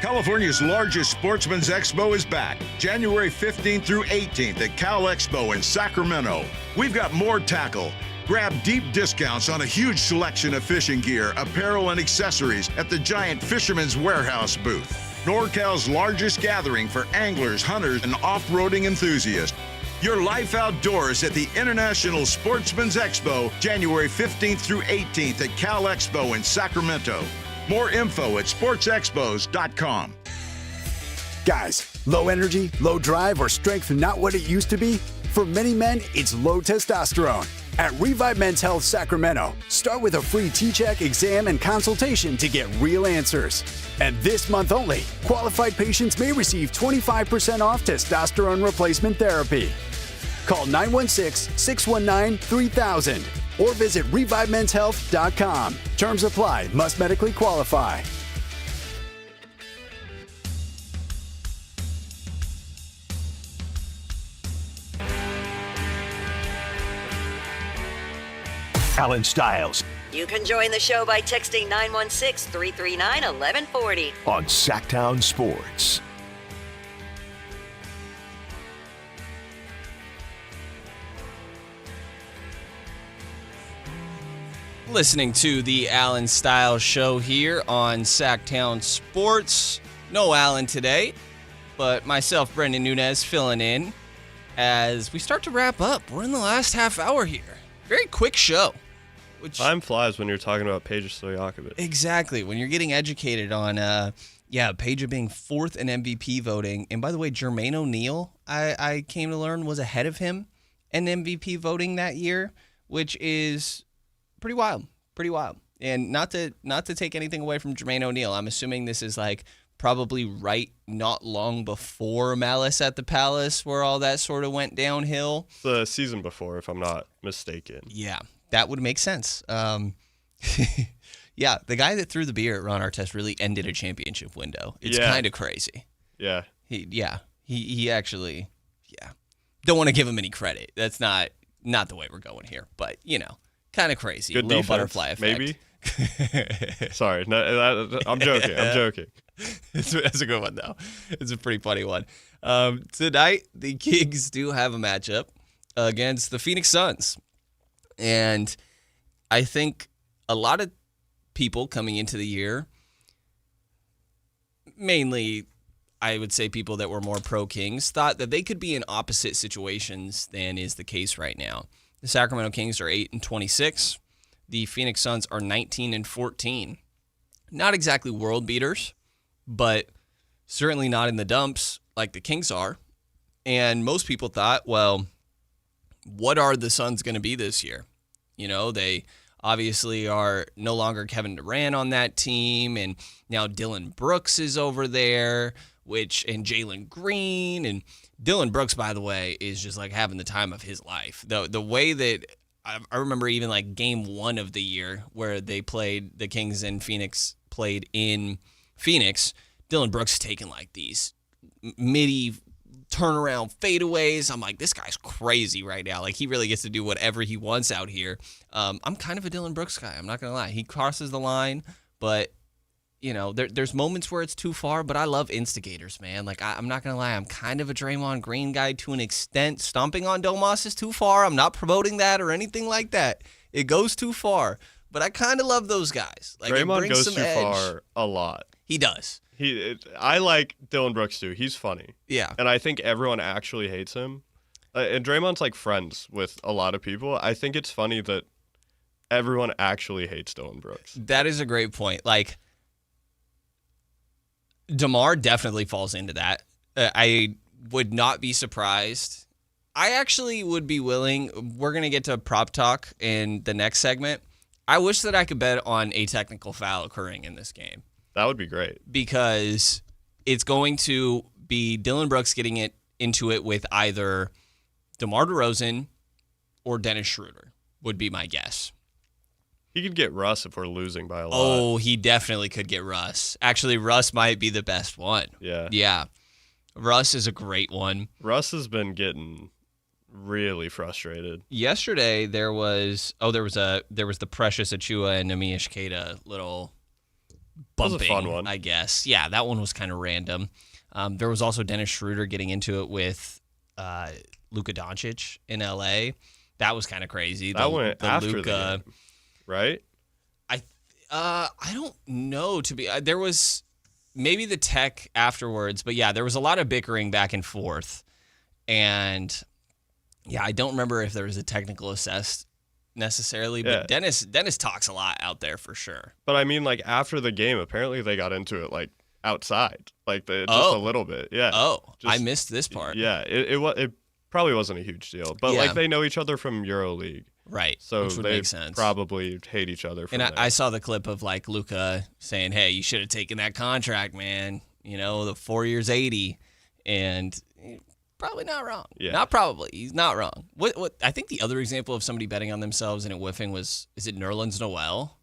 California's largest sportsman's expo is back, January 15th through 18th at Cal Expo in Sacramento. We've got more tackle. Grab deep discounts on a huge selection of fishing gear, apparel, and accessories at the giant Fisherman's Warehouse booth. NorCal's largest gathering for anglers, hunters, and off-roading enthusiasts. Your life outdoors at the International Sportsman's Expo, January 15th through 18th at Cal Expo in Sacramento. More info at sportsexpos.com. Guys, low energy, low drive, or strength not what it used to be? For many men, it's low testosterone. At Revive Men's Health Sacramento, start with a free T-check, exam, and consultation to get real answers. And this month only, qualified patients may receive 25% off testosterone replacement therapy. Call 916-619-3000 or visit ReviveMen'sHealth.com. Terms apply. Must medically qualify. Allen Stiles You can join the show by texting 916-339-1140 on Sactown Sports. Listening to the Allen Stiles Show here on Sactown Sports. No Allen today, but myself, Brenden Nunes, filling in as we start to wrap up. We're in the last half hour here. Very quick show. Time flies when you're talking about Peja Stojakovic. Exactly. When you're getting educated on, Peja being fourth in MVP voting. And by the way, Jermaine O'Neal, I came to learn, was ahead of him in MVP voting that year, which is pretty wild. Pretty wild. And not to take anything away from Jermaine O'Neal, I'm assuming this is like probably not long before Malice at the Palace, where all that sort of went downhill. The season before, if I'm not mistaken. Yeah. That would make sense. The guy that threw the beer at Ron Artest really ended a championship window. It's kind of crazy. Yeah. He actually, don't want to give him any credit. That's not the way we're going here. But, kind of crazy. Good little defense, butterfly effect. Maybe. Sorry. No, I'm joking. I'm joking. That's a good one, though. It's a pretty funny one. Tonight, the Kings do have a matchup against the Phoenix Suns. And I think a lot of people coming into the year, mainly I would say people that were more pro-Kings, thought that they could be in opposite situations than is the case right now. The Sacramento Kings are 8-26. The Phoenix Suns are 19-14. Not exactly world beaters, but certainly not in the dumps like the Kings are. And most people thought, well, what are the Suns going to be this year? They obviously are no longer Kevin Durant on that team, and now Dylan Brooks is over there, and Jalen Green. And Dylan Brooks, by the way, is just like having the time of his life. The way that I remember even like game 1 of the year where they played, the Kings and Phoenix played in Phoenix, Dylan Brooks taking like these midi turnaround fadeaways. I'm like, this guy's crazy right now. Like, he really gets to do whatever he wants out here. I'm kind of a Dylan Brooks guy. I'm not going to lie. He crosses the line, but, there's moments where it's too far, but I love instigators, man. Like, I'm not going to lie. I'm kind of a Draymond Green guy to an extent. Stomping on Domas is too far. I'm not promoting that or anything like that. It goes too far, but I kind of love those guys. Like, Draymond goes too far a lot. He does. I like Dylan Brooks too. He's funny. Yeah. And I think everyone actually hates him. And Draymond's like friends with a lot of people. I think it's funny that everyone actually hates Dylan Brooks. That is a great point. Like, DeMar definitely falls into that. I would not be surprised. I actually would be willing. We're going to get to prop talk in the next segment. I wish that I could bet on a technical foul occurring in this game. That would be great. Because it's going to be Dillon Brooks getting into it with either DeMar DeRozan or Dennis Schroeder, would be my guess. He could get Russ if we're losing by a lot. Oh, he definitely could get Russ. Actually, Russ might be the best one. Yeah. Yeah. Russ is a great one. Russ has been getting really frustrated. Yesterday there was the Precious Achua and Namish Keita little bumping. That was a fun one. I guess. Yeah, that one was kind of random. There was also Dennis Schroeder getting into it with Luka Doncic in LA. That was kind of crazy. That went after the game, right? I don't know. There was maybe the tech afterwards, but yeah, there was a lot of bickering back and forth, and yeah, I don't remember if there was a technical assess necessarily, but Dennis talks a lot out there for sure. But I mean, like after the game, apparently they got into it like outside, like just a little bit. Yeah. Oh, I missed this part. Yeah, it probably wasn't a huge deal, but like they know each other from EuroLeague. Right, so which would they make sense. Probably hate each other. And I saw the clip of like Luka saying, "Hey, you should have taken that contract, man. You know, the 4 years, 80," and probably not wrong. Yeah, not probably. He's not wrong. What? I think the other example of somebody betting on themselves and it whiffing is it Nerlens Noel?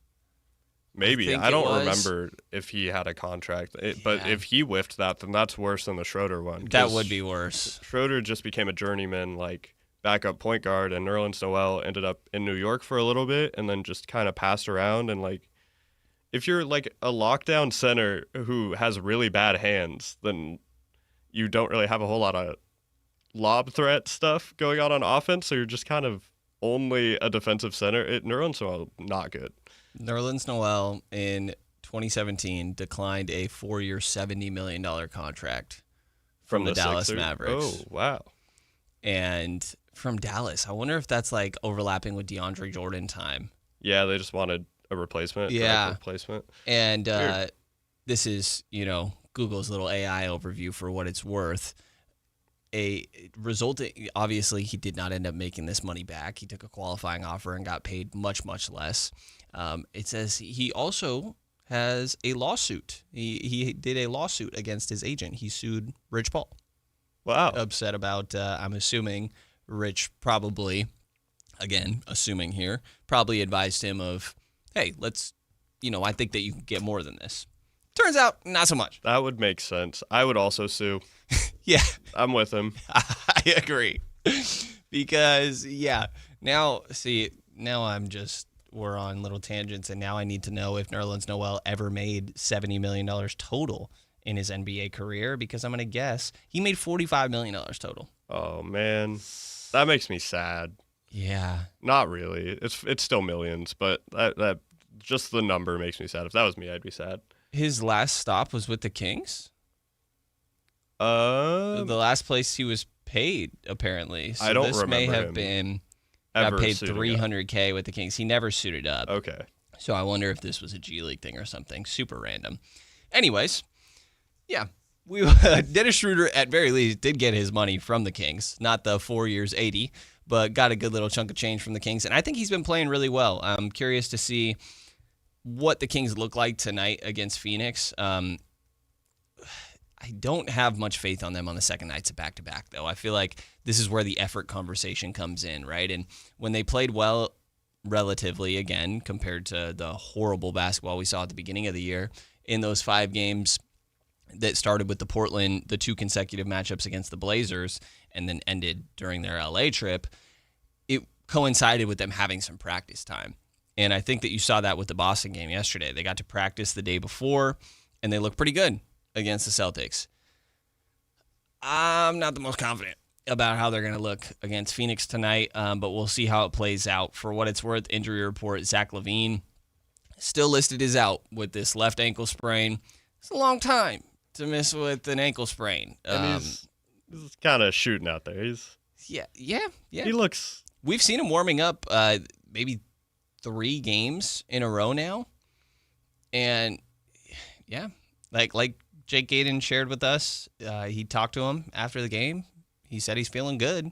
Maybe I don't remember if he had a contract, but if he whiffed that, then that's worse than the Schroeder one. That would be worse. Schroeder just became a journeyman, like backup point guard, and Nerlens Noel ended up in New York for a little bit and then just kind of passed around. And like, if you're like a lockdown center who has really bad hands, then you don't really have a whole lot of lob threat stuff going on offense. So you're just kind of only a defensive center. Nerlens Noel, not good. Nerlens Noel in 2017 declined a 4-year, $70 million contract from the Dallas Sixers? Mavericks. Oh, wow. And from Dallas, I wonder if that's like overlapping with DeAndre Jordan time. Yeah, they just wanted a replacement. Yeah. Replacement. And this is, Google's little AI overview for what it's worth. Obviously, he did not end up making this money back. He took a qualifying offer and got paid much, much less. It says he also has a lawsuit. He did a lawsuit against his agent. He sued Rich Paul. Wow. Upset about, I'm assuming, Rich probably, again, assuming here, probably advised him of, hey, let's, I think that you can get more than this. Turns out, not so much. That would make sense. I would also sue. Yeah. I'm with him. I agree. Because, now we're on little tangents, and now I need to know if Nerlens Noel ever made $70 million total in his NBA career, because I'm going to guess he made $45 million total. Oh, man. That makes me sad. Yeah. Not really. It's still millions, but that just the number makes me sad. If that was me, I'd be sad. His last stop was with the Kings? The last place he was paid, apparently. So I don't this remember may have him been ever got paid suiting $300K with the Kings. He never suited up. Okay. So I wonder if this was a G League thing or something. Super random. Anyways, yeah. Dennis Schroeder, at very least, did get his money from the Kings. Not the 4 years, 80, but got a good little chunk of change from the Kings. And I think he's been playing really well. I'm curious to see what the Kings look like tonight against Phoenix. I don't have much faith on them on the second nights of back-to-back, though. I feel like this is where the effort conversation comes in, right? And when they played well relatively, again, compared to the horrible basketball we saw at the beginning of the year, in those 5 games that started with the 2 consecutive matchups against the Blazers and then ended during their LA trip, it coincided with them having some practice time. And I think that you saw that with the Boston game yesterday. They got to practice the day before, and they looked pretty good against the Celtics. I'm not the most confident about how they're going to look against Phoenix tonight, but we'll see how it plays out. For what it's worth, injury report, Zach LaVine still listed as out with this left ankle sprain. It's a long time to miss with an ankle sprain. And he's kind of shooting out there. Yeah. He looks... We've seen him warming up maybe 3 games in a row now. And, yeah, like Jake Gayden shared with us. He talked to him after the game. He said he's feeling good.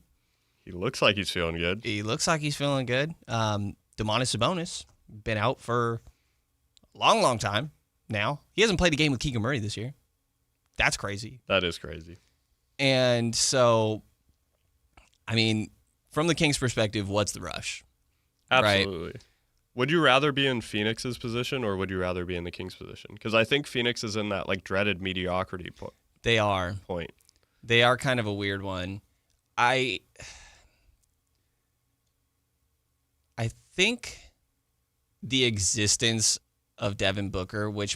He looks like he's feeling good. Domantas Sabonis, been out for a long, long time now. He hasn't played a game with Keegan Murray this year. That's crazy. That is crazy. And so, I mean, from the Kings' perspective, what's the rush? Absolutely. Right? Would you rather be in Phoenix's position or would you rather be in the Kings' position? Because I think Phoenix is in that like dreaded mediocrity point. They are. They are kind of a weird one. I think the existence of Devin Booker, which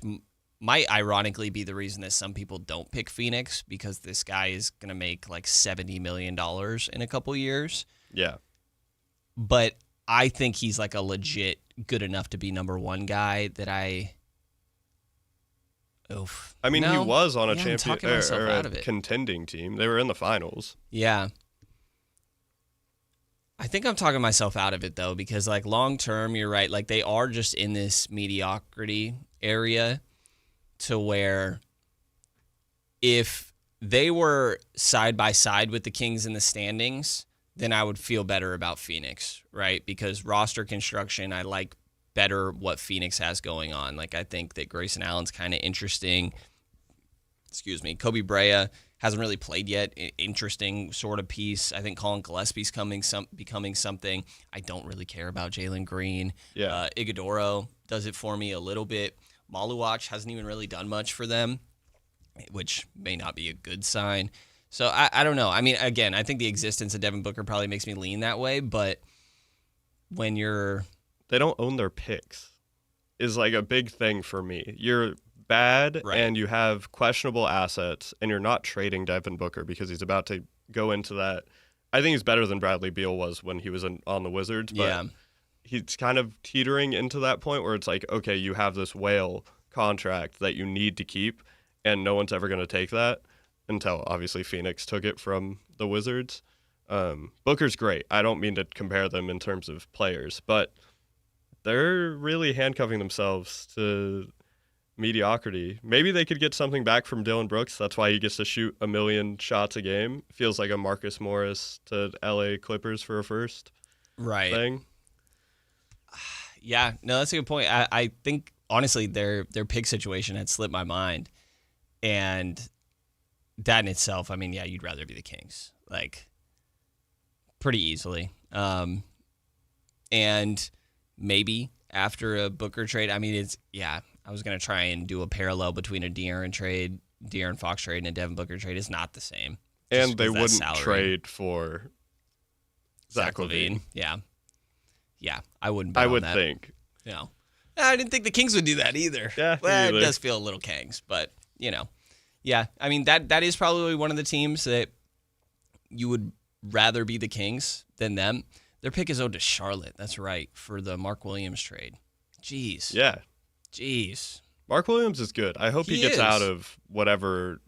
might ironically be the reason that some people don't pick Phoenix, because this guy is going to make like $70 million in a couple years. Yeah. But I think he's like a legit good enough to be number one guy that I mean, he was on a I'm talking myself out of it. contending team. They were in the finals. Yeah. I think I'm talking myself out of it, though, because, like, long-term, you're right. Like, they are just in this mediocrity area to where if they were side by side with the Kings in the standings, then I would feel better about Phoenix, right? Because roster construction, I like better what Phoenix has going on. Like, I think that Grayson Allen's kind of interesting. Kobe Brea hasn't really played yet. Interesting sort of piece. I think Colin Gillespie's becoming something. I don't really care about Jalen Green. Yeah. Iguodaro does it for me a little bit. Maluach hasn't even really done much for them, which may not be a good sign. So I don't know. I mean, again, I think the existence of Devin Booker probably makes me lean that way, but when they don't own their picks is like a big thing for me. You're bad and you have questionable assets and you're not trading Devin Booker because he's about to go into that. I think he's better than Bradley Beal was when he was on the Wizards, but he's kind of teetering into that point where it's like, okay, you have this whale contract that you need to keep and no one's ever going to take that until obviously Phoenix took it from the Wizards. Booker's great. I don't mean to compare them in terms of players, but they're really handcuffing themselves to mediocrity. Maybe they could get something back from Dylan Brooks. That's why he gets to shoot 1 million shots a game. Feels like a Marcus Morris to LA Clippers for a first thing. Yeah, no, that's a good point. I think, honestly, their pick situation had slipped my mind. And that in itself, I mean, yeah, you'd rather be the Kings. Like, pretty easily. And maybe after a Booker trade, I mean, I was going to try and do a parallel between a De'Aaron Fox trade and a Devin Booker trade. It's not the same. And they wouldn't trade for Zach LaVine. Yeah. Yeah, I wouldn't bet on that. I would think. No. I didn't think the Kings would do that either. Yeah, well, it does feel a little Kings, but, Yeah, I mean, that is probably one of the teams that you would rather be the Kings than them. Their pick is owed to Charlotte. That's right, for the Mark Williams trade. Jeez. Yeah. Jeez. Mark Williams is good. I hope he gets out of whatever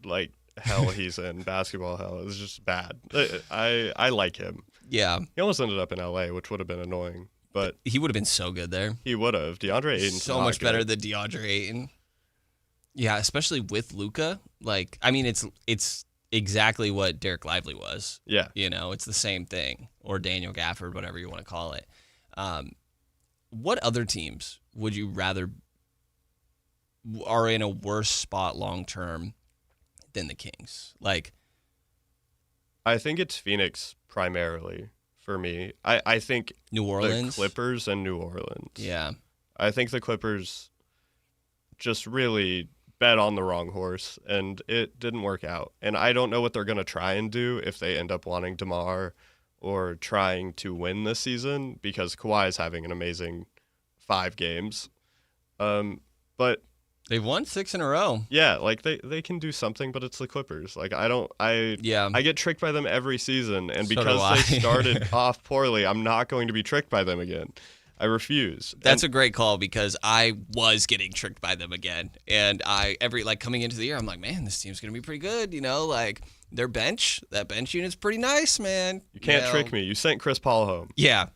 hell he's in. Basketball hell. It's just bad. I like him. Yeah. He almost ended up in LA, which would have been annoying. But he would have been so good there. He would have. DeAndre Ayton's so much better than DeAndre Ayton. Yeah, especially with Luka. Like, I mean, it's exactly what Derek Lively was. Yeah. It's the same thing. Or Daniel Gafford, whatever you want to call it. What other teams would you rather are in a worse spot long term than the Kings? Like, I think it's Phoenix primarily for me. I think New Orleans, the Clippers, and New Orleans. Yeah, I think the Clippers just really bet on the wrong horse, and it didn't work out. And I don't know what they're going to try and do if they end up wanting DeMar or trying to win this season, because Kawhi is having an amazing 5 games. But they've won 6 in a row. Yeah, like they can do something, but it's the Clippers. Like I get tricked by them every season, and because they started off poorly, I'm not going to be tricked by them again. I refuse. That's a great call, because I was getting tricked by them again. And coming into the year, I'm like, man, this team's going to be pretty good. That bench unit's pretty nice, man. You can't trick me. You sent Chris Paul home. Yeah.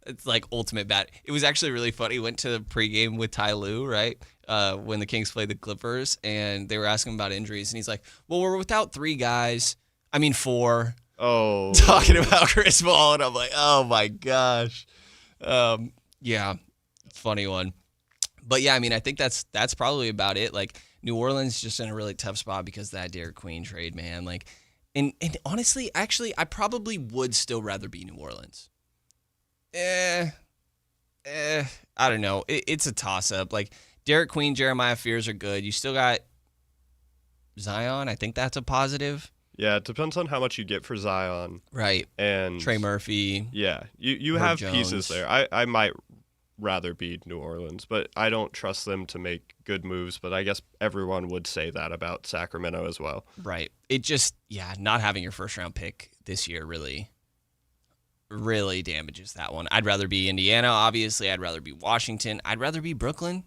It's like ultimate bad. It was actually really funny. Went to the pregame with Ty Lue, right? when the Kings played the Clippers, and they were asking him about injuries, and he's like, well, we're without 4. Oh. Talking about Chris Paul, and I'm like, oh, my gosh. Yeah, funny one. But, yeah, I mean, I think that's probably about it. Like, New Orleans just in a really tough spot because of that Derek Queen trade, man. Like, and honestly, actually, I probably would still rather be New Orleans. I don't know. It's a toss-up. Like, Derek Queen, Jeremiah Fears are good. You still got Zion. I think that's a positive. Yeah, it depends on how much you get for Zion. Right. And Trey Murphy. Yeah, you Herb have Jones. pieces there. I might rather be New Orleans, but I don't trust them to make good moves. But I guess everyone would say that about Sacramento as well. Right. It just, not having your first-round pick this year really damages that one. I'd rather be Indiana, obviously. I'd rather be Washington. I'd rather be Brooklyn.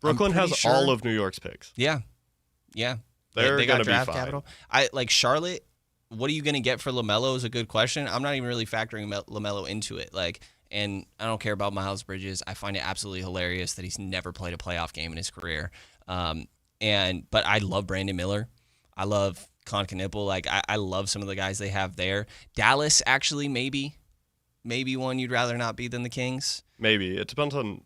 Brooklyn has all of New York's picks. Yeah. Yeah. They got draft be fine. capital. Like Charlotte, what are you going to get for LaMelo is a good question. I'm not even really factoring LaMelo into it. Like, and I don't care about Miles Bridges. I find it absolutely hilarious that he's never played a playoff game in his career. But I love Brandon Miller. I love Con Knipple. Like, I love some of the guys they have there. Dallas, actually, maybe one you'd rather not be than the Kings. Maybe. It depends on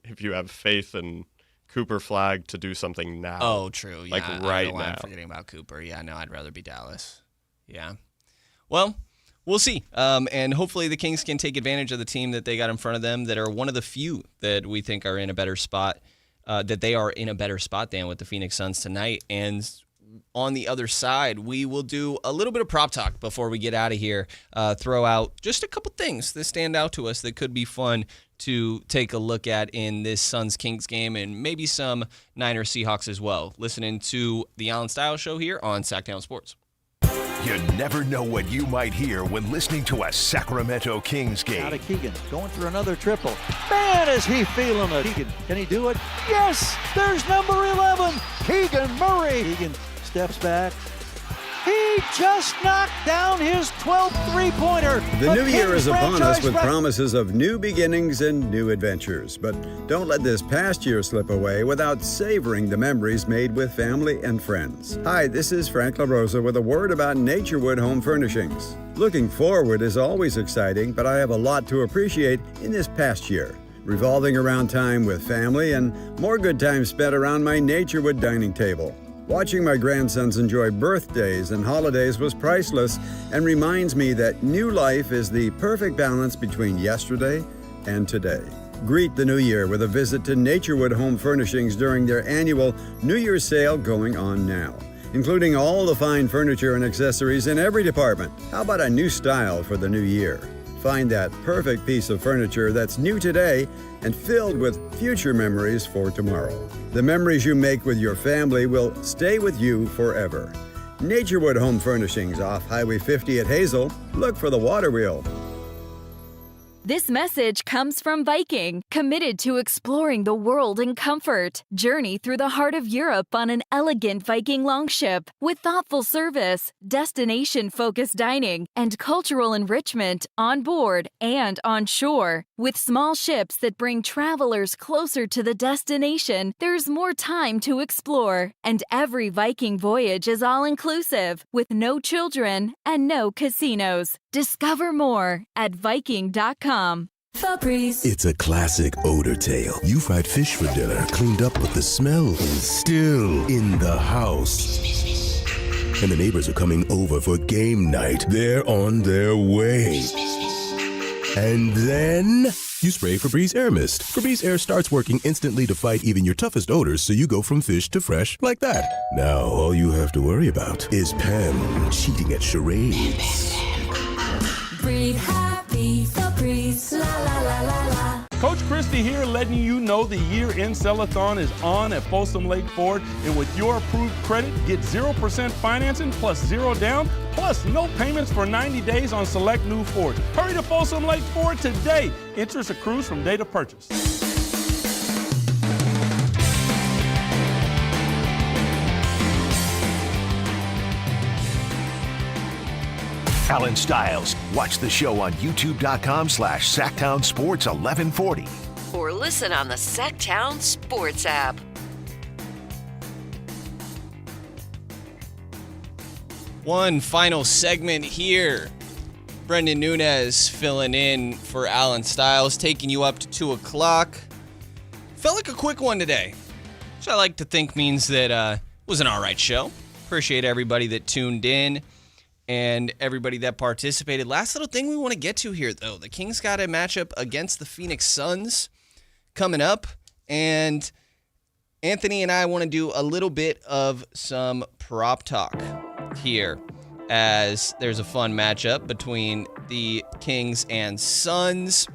if you have faith in Cooper Flag to do something now. Oh, true. Yeah, like I right don't know why now. I'm forgetting about Cooper. Yeah, no, I'd rather be Dallas. Yeah. Well, we'll see. And hopefully the Kings can take advantage of the team that they got in front of them that are one of the few that we think are in a better spot, that they are in a better spot than with the Phoenix Suns tonight. And on the other side, we will do a little bit of prop talk before we get out of here. Throw out just a couple things that stand out to us that could be fun to take a look at in this Suns-Kings game, and maybe some Niners-Seahawks as well. Listening to the Allen Stiles Show here on Sactown Sports. You never know what you might hear when listening to a Sacramento Kings game. Out of Keegan, going for another triple. Man, is he feeling it. Keegan, can he do it? Yes! There's number 11, Keegan Murray. Keegan steps back. He just knocked down his 12th three-pointer. The new year is upon us with promises of new beginnings and new adventures. But don't let this past year slip away without savoring the memories made with family and friends. Hi, this is Frank LaRosa with a word about Naturewood Home Furnishings. Looking forward is always exciting, but I have a lot to appreciate in this past year, revolving around time with family and more good times spent around my Naturewood dining table. Watching my grandsons enjoy birthdays and holidays was priceless and reminds me that new life is the perfect balance between yesterday and today. Greet the new year with a visit to Naturewood Home Furnishings during their annual New Year's sale going on now, including all the fine furniture and accessories in every department. How about a new style for the new year? Find that perfect piece of furniture that's new today and filled with future memories for tomorrow. The memories you make with your family will stay with you forever. Naturewood Home Furnishings off Highway 50 at Hazel. Look for the water wheel. This message comes from Viking, committed to exploring the world in comfort. Journey through the heart of Europe on an elegant Viking longship with thoughtful service, destination-focused dining, and cultural enrichment on board and on shore. With small ships that bring travelers closer to the destination, there's more time to explore. And every Viking voyage is all-inclusive, with no children and no casinos. Discover more at Viking.com. Febreze. It's a classic odor tale. You fried fish for dinner, cleaned up, but the smell is still in the house. And the neighbors are coming over for game night. They're on their way. And then you spray Febreze Air Mist. Febreze Air starts working instantly to fight even your toughest odors, so you go from fish to fresh like that. Now all you have to worry about is Pam cheating at charades. Breathe happy, Febreze, la la la la la. Coach Christie here letting you know the year-end sell-a-thon is on at Folsom Lake Ford. And with your approved credit, get 0% financing plus 0 down, plus no payments for 90 days on select new Fords. Hurry to Folsom Lake Ford today. Interest accrues from date of purchase. Allen Stiles. Watch the show on youtube.com/SactownSports1140. or listen on the Sactown Sports app. One final segment here. Brenden Nunes filling in for Allen Stiles, taking you up to 2 o'clock. Felt like a quick one today, which I like to think means that it was an all right show. Appreciate everybody that tuned in and everybody that participated. Last little thing we want to get to here, though. The Kings got a matchup against the Phoenix Suns coming up, and Anthony and I want to do a little bit of some prop talk here, as there's a fun matchup between the Kings and Suns.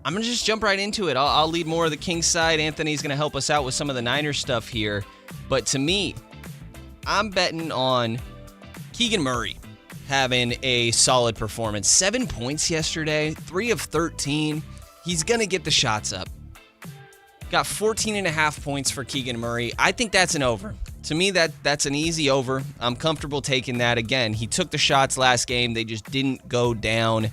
I'm going to just jump right into it. I'll lead more of the Kings side. Anthony's going to help us out with some of the Niners stuff here. But to me, I'm betting on Keegan Murray having a solid performance. 7 points yesterday, 3 of 13. He's going to get the shots up. Got 14.5 points for Keegan Murray. I think that's an over. To me, that's an easy over. I'm comfortable taking that. Again, he took the shots last game. They just didn't go down.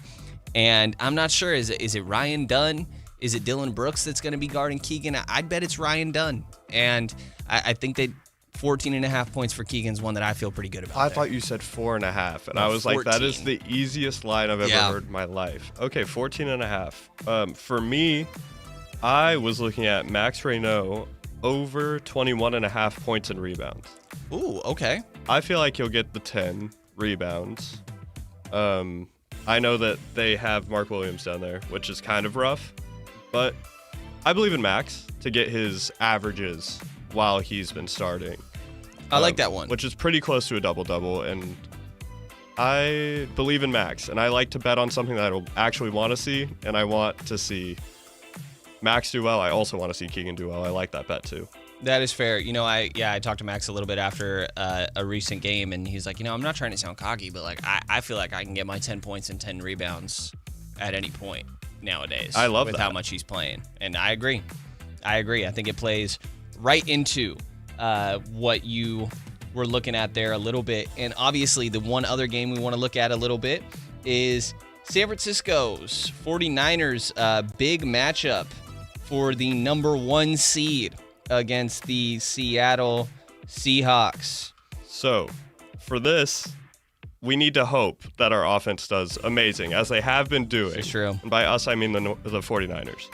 And I'm not sure. Is it Ryan Dunn? Is it Dylan Brooks that's going to be guarding Keegan? I'd bet it's Ryan Dunn. And I think that 14.5 points for Keegan's one that I feel pretty good about. I thought you said 4.5, and I was 14. Like, that is the easiest line I've ever heard in my life. Okay, 14.5. For me, I was looking at Max Reynaud over 21.5 points and rebounds. Ooh, okay. I feel like he'll get the 10 rebounds. I know that they have Mark Williams down there, which is kind of rough, but I believe in Max to get his averages while he's been starting. I like that one. Which is pretty close to a double-double, and I believe in Max, and I like to bet on something that I actually want to see, and I want to see Max do well. I also want to see Keegan do well. I like that bet too. That is fair. You know, I talked to Max a little bit after a recent game, and he's like, I'm not trying to sound cocky, but like I feel like I can get my 10 points and 10 rebounds at any point nowadays. I love with that. How much he's playing, and I agree. I think it plays right into what you were looking at there a little bit. And obviously, the one other game we want to look at a little bit is San Francisco's 49ers big matchup for the number 1 seed against the Seattle Seahawks. So, for this, we need to hope that our offense does amazing, as they have been doing. It's true. And by us, I mean the 49ers.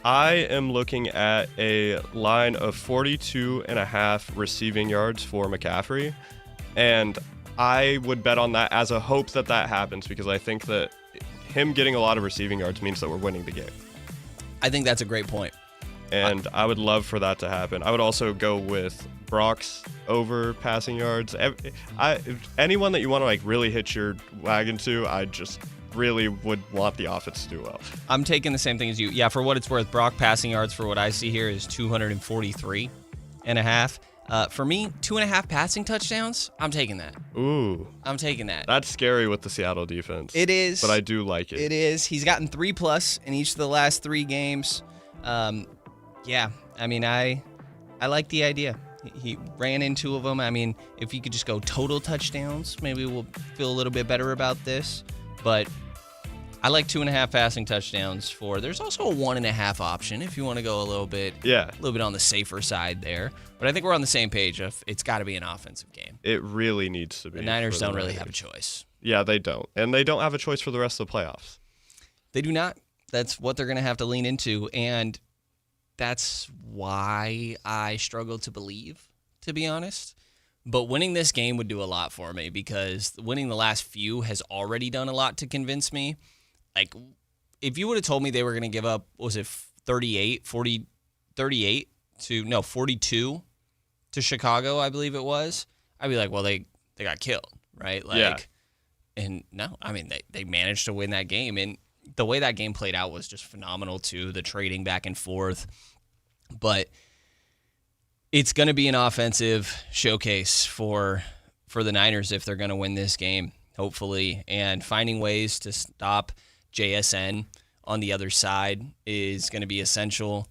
I am looking at a line of 42.5 receiving yards for McCaffrey, and I would bet on that as a hope that happens, because I think that him getting a lot of receiving yards means that we're winning the game. I think that's a great point. And I would love for that to happen. I would also go with Brock's over passing yards. Anyone that you want to like really hitch your wagon to, I just really would want the offense to do well. I'm taking the same thing as you. Yeah, for what it's worth, Brock passing yards for what I see here is 243.5. For me, 2.5 passing touchdowns, I'm taking that. Ooh. I'm taking that. That's scary with the Seattle defense. It is. But I do like it. It is. He's gotten 3+ in each of the last 3 games. Yeah, I mean, I like the idea. He ran in 2 of them. I mean, if you could just go total touchdowns, maybe we'll feel a little bit better about this. But I like 2.5 passing touchdowns for. There's also a 1.5 option if you want to go a little bit on the safer side there. But I think we're on the same page of it's got to be an offensive game. It really needs to be. The Niners don't really have a choice. Yeah, they don't. And they don't have a choice for the rest of the playoffs. They do not. That's what they're going to have to lean into. And that's why I struggle to believe, to be honest. But winning this game would do a lot for me, because winning the last few has already done a lot to convince me. Like, if you would have told me they were going to give up, was it 42 to Chicago, I believe it was, I'd be like, well, they got killed, right? Like, yeah. And no, I mean, they managed to win that game. And the way that game played out was just phenomenal, too, the trading back and forth. But it's going to be an offensive showcase for the Niners if they're going to win this game, hopefully. And finding ways to stop JSN on the other side is going to be essential.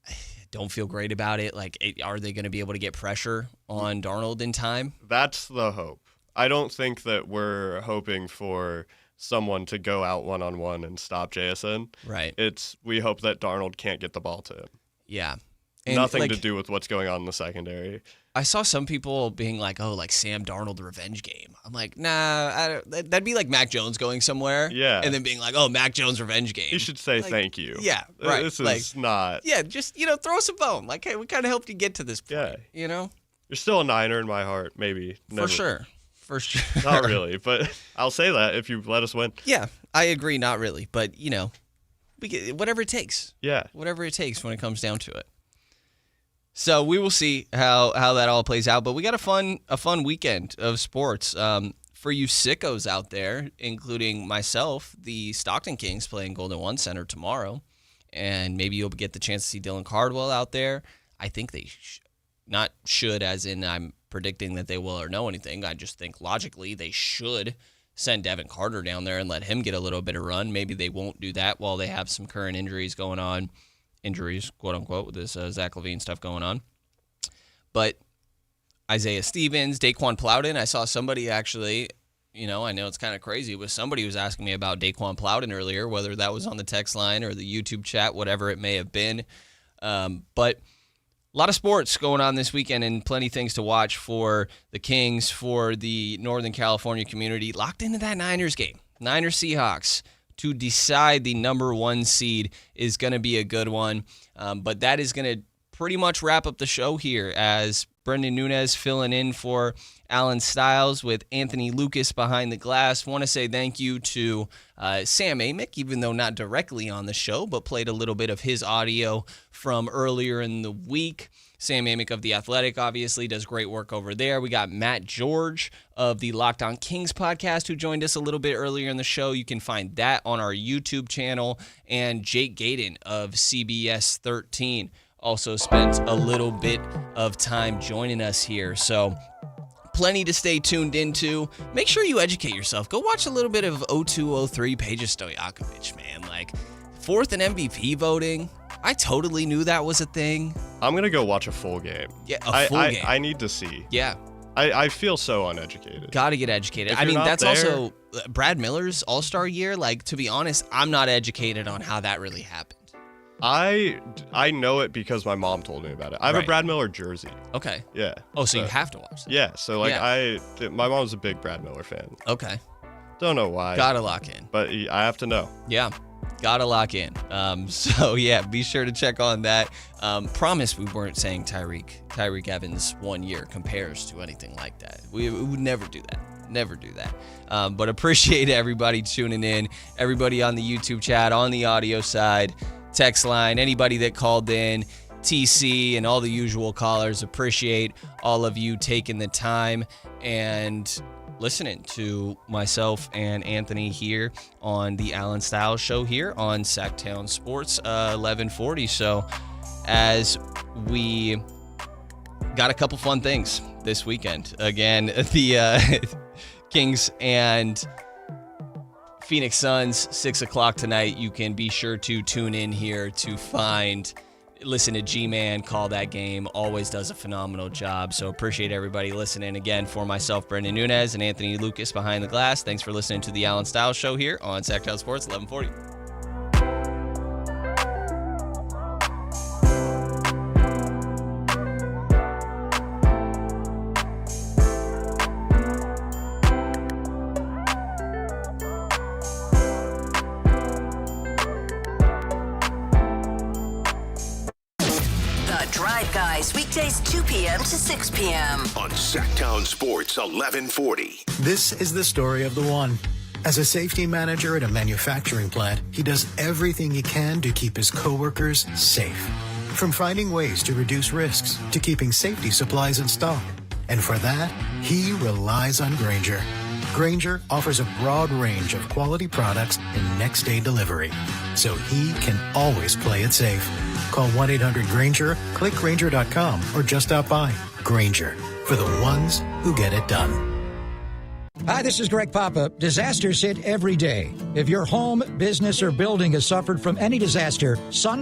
I don't feel great about it. Like, are they going to be able to get pressure on Darnold in time? That's the hope. I don't think that we're hoping for someone to go out one-on-one and stop JSN. Right. We hope that Darnold can't get the ball to him. Yeah. And nothing to do with what's going on in the secondary. I saw some people being like, oh, like Sam Darnold revenge game. I'm like, nah, that'd be like Mac Jones going somewhere. Yeah. And then being like, oh, Mac Jones revenge game. He should say thank you. Yeah, right. This is not. Yeah, just, throw us a bone. Like, hey, we kind of helped you get to this point, You're still a Niner in my heart, maybe. Never. For sure. Not really, but I'll say that if you let us win. Yeah, I agree, not really. But, we get whatever it takes. Yeah. Whatever it takes when it comes down to it. So we will see how that all plays out. But we got a fun weekend of sports. For you sickos out there, including myself, the Stockton Kings playing Golden One Center tomorrow. And maybe you'll get the chance to see Dylan Cardwell out there. I think they not should, as in I'm predicting that they will or know anything. I just think logically they should send Devin Carter down there and let him get a little bit of run. Maybe they won't do that while they have some current injuries going on. Injuries, quote unquote, with this Zach LaVine stuff going on. But Isaiah Stevens, Daquan Plowden, I saw somebody actually, I know it's kind of crazy, but somebody was asking me about Daquan Plowden earlier, whether that was on the text line or the YouTube chat, whatever it may have been. But a lot of sports going on this weekend and plenty of things to watch for the Kings, for the Northern California community. Locked into that Niners game. Niners Seahawks to decide the number 1 seed is going to be a good one. But that is going to pretty much wrap up the show here as Brenden Nunes filling in for Allen Stiles with Anthony Lucas behind the glass. Want to say thank you to Sam Amick, even though not directly on the show, but played a little bit of his audio from earlier in the week. Sam Amick of The Athletic obviously does great work over there. We got Matt George of the Locked On Kings podcast who joined us a little bit earlier in the show. You can find that on our YouTube channel. And Jake Gaydon of CBS 13 also spent a little bit of time joining us here. So plenty to stay tuned into. Make sure you educate yourself. Go watch a little bit of 0203 Peja Stojakovic, man. Like, 4th in MVP voting. I totally knew that was a thing. I'm going to go watch a full game. Yeah, a full game. I need to see. Yeah. I feel so uneducated. Got to get educated. I mean, that's also Brad Miller's All-Star year. Like, to be honest, I'm not educated on how that really happened. I know it because my mom told me about it. I have a Brad Miller jersey. Okay. Yeah. Oh, so you have to watch that. Yeah. So, my mom's a big Brad Miller fan. Okay. Don't know why. Gotta lock in. But I have to know. Yeah. Gotta lock in. So, yeah, be sure to check on that. Promise we weren't saying Tyreek Evans 1 year compares to anything like that. We would never do that. Never do that. But appreciate everybody tuning in, everybody on the YouTube chat, on the audio side, text line, anybody that called in, TC, and all the usual callers. Appreciate all of you taking the time and listening to myself and Anthony here on the Allen Stiles Show here on Sactown Sports 1140. So as we got a couple fun things this weekend. Again, the Kings and Phoenix Suns, 6 o'clock tonight. You can be sure to tune in here to listen to G-Man call that game. Always does a phenomenal job. So appreciate everybody listening. Again, for myself, Brenden Nunes, and Anthony Lucas behind the glass. Thanks for listening to the Allen Stiles Show here on Sactown Sports 1140. Guys, weekdays 2 p.m. to 6 p.m. on Sactown Sports 1140. This is the story of the one. As a safety manager at a manufacturing plant, he does everything he can to keep his coworkers safe. From finding ways to reduce risks to keeping safety supplies in stock. And for that, he relies on Grainger. Grainger offers a broad range of quality products and next-day delivery, so he can always play it safe. Call 1-800-GRAINGER, click Grainger.com, or just stop by. Grainger, for the ones who get it done. Hi, this is Greg Papa. Disasters hit every day. If your home, business, or building has suffered from any disaster, Sun